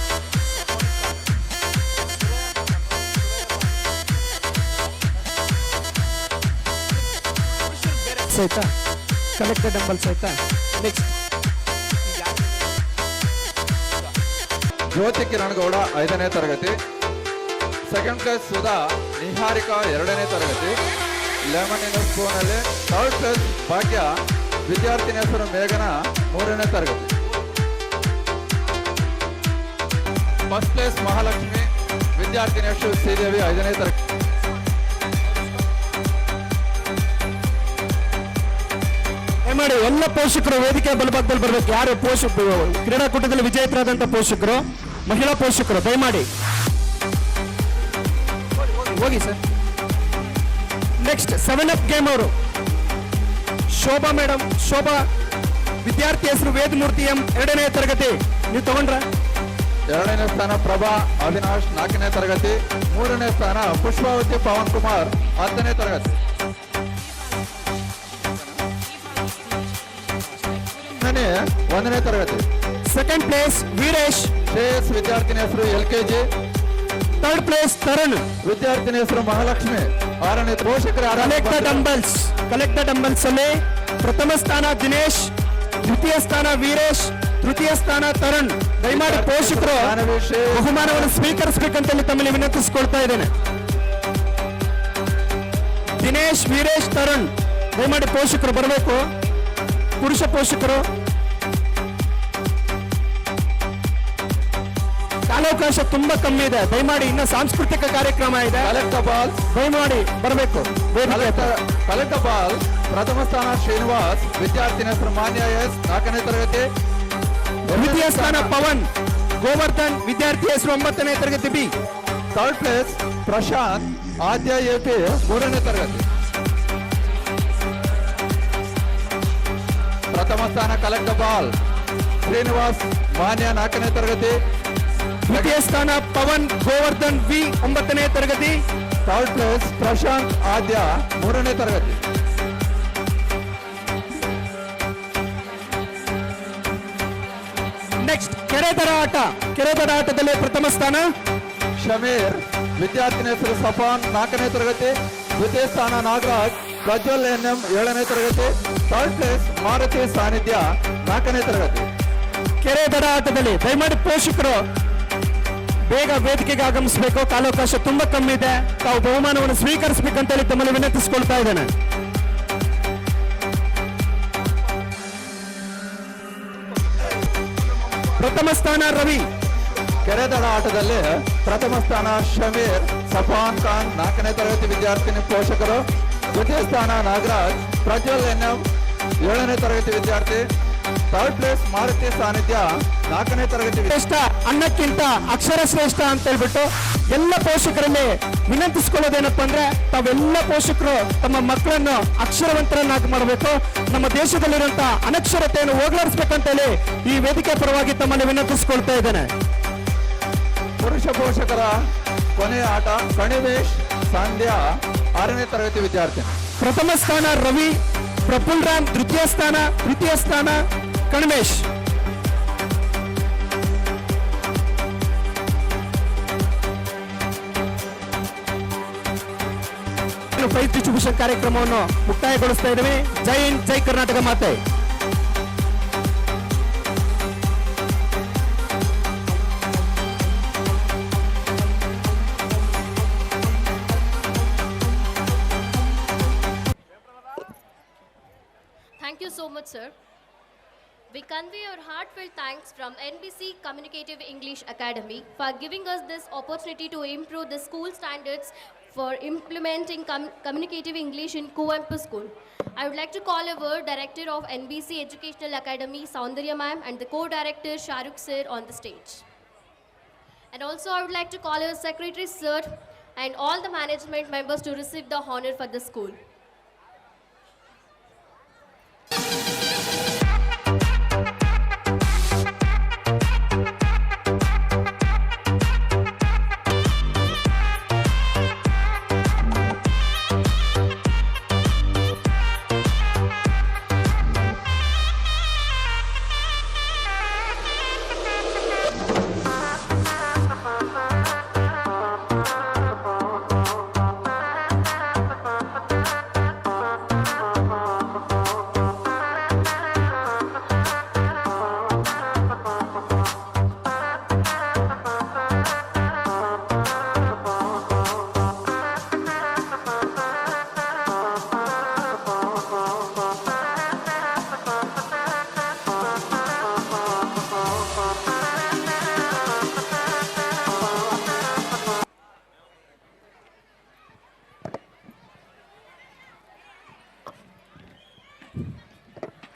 ಆಯ್ತಾ? ಕಲೆಕ್ಟ್ ದ ಡಂಬಲ್ಸ್ ಆಯ್ತಾ? ನೆಕ್ಸ್ಟ್ ಜ್ಯೋತಿ ಕಿರಣ್ ಗೌಡ, 5ನೇ ತರಗತಿ. ಸೆಕೆಂಡ್ ಪ್ಲೇಸ್ ಸುಧಾ, ನಿಹಾರಿಕಾ, 2ನೇ ತರಗತಿ. ಲೆಮನ್ ಇನ್ ಸ್ಪೂನ್ ಅಲ್ಲಿ ಥರ್ಡ್ ಪ್ಲೇಸ್ ಭಾಗ್ಯ, ವಿದ್ಯಾರ್ಥಿನಿ ಹೆಸರು ಮೇಘನಾ, 3ನೇ ತರಗತಿ. ಫಸ್ಟ್ ಪ್ಲೇಸ್ ಮಹಾಲಕ್ಷ್ಮಿ, ವಿದ್ಯಾರ್ಥಿನಿ ಹೆಸರು ಶ್ರೀದೇವಿ, 5ನೇ ತರಗತಿ. ಮಾಡಿ ಎಲ್ಲ ಪೋಷಕರು ವೇದಿಕೆ ಬಲಭಾಗದಲ್ಲಿ ಬರಬೇಕು. ಯಾರು ಪೋಷಕರು ಕ್ರೀಡಾಕೂಟದಲ್ಲಿ ವಿಜೇತರಾದಂಥ ಪೋಷಕರು, ಮಹಿಳಾ ಪೋಷಕರು ದಯಮಾಡಿ ಹೋಗಿ ಸರ್. ನೆಕ್ಸ್ಟ್ 7 ಅಪ್ ಗೇಮ್ ಅವರು ಶೋಭಾ ಮೇಡಮ್, ಶೋಭಾ, ವಿದ್ಯಾರ್ಥಿ ಹೆಸರು ವೇದಮೂರ್ತಿ ಎಂ, 2ನೇ ತರಗತಿ. ನೀವು ತಗೊಂಡ್ರ? 2ನೇ ಸ್ಥಾನ ಪ್ರಭಾ ಅವಿನಾಶ್, 4ನೇ ತರಗತಿ. 3ನೇ ಸ್ಥಾನ ಪುಷ್ಪಾವತಿ ಪವನ್ ಕುಮಾರ್, 10ನೇ ತರಗತಿ. 1ನೇ ತರಗತಿ. ಸೆಕೆಂಡ್ ಪ್ಲೇಸ್ ವೀರೇಶ್, ಶ್ರೇಯಸ್, ವಿದ್ಯಾರ್ಥಿನಿ ಹೆಸರು LKG. ಥರ್ಡ್ ಪ್ಲೇಸ್ ತರುಣ್, ವಿದ್ಯಾರ್ಥಿನಿ ಹೆಸರು ಮಹಾಲಕ್ಷ್ಮಿ, 6ನೇ. ಪೋಷಕರ ಕಲೆಕ್ಟ್ ದ ಡಂಬಲ್ಸ್ ಅಲ್ಲಿ ಪ್ರಥಮ ಸ್ಥಾನ ದಿನೇಶ್, ದ್ವಿತೀಯ ಸ್ಥಾನ ವೀರೇಶ್, ತೃತೀಯ ಸ್ಥಾನ ತರುಣ್. ದಯಮಾಡಿ ಪೋಷಕರು ಬಹುಮಾನವನ್ನು ಸ್ವೀಕರಿಸಬೇಕಂತ ತಮ್ಮಲ್ಲಿ ವಿನಂತಿಸಿಕೊಳ್ತಾ ಇದ್ದೇನೆ. ದಿನೇಶ್, ವೀರೇಶ್, ತರುಣ್ ದಯಮಾಡಿ ಪೋಷಕರು ಬರಬೇಕು. ಪುರುಷ ಪೋಷಕರು ಕಾಲಾವಕಾಶ ತುಂಬಾ ಕಮ್ಮಿ ಇದೆ, ದಯಮಾಡಿ ಇನ್ನು ಸಾಂಸ್ಕೃತಿಕ ಕಾರ್ಯಕ್ರಮ ಇದೆ, ಕಲೆಕ್ಟ್ ದ ಬಾಲ್. ದಯಮಾಡಿ ಬರಬೇಕು. Collect the ball. ಪ್ರಥಮ ಸ್ಥಾನ ಶ್ರೀನಿವಾಸ್, ವಿದ್ಯಾರ್ಥಿನಿ ಹೆಸರು ಮಾನ್ಯ ಎಸ್, 4ನೇ ತರಗತಿ. ದ್ವಿತೀಯ ಸ್ಥಾನ ಪವನ್ ಗೋವರ್ಧನ್, ವಿದ್ಯಾರ್ಥಿ ಹೆಸರು 9ನೇ ತರಗತಿ ಬಿ. ಥರ್ಡ್ ಪ್ಲೇಸ್ ಪ್ರಶಾಂತ್ ಆದ್ಯ ಎಪಿ, 3ನೇ ತರಗತಿ. ಪ್ರಥಮ ಸ್ಥಾನ ಕಲೆಕ್ಟ್ ದ ಬಾಲ್ ಶ್ರೀನಿವಾಸ್ ಮಾನ್ಯ, 4ನೇ ತರಗತಿ. ದ್ವಿತೀಯ ಸ್ಥಾನ ಪವನ್ ಗೋವರ್ಧನ್ ವಿ, 9ನೇ ತರಗತಿ. ಥರ್ಡ್ ಪ್ಲೇಸ್ ಪ್ರಶಾಂತ್ ಆದ್ಯ, 3ನೇ ತರಗತಿ. ನೆಕ್ಸ್ಟ್ ಕೆರೆದರ ಆಟ. ಕೆರೆದರ ಆಟದಲ್ಲಿ ಪ್ರಥಮ ಸ್ಥಾನ ಶಮೀರ್, ವಿದ್ಯಾರ್ಥಿನಿ ಹೆಸರು ಸಫಾನ್, 4ನೇ ತರಗತಿ. ದ್ವಿತೀಯ ಸ್ಥಾನ ನಾಗರಾಜ್ ಪ್ರಜ್ವಲ್ ಎನ್ಎಂ, 7ನೇ ತರಗತಿ. ಥರ್ಡ್ ಪ್ಲೇಸ್ ಮಾರುತಿ ಸಾನ್ನಿಧ್ಯ, 4ನೇ ತರಗತಿ. ಕೆರೆದರ ಆಟದಲ್ಲಿ ದಯಮಾಡಿ ಪೋಷಕರು ಬೇಗ ವೇದಿಕೆಗೆ ಆಗಮಿಸಬೇಕು, ಕಾಲಾವಕಾಶ ತುಂಬಾ ಕಮ್ಮಿ ಇದೆ. ತಾವು ಬಹುಮಾನವನ್ನು ಸ್ವೀಕರಿಸಬೇಕಂತ ಹೇಳಿ ತಮ್ಮಲ್ಲಿ ವಿನಂತಿಸಿಕೊಳ್ತಾ ಇದ್ದೇನೆ. ಪ್ರಥಮ ಸ್ಥಾನ ರವಿ. ಕೆರೆದಳ ಆಟದಲ್ಲಿ ಪ್ರಥಮ ಸ್ಥಾನ ಶಮೀರ್ ಸಫಾನ್ ಖಾನ್, 4ನೇ ತರಗತಿ ವಿದ್ಯಾರ್ಥಿನಿ ಪೋಷಕರು. ದ್ವಿತೀಯ ಸ್ಥಾನ ನಾಗರಾಜ್ ಪ್ರಜ್ವಲ್ ಎನ್ಎಂ, 7ನೇ ತರಗತಿ ವಿದ್ಯಾರ್ಥಿ. ಥರ್ಡ್ ಪ್ಲೇಸ್ ಮಾರುತಿ ಸಾನ್ನಿಧ್ಯ, 4ನೇ ತರಗತಿ. ಶ್ರೇಷ್ಠ ಅನ್ನಕ್ಕಿಂತ ಅಕ್ಷರ ಶ್ರೇಷ್ಠ ಅಂತ ಹೇಳ್ಬಿಟ್ಟು ಎಲ್ಲ ಪೋಷಕರಲ್ಲಿ ವಿನಂತಿಸಿಕೊಳ್ಳೋದೇನಪ್ಪ ಅಂದ್ರೆ, ತಾವೆಲ್ಲ ಪೋಷಕರು ತಮ್ಮ ಮಕ್ಕಳನ್ನು ಅಕ್ಷರವಂತರನ್ನಾಗಿ ಮಾಡಬೇಕು, ನಮ್ಮ ದೇಶದಲ್ಲಿರುವಂತಹ ಅನಕ್ಷರತೆಯನ್ನು ಹೋಗಲಾಡಿಸ್ಬೇಕಂತ ಹೇಳಿ ಈ ವೇದಿಕೆ ಪರವಾಗಿ ತಮ್ಮಲ್ಲಿ ವಿನಂತಿಸಿಕೊಳ್ತಾ ಇದ್ದೇನೆ. ಪುರುಷ ಪೋಷಕರ ಕೊನೆಯ ಆಟ ಕಣಿವೇಶ್ ಸಂಧ್ಯಾ, 6ನೇ ತರಗತಿ ವಿದ್ಯಾರ್ಥಿ. ಪ್ರಥಮ ಸ್ಥಾನ ರವಿ, ಪ್ರಫುಲ್ ರಾಮ್ ತೃತೀಯ ಸ್ಥಾನ ಕಣಿವೇಶ್. ಪ್ರೈಸ್ ಡಿಸ್ಟ್ರಿಬ್ಯೂಷನ್ ಕಾರ್ಯಕ್ರಮವನ್ನು ಮುಕ್ತಾಯಗೊಳಿಸ್ತಾ ಇದ್ದೇವೆ. ಜೈ ಹಿಂದ್, ಜೈ ಕರ್ನಾಟಕ ಮಾತೆ. Thank you so much, sir. We convey our heartfelt thanks from NBC Communicative English Academy for giving us this opportunity to improve the school standards for implementing communicative English in Kuvempu School. I would like to call our Director of NBC Educational Academy, Soundarya Ma'am, and the Co-Director, Shahrukh Sir, on the stage. And also I would like to call our Secretary, Sir, and all the management members to receive the honor for the school.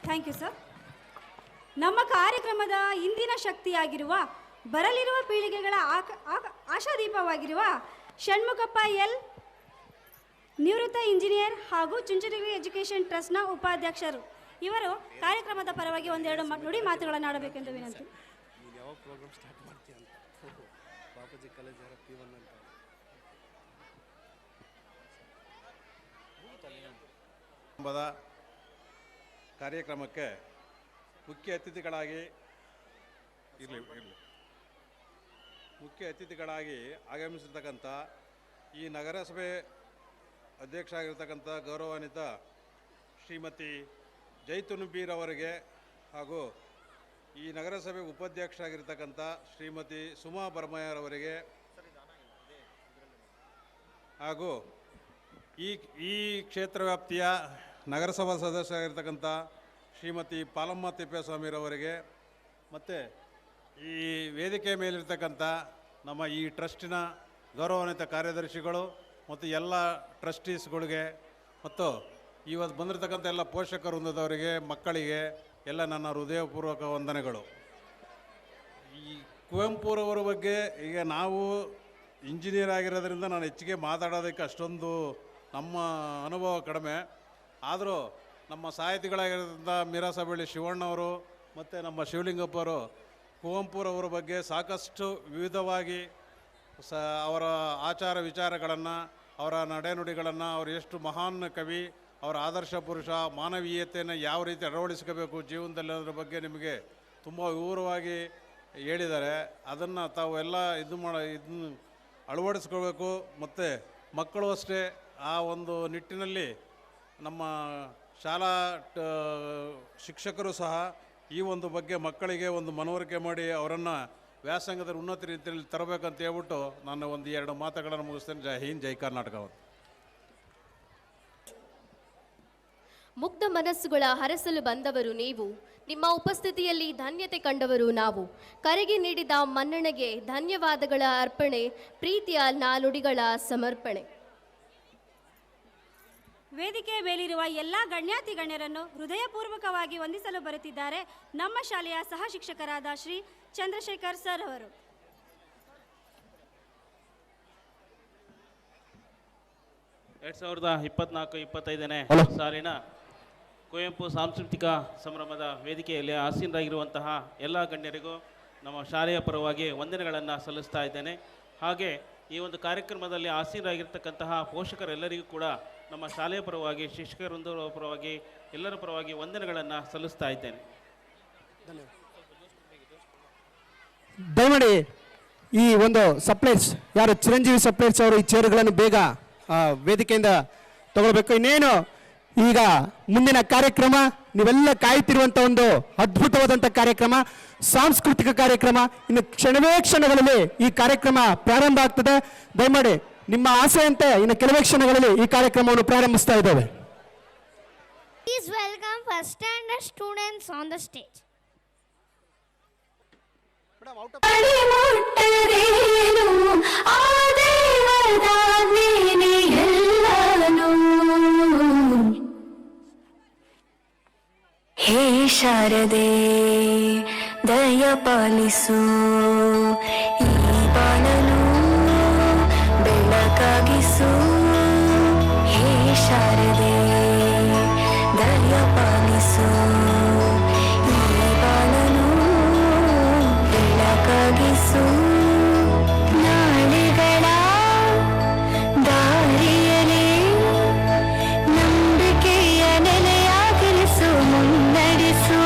Thank you sir. ನಮ್ಮ ಕಾರ್ಯಕ್ರಮದ ಇಂದಿನ ಶಕ್ತಿಯಾಗಿರುವ, ಬರಲಿರುವ ಪೀಳಿಗೆಗಳ ಆಶಾದೀಪವಾಗಿರುವ Shanmukhappa L, ನಿವೃತ್ತ engineer ಹಾಗೂ Chunchanagiri education ಟ್ರಸ್ಟ್ನ ಉಪಾಧ್ಯಕ್ಷರು, ಇವರು ಕಾರ್ಯಕ್ರಮದ ಪರವಾಗಿ ಒಂದೆರಡು ನುಡಿ ಮಾತುಗಳನ್ನು ಆಡಬೇಕೆಂದು ವಿನಂತಿ. ಕಾರ್ಯಕ್ರಮಕ್ಕೆ ಮುಖ್ಯ ಅತಿಥಿಗಳಾಗಿ ಆಗಮಿಸಿರ್ತಕ್ಕಂಥ ಈ ನಗರಸಭೆ ಅಧ್ಯಕ್ಷ ಆಗಿರ್ತಕ್ಕಂಥ ಗೌರವಾನ್ವಿತ ಶ್ರೀಮತಿ ಜೈತುನುಬೀರ್ ಅವರಿಗೆ ಹಾಗೂ ಈ ನಗರಸಭೆ ಉಪಾಧ್ಯಕ್ಷ ಆಗಿರ್ತಕ್ಕಂಥ ಶ್ರೀಮತಿ ಸುಮಾ ಬರ್ಮಯ್ಯರವರಿಗೆ ಹಾಗೂ ಈ ಕ್ಷೇತ್ರ ವ್ಯಾಪ್ತಿಯ ನಗರಸಭಾ ಸದಸ್ಯರಾಗಿರ್ತಕ್ಕಂಥ ಶ್ರೀಮತಿ ಪಾಲಮ್ಮ ತಿಪ್ಪೇಸ್ವಾಮಿರವರಿಗೆ ಮತ್ತು ಈ ವೇದಿಕೆ ಮೇಲಿರ್ತಕ್ಕಂಥ ನಮ್ಮ ಈ ಟ್ರಸ್ಟಿನ ಗೌರವಾನ್ವಿತ ಕಾರ್ಯದರ್ಶಿಗಳು ಮತ್ತು ಎಲ್ಲ ಟ್ರಸ್ಟೀಸ್ಗಳಿಗೆ ಮತ್ತು ಇವತ್ತು ಬಂದಿರತಕ್ಕಂಥ ಎಲ್ಲ ಪೋಷಕ ವೃಂದದವರಿಗೆ, ಮಕ್ಕಳಿಗೆ ಎಲ್ಲ ನನ್ನ ಹೃದಯಪೂರ್ವಕ ವಂದನೆಗಳು. ಈ ಕುವೆಂಪುರವರ ಬಗ್ಗೆ ಈಗ ನಾವು ಇಂಜಿನಿಯರ್ ಆಗಿರೋದ್ರಿಂದ ನಾನು ಹೆಚ್ಚಿಗೆ ಮಾತಾಡೋದಕ್ಕೆ ಅಷ್ಟೊಂದು ನಮ್ಮ ಅನುಭವ ಕಡಿಮೆ. ಆದರೂ ನಮ್ಮ ಸಾಹಿತಿಗಳಾಗಿರೋದ್ರಿಂದ ಮೀರಾಸಬಳ್ಳಿ ಶಿವಣ್ಣವರು ಮತ್ತು ನಮ್ಮ ಶಿವಲಿಂಗಪ್ಪರು ಕುವೆಂಪುರವರ ಬಗ್ಗೆ ಸಾಕಷ್ಟು ವಿವಿಧವಾಗಿ ಅವರ ಆಚಾರ ವಿಚಾರಗಳನ್ನು, ಅವರ ನಡೆನುಡಿಗಳನ್ನು, ಅವರು ಎಷ್ಟು ಮಹಾನ್ ಕವಿ, ಅವರ ಆದರ್ಶ ಪುರುಷ, ಮಾನವೀಯತೆಯನ್ನು ಯಾವ ರೀತಿ ಅಳವಡಿಸ್ಕೋಬೇಕು ಜೀವನದಲ್ಲಿ ಅನ್ನೋದ್ರ ಬಗ್ಗೆ ನಿಮಗೆ ತುಂಬ ವಿವರವಾಗಿ ಹೇಳಿದ್ದಾರೆ. ಅದನ್ನು ತಾವು ಎಲ್ಲ ಇದನ್ನು ಅಳವಡಿಸ್ಕೋಬೇಕು. ಮತ್ತು ಮಕ್ಕಳು ಅಷ್ಟೇ ಆ ಒಂದು ನಿಟ್ಟಿನಲ್ಲಿ ನಮ್ಮ ಶಾಲಾ ಶಿಕ್ಷಕರು ಸಹ ಈ ಒಂದು ಬಗ್ಗೆ ಮಕ್ಕಳಿಗೆ ಒಂದು ಮನವರಿಕೆ ಮಾಡಿ ಅವರನ್ನು ವ್ಯಾಸಂಗದಲ್ಲಿ ಉನ್ನತ ರೀತಿಯಲ್ಲಿ ತರಬೇಕಂತ ಹೇಳ್ಬಿಟ್ಟು ನಾನು ಒಂದು 2 ಮಾತುಗಳನ್ನು ಮುಗಿಸ್ತೇನೆ. ಜೈ ಹಿಂದ್, ಜೈ ಕರ್ನಾಟಕ. ಮುಗ್ಧ ಮನಸ್ಸುಗಳ ಹರಸಲು ಬಂದವರು ನೀವು, ನಿಮ್ಮ ಉಪಸ್ಥಿತಿಯಲ್ಲಿ ಧನ್ಯತೆ ಕಂಡವರು ನಾವು. ಕರೆಗೆ ನೀಡಿದ ಮನ್ನಣೆಗೆ ಧನ್ಯವಾದಗಳ ಅರ್ಪಣೆ, ಪ್ರೀತಿಯ ನಾನುಡಿಗಳ ಸಮರ್ಪಣೆ. ವೇದಿಕೆ ಮೇಲಿರುವ ಎಲ್ಲ ಗಣ್ಯಾತಿ ಗಣ್ಯರನ್ನು ಹೃದಯಪೂರ್ವಕವಾಗಿ ವಂದಿಸಲು ಬರುತ್ತಿದ್ದಾರೆ ನಮ್ಮ ಶಾಲೆಯ ಸಹ ಶಿಕ್ಷಕರಾದ ಶ್ರೀ ಚಂದ್ರಶೇಖರ್ ಸರ್ ಅವರು. ಎರಡ್ 2024-25ನೇ ಸಾಲಿನ ಕುವೆಂಪು ಸಾಂಸ್ಕೃತಿಕ ಸಂಭ್ರಮದ ವೇದಿಕೆಯಲ್ಲಿ ಆಸೀನರಾಗಿರುವಂತಹ ಎಲ್ಲ ಗಣ್ಯರಿಗೂ ನಮ್ಮ ಶಾಲೆಯ ಪರವಾಗಿ ವಂದನೆಗಳನ್ನು ಸಲ್ಲಿಸ್ತಾ ಇದ್ದೇನೆ. ಹಾಗೆ ಈ ಒಂದು ಕಾರ್ಯಕ್ರಮದಲ್ಲಿ ಆಸೀನರಾಗಿರ್ತಕ್ಕಂತಹ ಪೋಷಕರೆಲ್ಲರಿಗೂ ಕೂಡ ನಮ್ಮ ಶಾಲೆಯ ಪರವಾಗಿ, ಶಿಕ್ಷಕರ ಪರವಾಗಿ, ಎಲ್ಲರ ಪರವಾಗಿ ವಂದನೆಗಳನ್ನು ಸಲ್ಲಿಸ್ತಾ ಇದ್ದೇನೆ. ದಯಮಾಡಿ ಈ ಒಂದು ಸಪ್ಲೈಸ್ ಯಾರು ಚಿರಂಜೀವಿ ಸಪ್ಲೈಸ್ ಅವರು ಈ ಚೇರುಗಳನ್ನು ಬೇಗ ವೇದಿಕೆಯಿಂದ ತಗೊಳ್ಬೇಕು. ಇನ್ನೇನು ಈಗ ಮುಂದಿನ ಕಾರ್ಯಕ್ರಮ, ನೀವೆಲ್ಲ ಕಾಯ್ತಿರುವಂಥ ಒಂದು ಅದ್ಭುತವಾದಂಥ ಕಾರ್ಯಕ್ರಮ, ಸಾಂಸ್ಕೃತಿಕ ಕಾರ್ಯಕ್ರಮ. ಇನ್ನು ಕ್ಷಣವೇ ಕ್ಷಣಗಳಲ್ಲಿ ಈ ಕಾರ್ಯಕ್ರಮ ಪ್ರಾರಂಭ ಆಗ್ತದೆ. ದಯಮಾಡಿ ನಿಮ್ಮ ಆಸೆಯಂತೆ ಇನ್ನು ಕೆಲವೇ ಕ್ಷಣಗಳಲ್ಲಿ ಈ ಕಾರ್ಯಕ್ರಮವನ್ನು ಪ್ರಾರಂಭಿಸ್ತಾ ಇದ್ದೇವೆ. Please welcome first standard students on the stage. ಹೇ ಶಾರದೆ ದಯ ಪಾಲಿಸು, ಈ ಬಾಳನು ಬೆಳಕಾಗಿಸು. ಹೇ ಶಾರದೆ ದಯ ಪಾಲಿಸು, ಈ ಬಾಳನು ಬೆಳಕಾಗಿಸು. ನಾಳೆಗಳ ದಾರಿಯಲ್ಲಿ ನಂಬಿಕೆಯ ನೆಲೆಯಾಗಿರಿಸು, ಮುನ್ನಡೆಸು.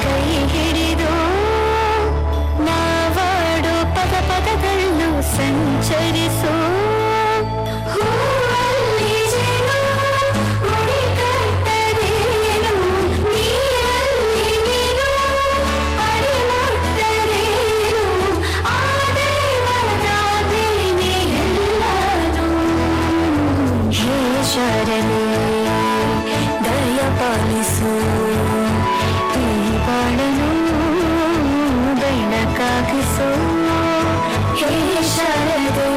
ಕೈ ಹಿಡಿದು ನಾವಾಡು ಪದ ಪದದಲ್ಲೂ ಸಂಚರಿಸು. ಹೂವಲ್ಲಿ ಜೇನು ಮುಡಿ ಕಟ್ಟದೇನು, ನೀರಲ್ಲಿ ನೀನು ಅಡಿಮುಟ್ಟರೇನು, ಆ ದೇವರಾದೇನೆ ಎಲ್ಲರೂ. ಹೇ ಶರಣೆ ದಯ ಪಾಲಿಸು, ಈ ಬಾಳನು ಬೆಳಕಾಗಿಸು. ಹೇ ಶಾರದೆ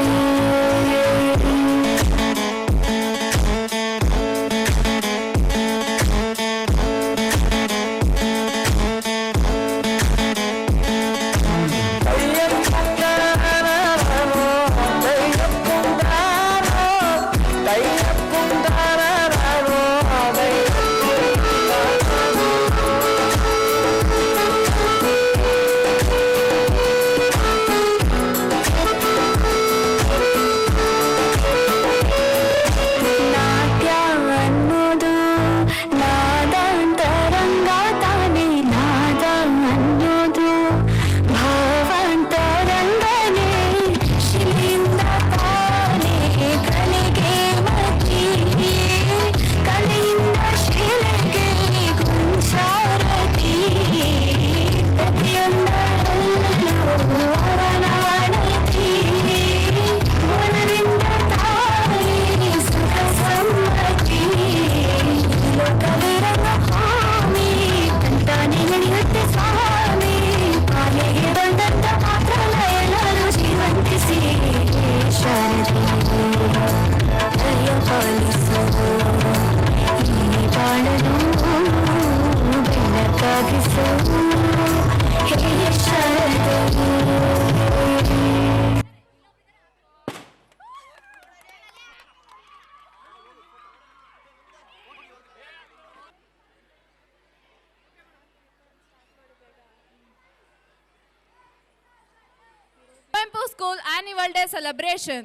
School Annual Day celebration.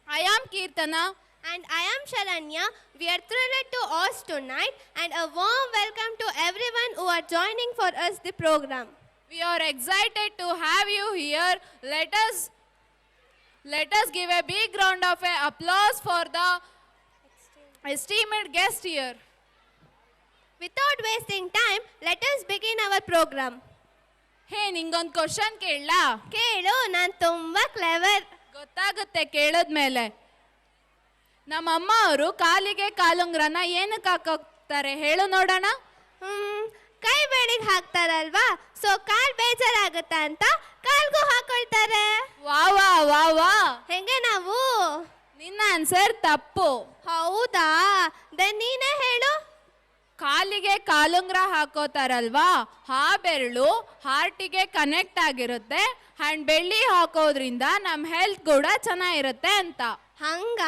I am Kirtana. And I am Sharanya. We are thrilled to host tonight and a warm welcome to everyone who are joining for us the program. We are excited to have you here. Let us give a big round of applause for the esteemed guest here. Without wasting time, let us begin our program. ಹೇ ನಿಂಗೊಂದು question ಕೇಳಲಾ? ಕೇಳು, ನಾನು ತುಂಬಾ clever. ಗೊತ್ತಾಗುತ್ತೆ ಕೇಳಿದ್ಮೇಲೆ. ನಮ್ಮ ಅಮ್ಮ ಅವರು ಕಾಲಿಗೆ ಕಾಲುಂಗ್ರನ ಏನಕ್ಕೆ ಹಾಕೋಗ್ತಾರೆ ಹೇಳು ನೋಡೋಣ. ಕೈ ಬೆಳಿಗ್ಗೆ ಹಾಕ್ತಾರಲ್ವಾ, ಸೊ ಕಾಲ್ ಬೇಜಾರಾಗುತ್ತ ಅಂತ ಕಾಲ್ಗೂ ಹಾಕೊಳ್ತಾರೆ. ವಾ ವಾ ವಾ ವಾ, ಹೆಂಗೆ ನಾವು? ನಿನ್ನ ಆನ್ಸರ್ ತಪ್ಪು. ಹೌದಾ? ದೆನ್ ನೀನೇ ಹೇಳು. ಕಾಲಿಗೆ ಕಾಲುಂಗ್ರ ಹಾಕೋತಾರಲ್ವಾ, ಆ ಬೆರಳು ಹಾರ್ಟಿಗೆ ಕನೆಕ್ಟ್ ಆಗಿರುತ್ತೆ ಅಂಡ್ ಬೆಳ್ಳಿ ಹಾಕೋದ್ರಿಂದ ನಮ್ಮ ಹೆಲ್ತ್ ಕೂಡ ಚೆನ್ನಾಗಿರುತ್ತೆ ಅಂತ. ಹಂಗ?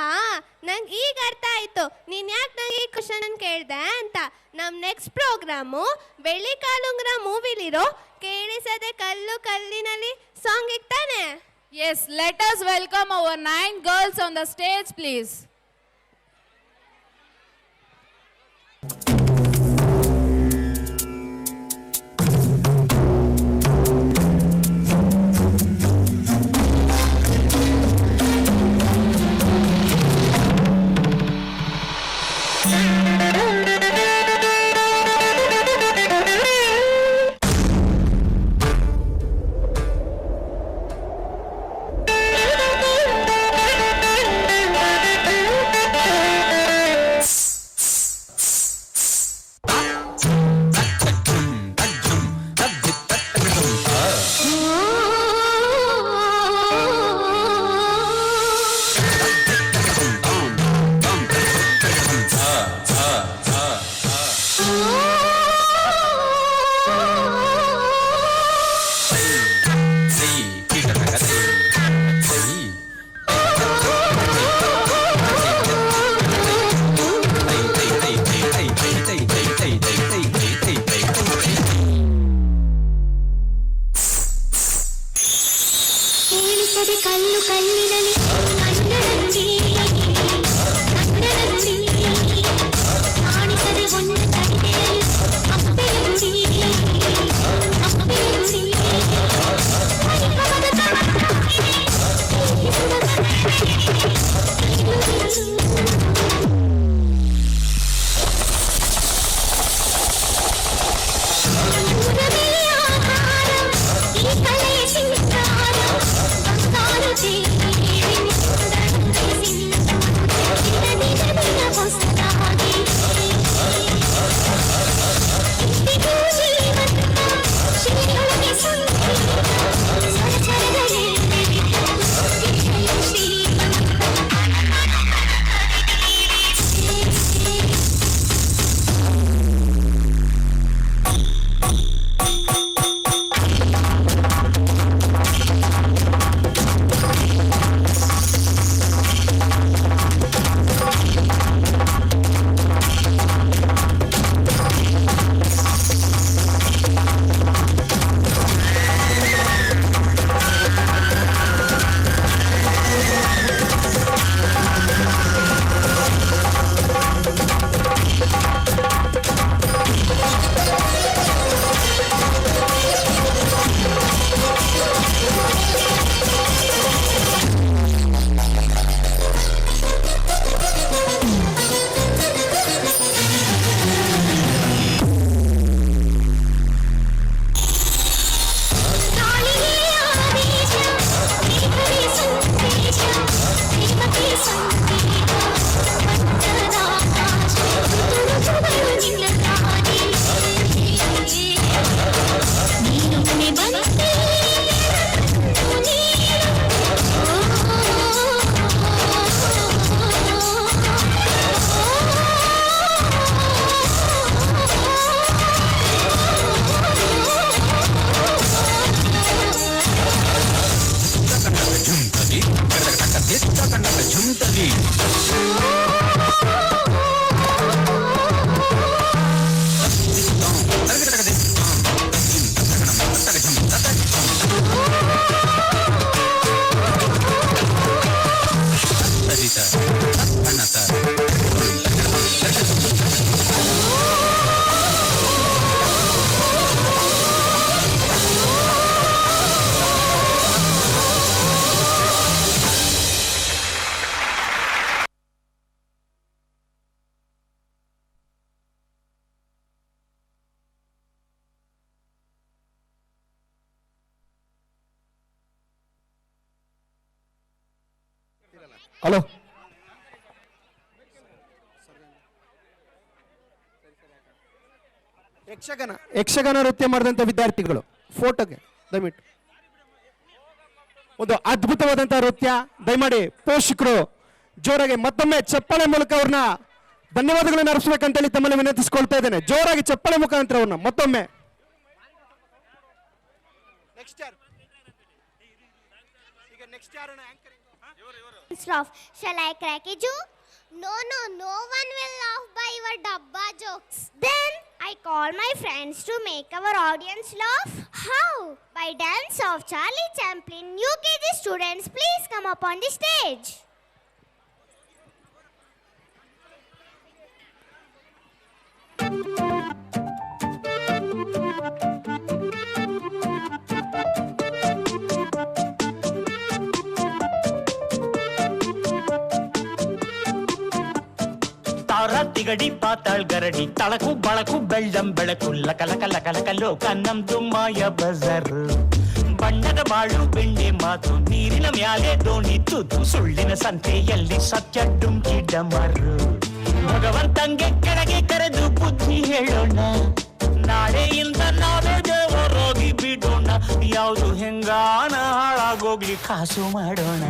ನಂಗೆ ಈಗ ಅರ್ಥ ಆಯ್ತು ನೀನ್ ಯಾಕೆ ನಂಗೆ ಈ ಕ್ವಶನ್ ಕೇಳ್ದೆ ಅಂತ. ನಮ್ ನೆಕ್ಸ್ಟ್ ಪ್ರೋಗ್ರಾಮು ಬೆಳ್ಳಿ ಕಾಲುಂಗ್ರ ಮೂವಿಲಿರೋ ಕೇಳಿಸದೆ ಕಲ್ಲು ಕಲ್ಲಿನಲ್ಲಿ ಸಾಂಗ್ ಇಕ್ತಾನೆ. Yes, let us welcome our 9 girls on the stage please. ಕಲ್ಲು ಕಲ್ಲಿನಲ್ಲಿ ಕಾಣಿಸದೆ ಒಂದು ತಡೆಯಲ್ಲಿ ಅಪ್ಪೆಯುಡಿ ಹಲೋ, ಯಕ್ಷಗಾನ ನೃತ್ಯ ಮಾಡಿದಂಥ ವಿದ್ಯಾರ್ಥಿಗಳು ಫೋಟೋಗೆ ದಯವಿಟ್ಟು ಒಂದು ಅದ್ಭುತವಾದಂಥ ನೃತ್ಯ. ದಯಮಾಡಿ ಪೋಷಕರು ಜೋರಾಗಿ ಮತ್ತೊಮ್ಮೆ ಚಪ್ಪಾಳೆ ಮೂಲಕ ಅವ್ರನ್ನ ಧನ್ಯವಾದಗಳನ್ನು ಅರ್ಪಿಸಬೇಕಂತೇಳಿ ತಮ್ಮಲ್ಲಿ ವಿನಂತಿಸಿಕೊಳ್ತಾ ಇದ್ದೇನೆ. ಜೋರಾಗಿ ಚಪ್ಪಾಳೆ ಮುಖಾಂತರ ಅವ್ರನ್ನ ಮತ್ತೊಮ್ಮೆ. Shall I crack a joke? No, no one will laugh by your dabba jokes. Then I call my friends to make our audience laugh. How? By dance of Charlie Chaplin. UKG students, please come up on the stage. Tigadi ಪಾತಾಳ್ ಗರಡಿ ತಳಕು ಬಳಕು ಬೆಳ್ಳಂ ಬೆಳಕು ಲಕಲಕ ಲಕಲಕ ಲೋಕ ನಮ್ದು ಮಾಯ ಬಜಾರ್. ಬಣ್ಣದ ಬಾಳು ಬೆಣ್ಣೆ ಮಾತು ನೀರಿನ ಮ್ಯಾಲೆ ದೋಣಿ ತೂತು ಸುಳ್ಳಿನ ಸಂತೆಯಲ್ಲಿ ಸತ್ಯ ಡುಂಕಿ ಡಮರು. ಭಗವಂತಂಗೆ ಕೆಳಗೆ ಕರೆದು ಬುದ್ಧಿ ಹೇಳೋಣ, ನಾಳೆಯಿಂದ ನಾವೇ ದೇವರೋಗಿ ಬಿಡೋಣ. ಯಾವುದು ಹೆಂಗಾನ ಹಾಳಾಗೋಗ್ಲಿ ಕಾಸು ಮಾಡೋಣ.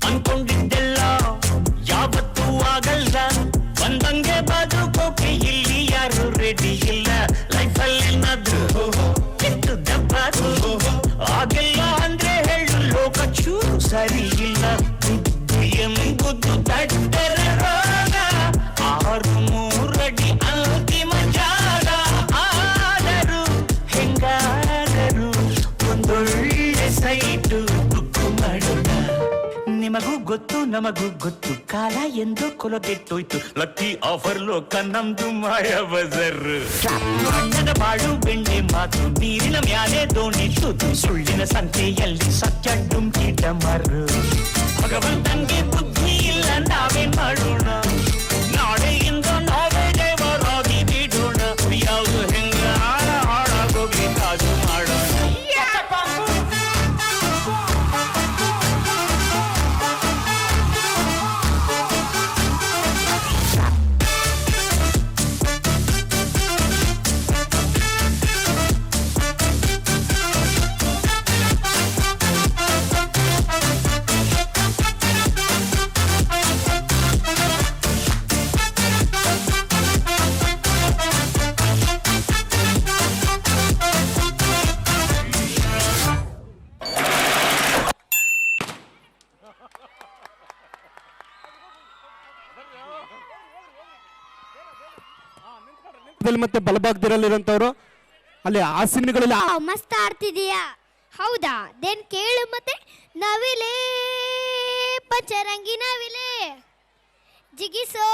ಅನ್ಕೊಂಡಿದ್ದೆಲ್ಲ ಯಾವತ್ತೂ ಆಗಲ್ಲ, ಬಂದಂಗೆ ಬದುಕೋಕೆ ಇಲ್ಲಿ ಯಾರು ರೆಡಿ ಇಲ್ಲ. ಲೈಫಲ್ಲಿ ಏನಾದ್ರೂ ಕೆಟ್ಟು ದೆಬ್ಬ ಆಗಿಲ್ಲ ಅಂದ್ರೆ ಹೇಳು, ಲೋಕ ಚೂರು ಸರಿ ಇಲ್ಲ. ಎಂಬುದು ತಟ್ಟರ ರೋಗ, 6 ಅಡಿ ಅಂತಿಮ ಜಾಗ. ಆದರೂ ಹೆಂಗಾದರೂ ಒಂದೊಳ್ಳೆ ಸೈಟು ಬುಕ್ ಮಾಡೋಣ. ನಿಮಗೂ ಗೊತ್ತು ನಮಗೂ ಗೊತ್ತು, ಕಾಲ ಎಂದು ಕೊಲಗೆಟ್ಟೋಯ್ತು. ಲಕ್ಕಿ ಆಫರ್ ಲೋಕ ನಮ್ದು ಮಾಯ ಬಜಾರ್. ಬಣ್ಣದ ಬಾಳು ಬೆಣ್ಣೆ ಮಾತು ನೀರಿನ ಮ್ಯಾಲೆ ದೋಣಿ ತೂತು ಸುಳ್ಳಿನ ಸಂತೆಯಲ್ಲಿ ಸತ್ಯ ಡುಂಕಿ ಡಮರು. ಭಗವಂತಂಗೆ ಬುದ್ಧಿ ಇಲ್ಲ, ನಾವೇನ್ ಮಾಡೋಣ? ನಾಳೆಯಿಂದ ನಾವೇ ದೇವರಾಗಿ ಬಿಡೋಣ. ಯಾವುದು ಹೆಂಗ ಹಾಳಾಗೋಗಿ ಕಾಸು ಮಾಡೋಣ. ಮತ್ತೆ ಬಲಭಾಗದಲ್ಲಿರುವಂತವ್ರು ಅಲ್ಲಿ ಆಸನಗಳಲ್ಲಿ ಮಸ್ತ್ ಆಡ್ತಿದೀಯಾ? ಹೌದಾ? ದೆನ್ ಕೇಳು ಮತ್ತೆ. ನವಿಲೆ ಪಂಚರಂಗಿ ನವಿಲೆ ಜಿಗಿಸೋ.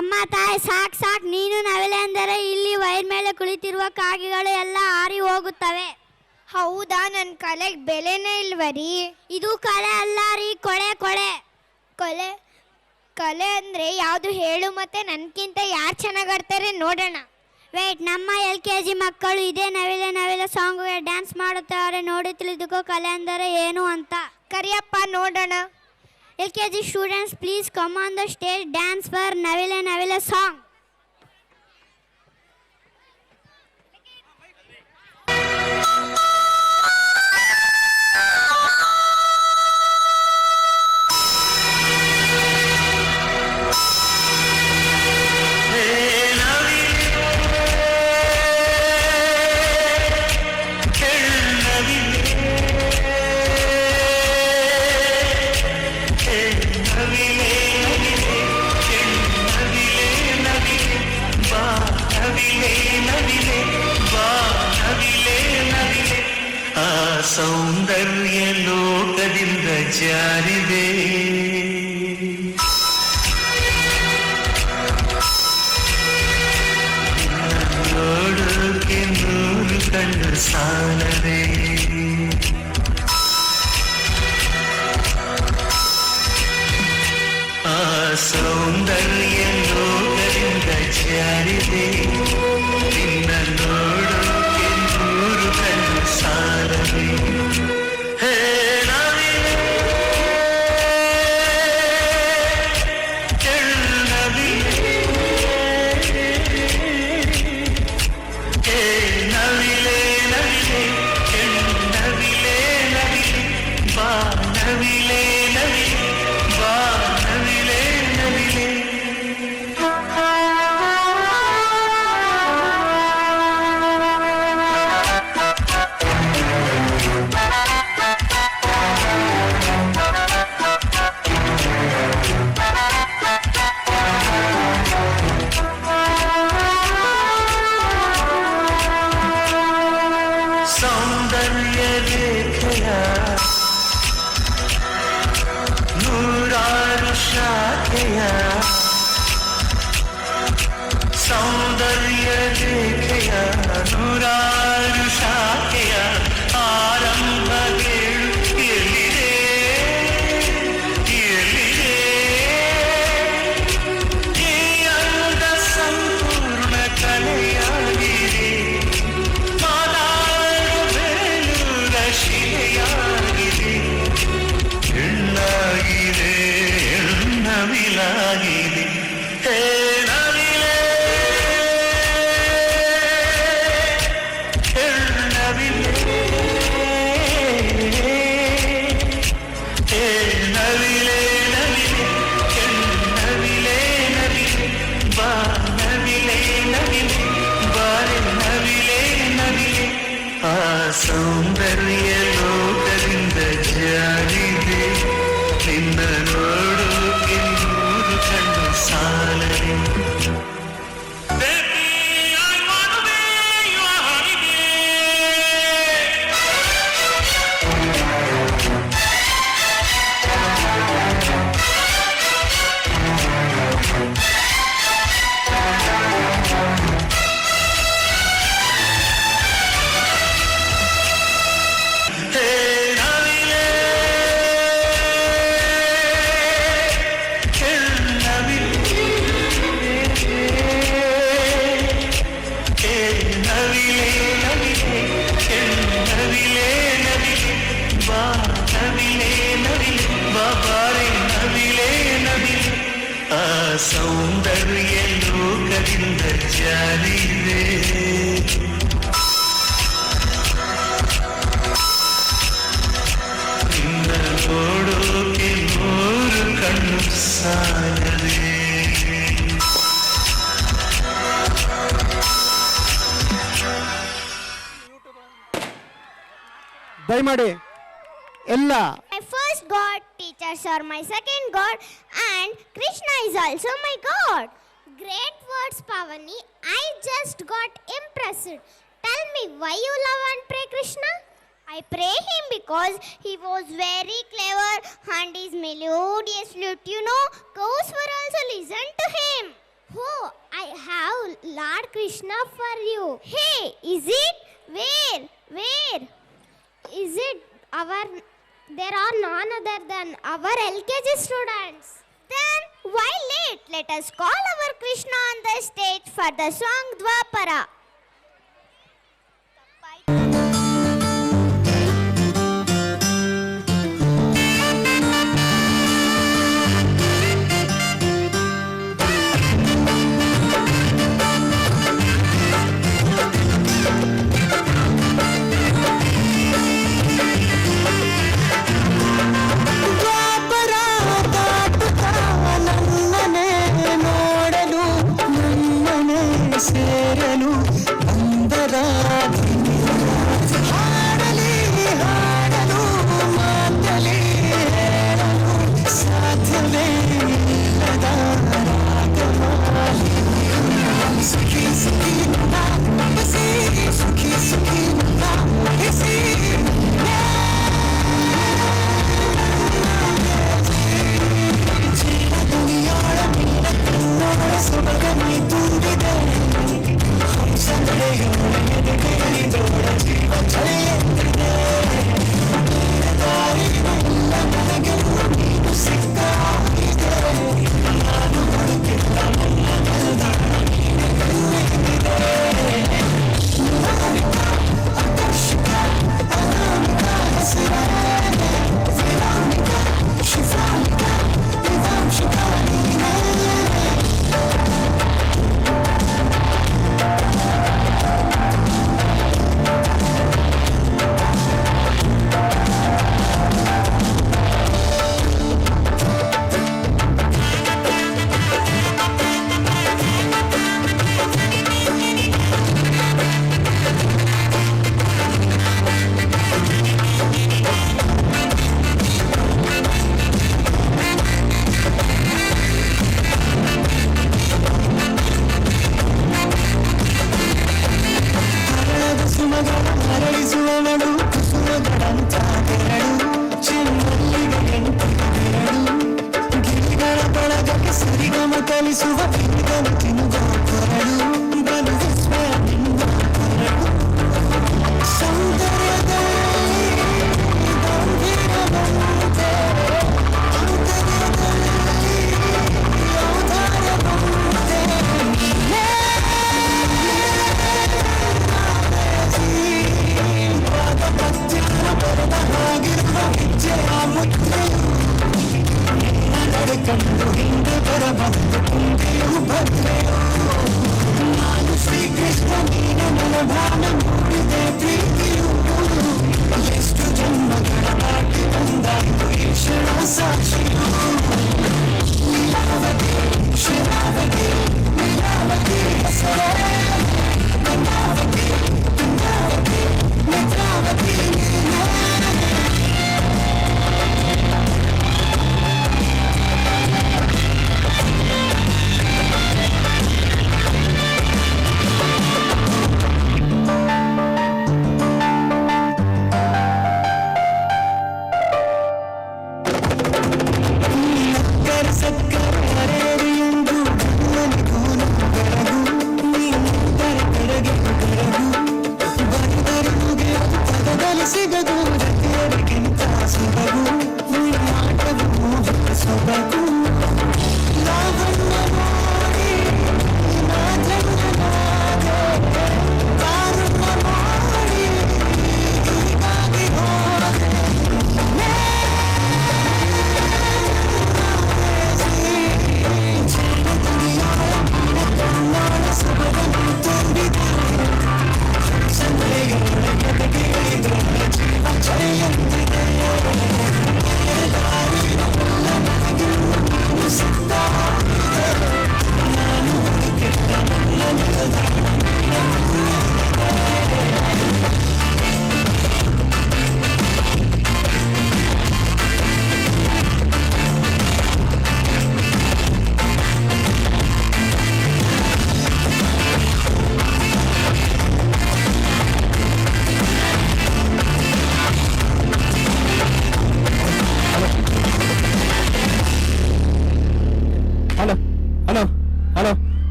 ಅಮ್ಮ ತಾಯಿ ಸಾಕ್ ಸಾಕ್, ನೀನು ನವಿಲೆ ಅಂದರೆ ಇಲ್ಲಿ ವೈರ್ ಮೇಲೆ ಕುಳಿತಿರುವ ಕಾಗೆಗಳು ಎಲ್ಲ ಹಾರಿ ಹೋಗುತ್ತವೆ. ಹೌದಾ? ನನ್ನ ಕಲೆಗೆ ಬೆಲೆನೇ ಇಲ್ವರಿ. ಇದು ಕಲೆ ಅಲ್ಲ ರೀ, ಕೊಳೆ ಕೊಳೆ. ಕೊಲೆ ಕಲೆ ಅಂದರೆ ಯಾವುದು ಹೇಳು ಮತ್ತೆ. ನನಗಿಂತ ಯಾರು ಚೆನ್ನಾಗಿ ಆಡ್ತಾರೆ ನೋಡೋಣ. ವೇಟ್, ನಮ್ಮ LKG ಮಕ್ಕಳು ಇದೇ ನವಿಲೆ ನವಿಲೆ ಸಾಂಗ್ಗೆ ಡ್ಯಾನ್ಸ್ ಮಾಡುತ್ತಾರೆ. ನೋಡಿ ತಿಳಿದುಕೋ ಕಲೆ ಅಂದರೆ ಏನು ಅಂತ. ಕರಿಯಪ್ಪ ನೋಡೋಣ. LKG students please come on the stage, dance for ನವಿಲೆ ನವಿಲೆ ಸಾಂಗ್. ನವಿಲೆ ಸೌಂದರ್ಯ ಲೋಕದಿಂದ ಜಾರಿದೆ ನೋಡೋಕೆ ನೂರು ಕಣ್ಣು ಸಾಲದೆ ಆ ಸೌಂದರ್ಯ ಲೋಕದಿಂದ ಜಾರಿದೆ ನಿನ್ನ ನೋಡೋಕೆ ನೂರು ಕಣ್ಣು ಸಾಲದೆ ಹೇ ನವಿಲೆ ನವಿಲೆ ಹೇ ನವಿಲೆ ನವಿಲೆ ನವಿಲೆ ನವಿಲೆ ಬಾ ನವಿಲೆ ನವಿಲೆ ಬಾ ನವಿಲೆ ನವಿಲೆ ಸೌಂದರ್ಯ ರೇಖೆಯ ನೂರಾರು ಶಾಖೆಯ ಸೌಂದರ್ಯ ರೇಖೆಯ ನೂರಾರು ಶಾಖೆಯ ಆರಂಭಗಳು ಎಲ್ಲಿದೆ ಎಲ್ಲಿದೆ ಈ ಅಂದ ಸಂಪೂರ್ಣ ಕಲೆಯಾಗಿದೆ ಶಿಲೆಯಾಗಿದೆ ಹೆಣ್ಣಾಗಿದೆ ನವಿಲಾಗಿದೆ ಹೇ ನವಿಲೆ ನವಿಲೆ ಹೇ ನವಿಲೆ ನವಿಲೆ ನವಿಲೆ ನವಿಲೆ ಬಾ ನವಿಲೆ ನವಿಲೆ ಬಾರೆ ನವಿಲೆ ನವಿಲೆ ಆ ಸೌಂದರ್ಯ ಲೋಕದಿಂದ ಜಾರಿದೆ ನಿನ್ನ ನೋಡೋಕೆ ನೂರು ಕಣ್ಣು ಸಾಲದೆ ಸೌಂದರ್ಯ ಲೋಕದಿಂದ ಜಾರಿದೆ ನಿನ್ನ ನೋಡೋಕೆ ನೂರು ಕಣ್ಣು ಸಾಲದೆ ದಯಮಾಡಿ ಎಲ್ಲ My first god, teachers are my second god, and Krishna is also my god. Great words, Pavani. I just got impressed. Tell me why you love and pray Krishna? I pray him because he was very clever and his melodious flute, cows were also listen to him. Oh, I have Lord Krishna for you. Hey, is it? Where? Is it our... There are none other than our LKG students. Then why late? Let us call our Krishna on the stage for the song Dwapara. ಸೇರಲು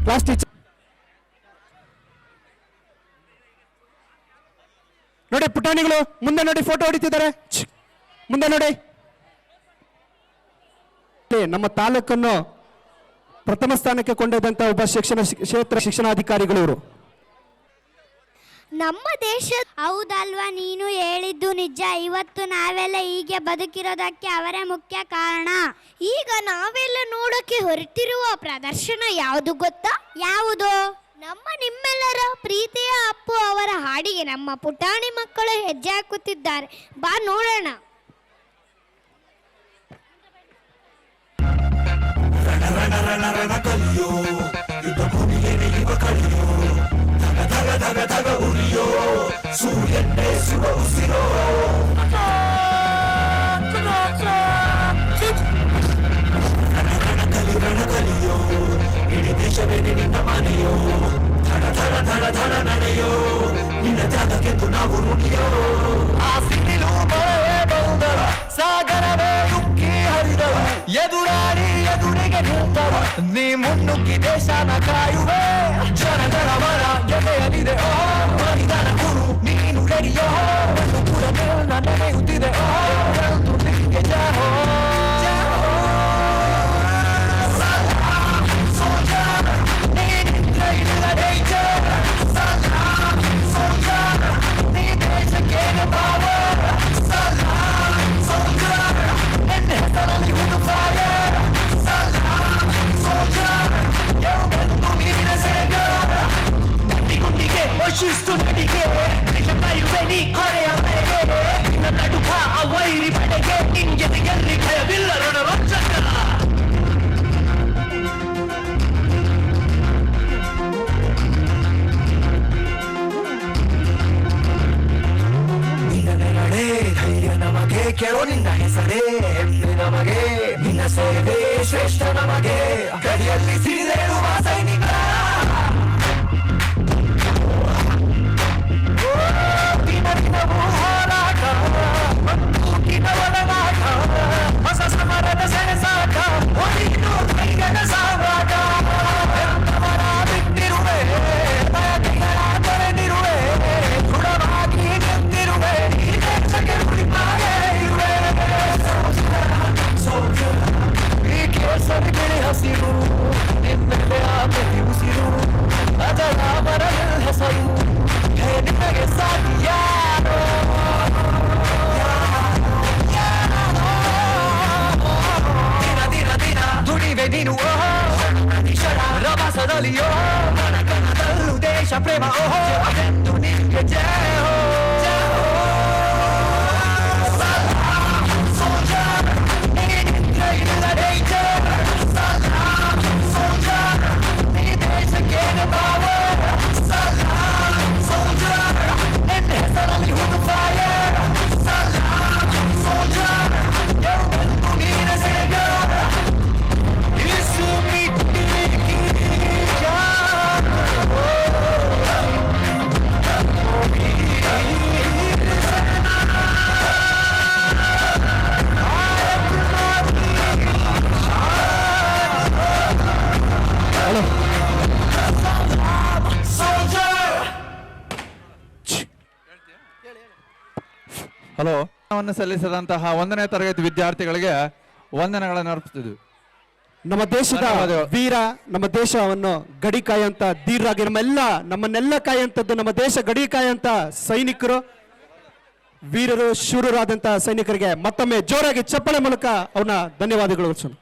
class teacher ನೋಡಿ, ಪುಟಾಣಿಗಳು ಮುಂದೆ ನೋಡಿ, photo ಹೊಡಿತಿದ್ದಾರೆ. ಮುಂದೆ ನೋಡಿ. ನಮ್ಮ ತಾಲೂಕನ್ನು ಪ್ರಥಮ ಸ್ಥಾನಕ್ಕೆ ಕೊಂಡೊಯ್ದಂತ ಒಬ್ಬ ಕ್ಷೇತ್ರ ಶಿಕ್ಷಣಾಧಿಕಾರಿಗಳು ಇವರು. ನಮ್ಮ ದೇಶ ಹೌದಲ್ವಾ, ನೀನು ಹೇಳಿದ್ದು ನಿಜ. ಇವತ್ತು ನಾವೆಲ್ಲ ಹೀಗೆ ಬದುಕಿರೋದಕ್ಕೆ ಅವರೇ ಮುಖ್ಯ ಕಾರಣ. ಈಗ ನಾವೆಲ್ಲ ನೋಡೋಕೆ ಹೊರಟಿರುವ ಪ್ರದರ್ಶನ ಯಾವುದು ಗೊತ್ತಾ? ಯಾವುದು? ನಿಮ್ಮೆಲ್ಲರ ಪ್ರೀತಿಯ ಅಪ್ಪು ಅವರ ಹಾಡಿಗೆ ನಮ್ಮ ಪುಟಾಣಿ ಮಕ್ಕಳು ಹೆಜ್ಜೆ ಹಾಕುತ್ತಿದ್ದಾರೆ. ಬಾ ನೋಡೋಣ. ಸಾಗರವೇ ಉಕ್ಕಿ ಹರಿದವು, ಎದುರಾಡಿ ಎದುರಿಗೆ ನಿಂತವು, ನೀ ಮುನ್ನುಗ್ಗಿ ದೇಶನ ಕಾಯುವೆ. ಜನಗಳ ಮರ ಎದೆಯಲಿದೆ, ಓ ಮನಿದನ ಗುರು ನೀನು ರೆಡಿಯೋ, ಕೂಡ ನೆನೆಯುತ್ತಿದೆ, ಓ ನಿಮಗೆ ಜಾಹೋ. ಶಿಸ್ತು ನಡಿಗೆ ಕಾಯುವೆ ಹೊರೆಯ ಮನೆಗೆ, ನನ್ನ ನಡುಕ ಆ ವೈರಿ ಪಡೆಗೆ, ನಿಂಗೆ ಎಲ್ಲಿ ಭಯವಿಲ್ಲ ರಣರಂಜಕ. ನಿನ್ನ ನೆರಳೆ ಧೈರ್ಯ ನಮಗೆ, ಕೇಳೋ ನಿನ್ನ ಹೆಸರೇ ಹೆಮ್ಮೆ ನಮಗೆ, ನಿನ್ನ ಸೇವೆ ಶ್ರೇಷ್ಠ ನಮಗೆ, ಗಡಿಯಲ್ಲಿ ಸಿಡಿದೇಳುವ ಸೈನಿಕ. ಹೋರಾಟ ಬಂದೂಕಿನ ಒಳಗಾಟ, ಹೊಸ ಸಮರದ ಸೆಣಸಾಟ, ಒಲಿದು ಕೈಗಳ ಸಾಮ್ರಾಟ. ರಕ್ತದಲ್ಲಿಯೋ ಕಣ ಕಣದಲ್ಲೂ ದೇಶ ಪ್ರೇಮ ಓಹೋ ಎಂದು ನಿಂಗೆ ಜಯ ಹೋ ಜಯ ಹೋ ಸೋಲ್ಜರ್ ನಿನ್ನಿಂದ ಇಲ್ಲ ಡೇಂಜರ್ ಸಲಾಮ್ ಸೋಲ್ಜರ್ ನೀ ದೇಶಕ್ಕೇನೆ ಪವರ್ ಸಲಾಮ್ ಸೋಲ್ಜರ್ ನಿನ್ನ ಹೆಸರಲ್ಲಿ ಹುಟ್ಟು ಫೈರ್ ಸಲಾಮ್ ಸೋಲ್ಜರ್ ಎಲ್ಲೆಂದು ನೀನೆ ಸೇವ್ಯರ್ ಯೇಸು ಹಲೋ ಸಲ್ಲಿಸಿದಂತಹ 1ನೇ ತರಗತಿ ವಿದ್ಯಾರ್ಥಿಗಳಿಗೆ ವಂದನೆಗಳನ್ನು ಅರ್ಪಿಸ್ತಿದ್ವಿ. ನಮ್ಮ ದೇಶದ ವೀರ, ನಮ್ಮ ದೇಶವನ್ನು ಗಡಿ ಕಾಯಂತ ಧೀರರಾಗಿ ನಮ್ಮನ್ನೆಲ್ಲ ಕಾಯಂತದ್ದು ನಮ್ಮ ದೇಶ ಗಡಿ ಕಾಯಂತ ಸೈನಿಕರು, ವೀರರು, ಶೂರರಾದಂತ ಸೈನಿಕರಿಗೆ ಮತ್ತೊಮ್ಮೆ ಜೋರಾಗಿ ಚಪ್ಪಳೆ ಮೂಲಕ ಅವನ ಧನ್ಯವಾದಗಳು ಅರ್ಪಿಸೋಣ.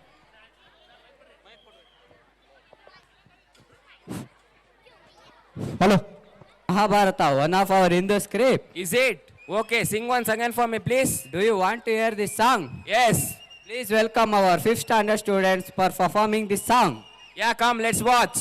Hello. Mahabharata, one of our Hindu script. Is it? Okay, sing once again for me, please. Do you want to hear this song? Yes. Please welcome our 5th standard students for performing this song. Yeah, come, let's watch.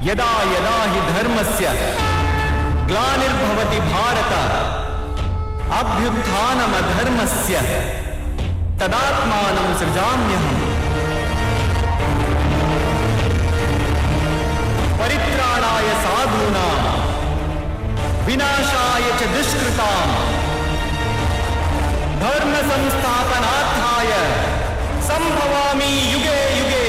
यदा यदा हि धर्मस्य ग्लानिर्भवति भारत अभ्युत्थानमधर्मस्य तदात्मानं सृजाम्यहम् परित्राणाय साधूनां विनाशाय च दुष्कृतां धर्म संस्थापनार्थाय संभवामि युगे युगे।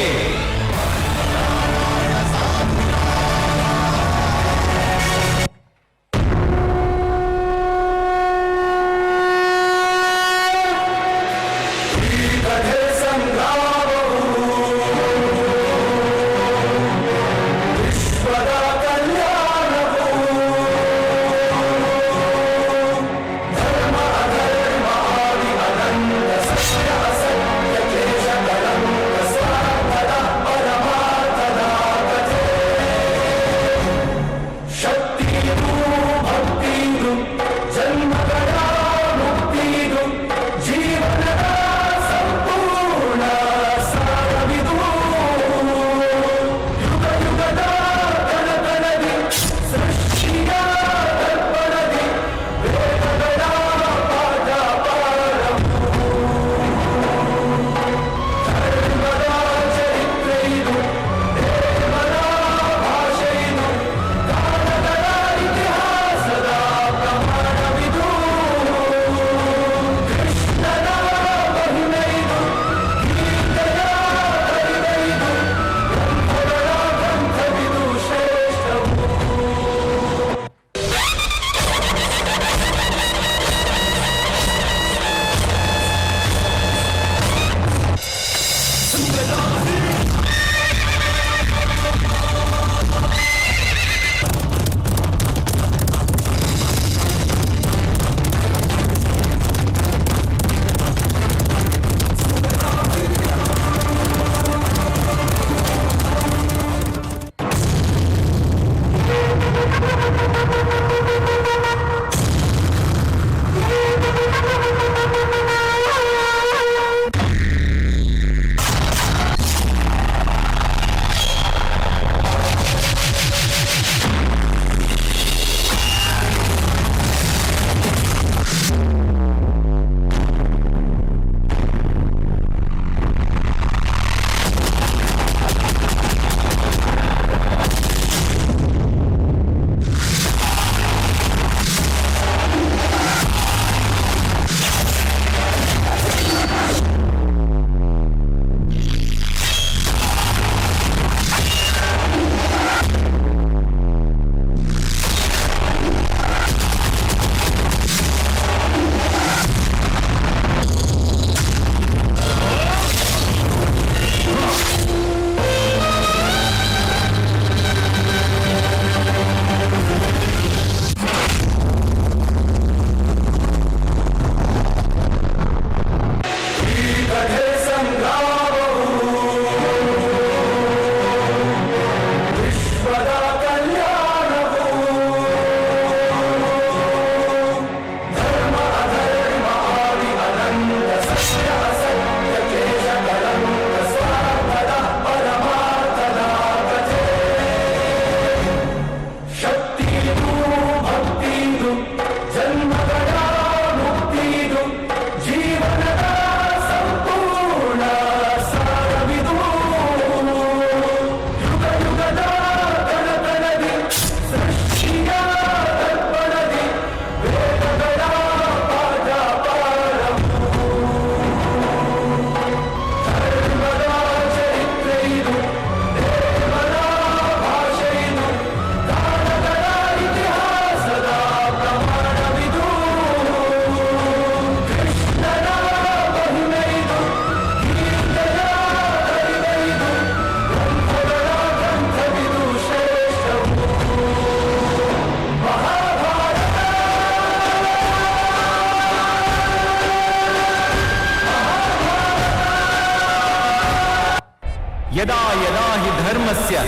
यदा यदा हि धर्मस्य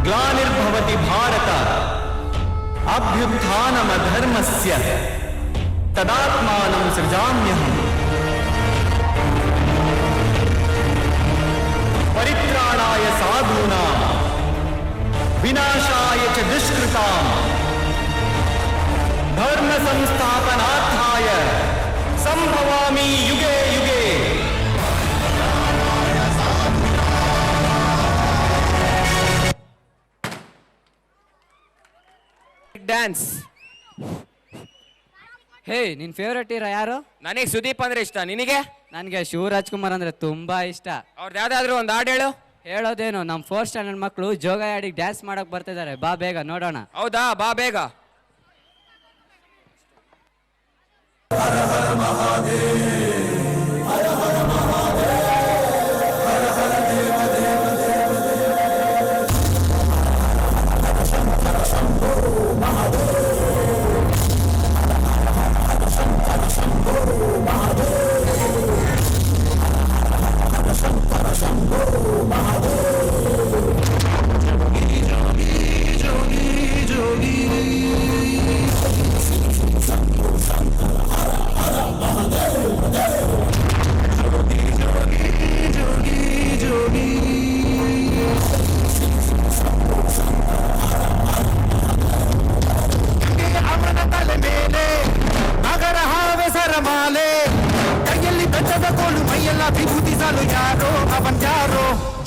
ग्लानिर्भवति भारत अभ्युत्थानमधर्मस्य तदात्मानं सृजाम्यहम् परित्राणाय साधूनां विनाशाय च दुष्कृतां ಧರ್ಮ ಸಂಸ್ಥಾಪನಾರ್ಥಾಯ ಸಂಭವಾಮಿ ಯುಗೆ ಯುಗೆ. ಡ್ಯಾನ್ಸ್. ಹೇ, ನಿನ್ ಫೇವ್ರೆಟ್ ಹೀರೋ ಯಾರು? ನನಗೆ ಸುದೀಪ್ ಅಂದ್ರೆ ಇಷ್ಟ. ನಿನಗೆ? ನನಗೆ ಶಿವರಾಜ್ಕುಮಾರ್ ಅಂದ್ರೆ ತುಂಬಾ ಇಷ್ಟ. ಅವ್ರದ್ದು ಯಾವ್ದಾದ್ರು ಒಂದು ಹಾಡು ಹೇಳು. ಹೇಳೋದೇನು, ನಮ್ಮ 4th ಸ್ಟ್ಯಾಂಡರ್ಡ್ ಮಕ್ಕಳು ಜೋಗ ಆಡಿಗೆ ಡ್ಯಾನ್ಸ್ ಮಾಡಕ್ ಬರ್ತಿದ್ದಾರೆ. ಬಾ ಬೇಗ ನೋಡೋಣ. ಹೌದಾ? ಬಾ ಬೇಗ.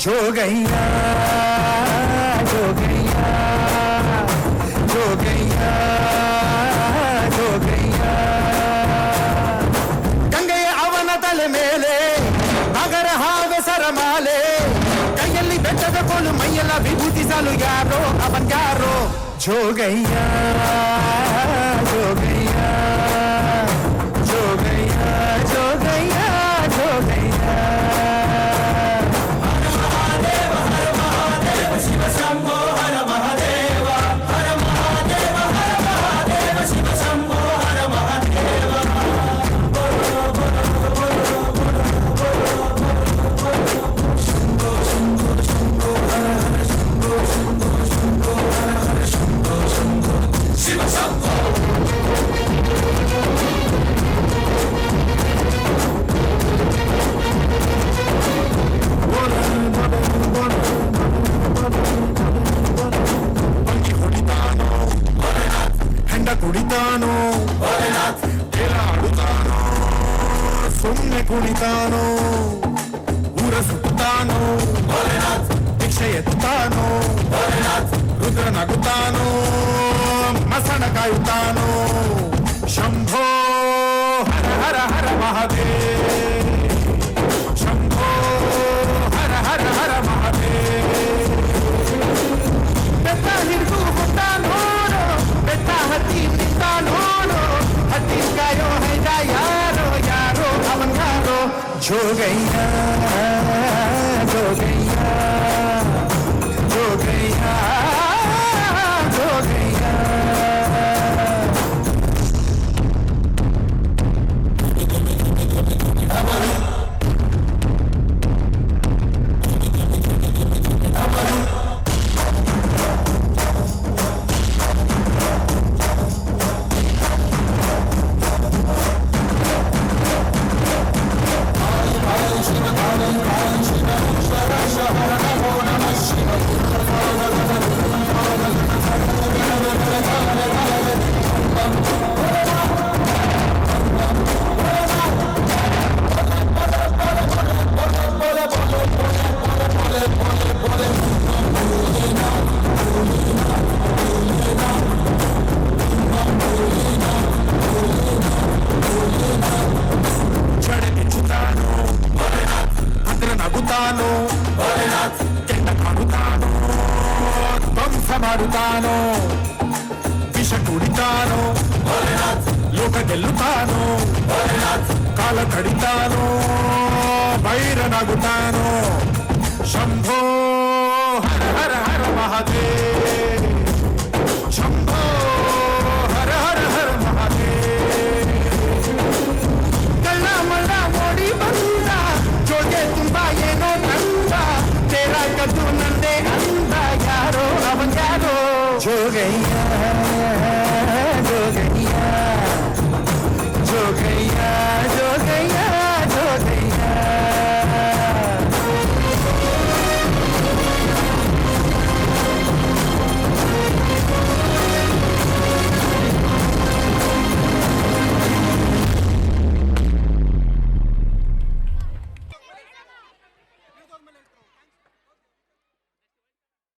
ಜೋಗಯ್ಯ ಜೋಗಯ್ಯ ಜೋಗಯ್ಯ ಜೋಗಯ್ಯ. ಗಂಗೆಯ ಅವನ ತಲೆ ಮೇಲೆ ನಗರ ಹಾವೆ ಸರಮಾಲೆ, ಕೈಯಲ್ಲಿ ಬೆಟ್ಟದ ಕೋಲು ಮೈಯೆಲ್ಲ ವಿಭೂತಿಸಲು ಯಾರೋ ಅವನ್ ಯಾರೋ. ಜೋಗಯ್ಯ ಜೋಗಯ್ಯ ಜೋಗಯ್ಯ ಜೋಗಯ್ಯ ಜೋಗಯ್ಯ. ಶಂಭೋ ಹರ ಮಹಾದೇವ ಹರ ಮಹಾದೇವ ಹರ ಮಹಾದೇವ ಶಿವ ಶಂಭೋ ಹರ ಮಹಾದೇವ. ಶಂಭೋ ಶಂಭೋ ಶಂಭೋ ಹರ ಹರ ಶಂಭೋ ಶಂಭೋ ಶಂಭೋ ಹರ ಹರ ಶಂಭೋ ಶಂಭೋ ಶಿವ ಶಂಭೋ. ಕುಡಿತಾನೋ ಆಡುತ್ತಾನೋ ಸುಮ್ಮನೆ ಕುಣಿತಾನೋ ಊರ ಸುತ್ತಾನೋ ಭಿಕ್ಷೆ ಎತ್ತಾನೋ ರುದ್ರ ನಗುತ್ತಾನೋ ಮಸಣ ಕಾಯುತ್ತಾನೋ. ಶಂಭೋ ಹರ ಹರ ಹರ ಮಹಾದೇವ ಶಂಭೋ ಹರ ಹರ ಹರ ಮಹಾದೇವ. ಬೆತ್ತ ಹಿಡಿದು ಹೊತ್ತ ನೋಡು, ಬೆತ್ತ ಹತ್ತಿ ನಿಂತ ನೋಡು, ಹತ್ತಿ ಕಾಯೋ ಹೈದ ಯಾರೋ ಯಾರೋ ಅವನ್ ಯಾರೋ. ಜೋಗಯ್ಯ ಜೋಗಯ್ಯ ಜೋಗಯ್ಯ ಜೋಗಯ್ಯ. ಮಾಡುತ್ತಾನೋ ವಿಷ ಕುಡಿತಾನೋ ಲೋಕ ಗೆಲ್ಲುತ್ತಾನೋ ಕಾಲ ಕಡಿತಾನೋ ಬೈರನಾಗುತ್ತಾನೋ. ಶಂಭೋ ಹರ ಹರ ಹರ ಮಹಾದೇವ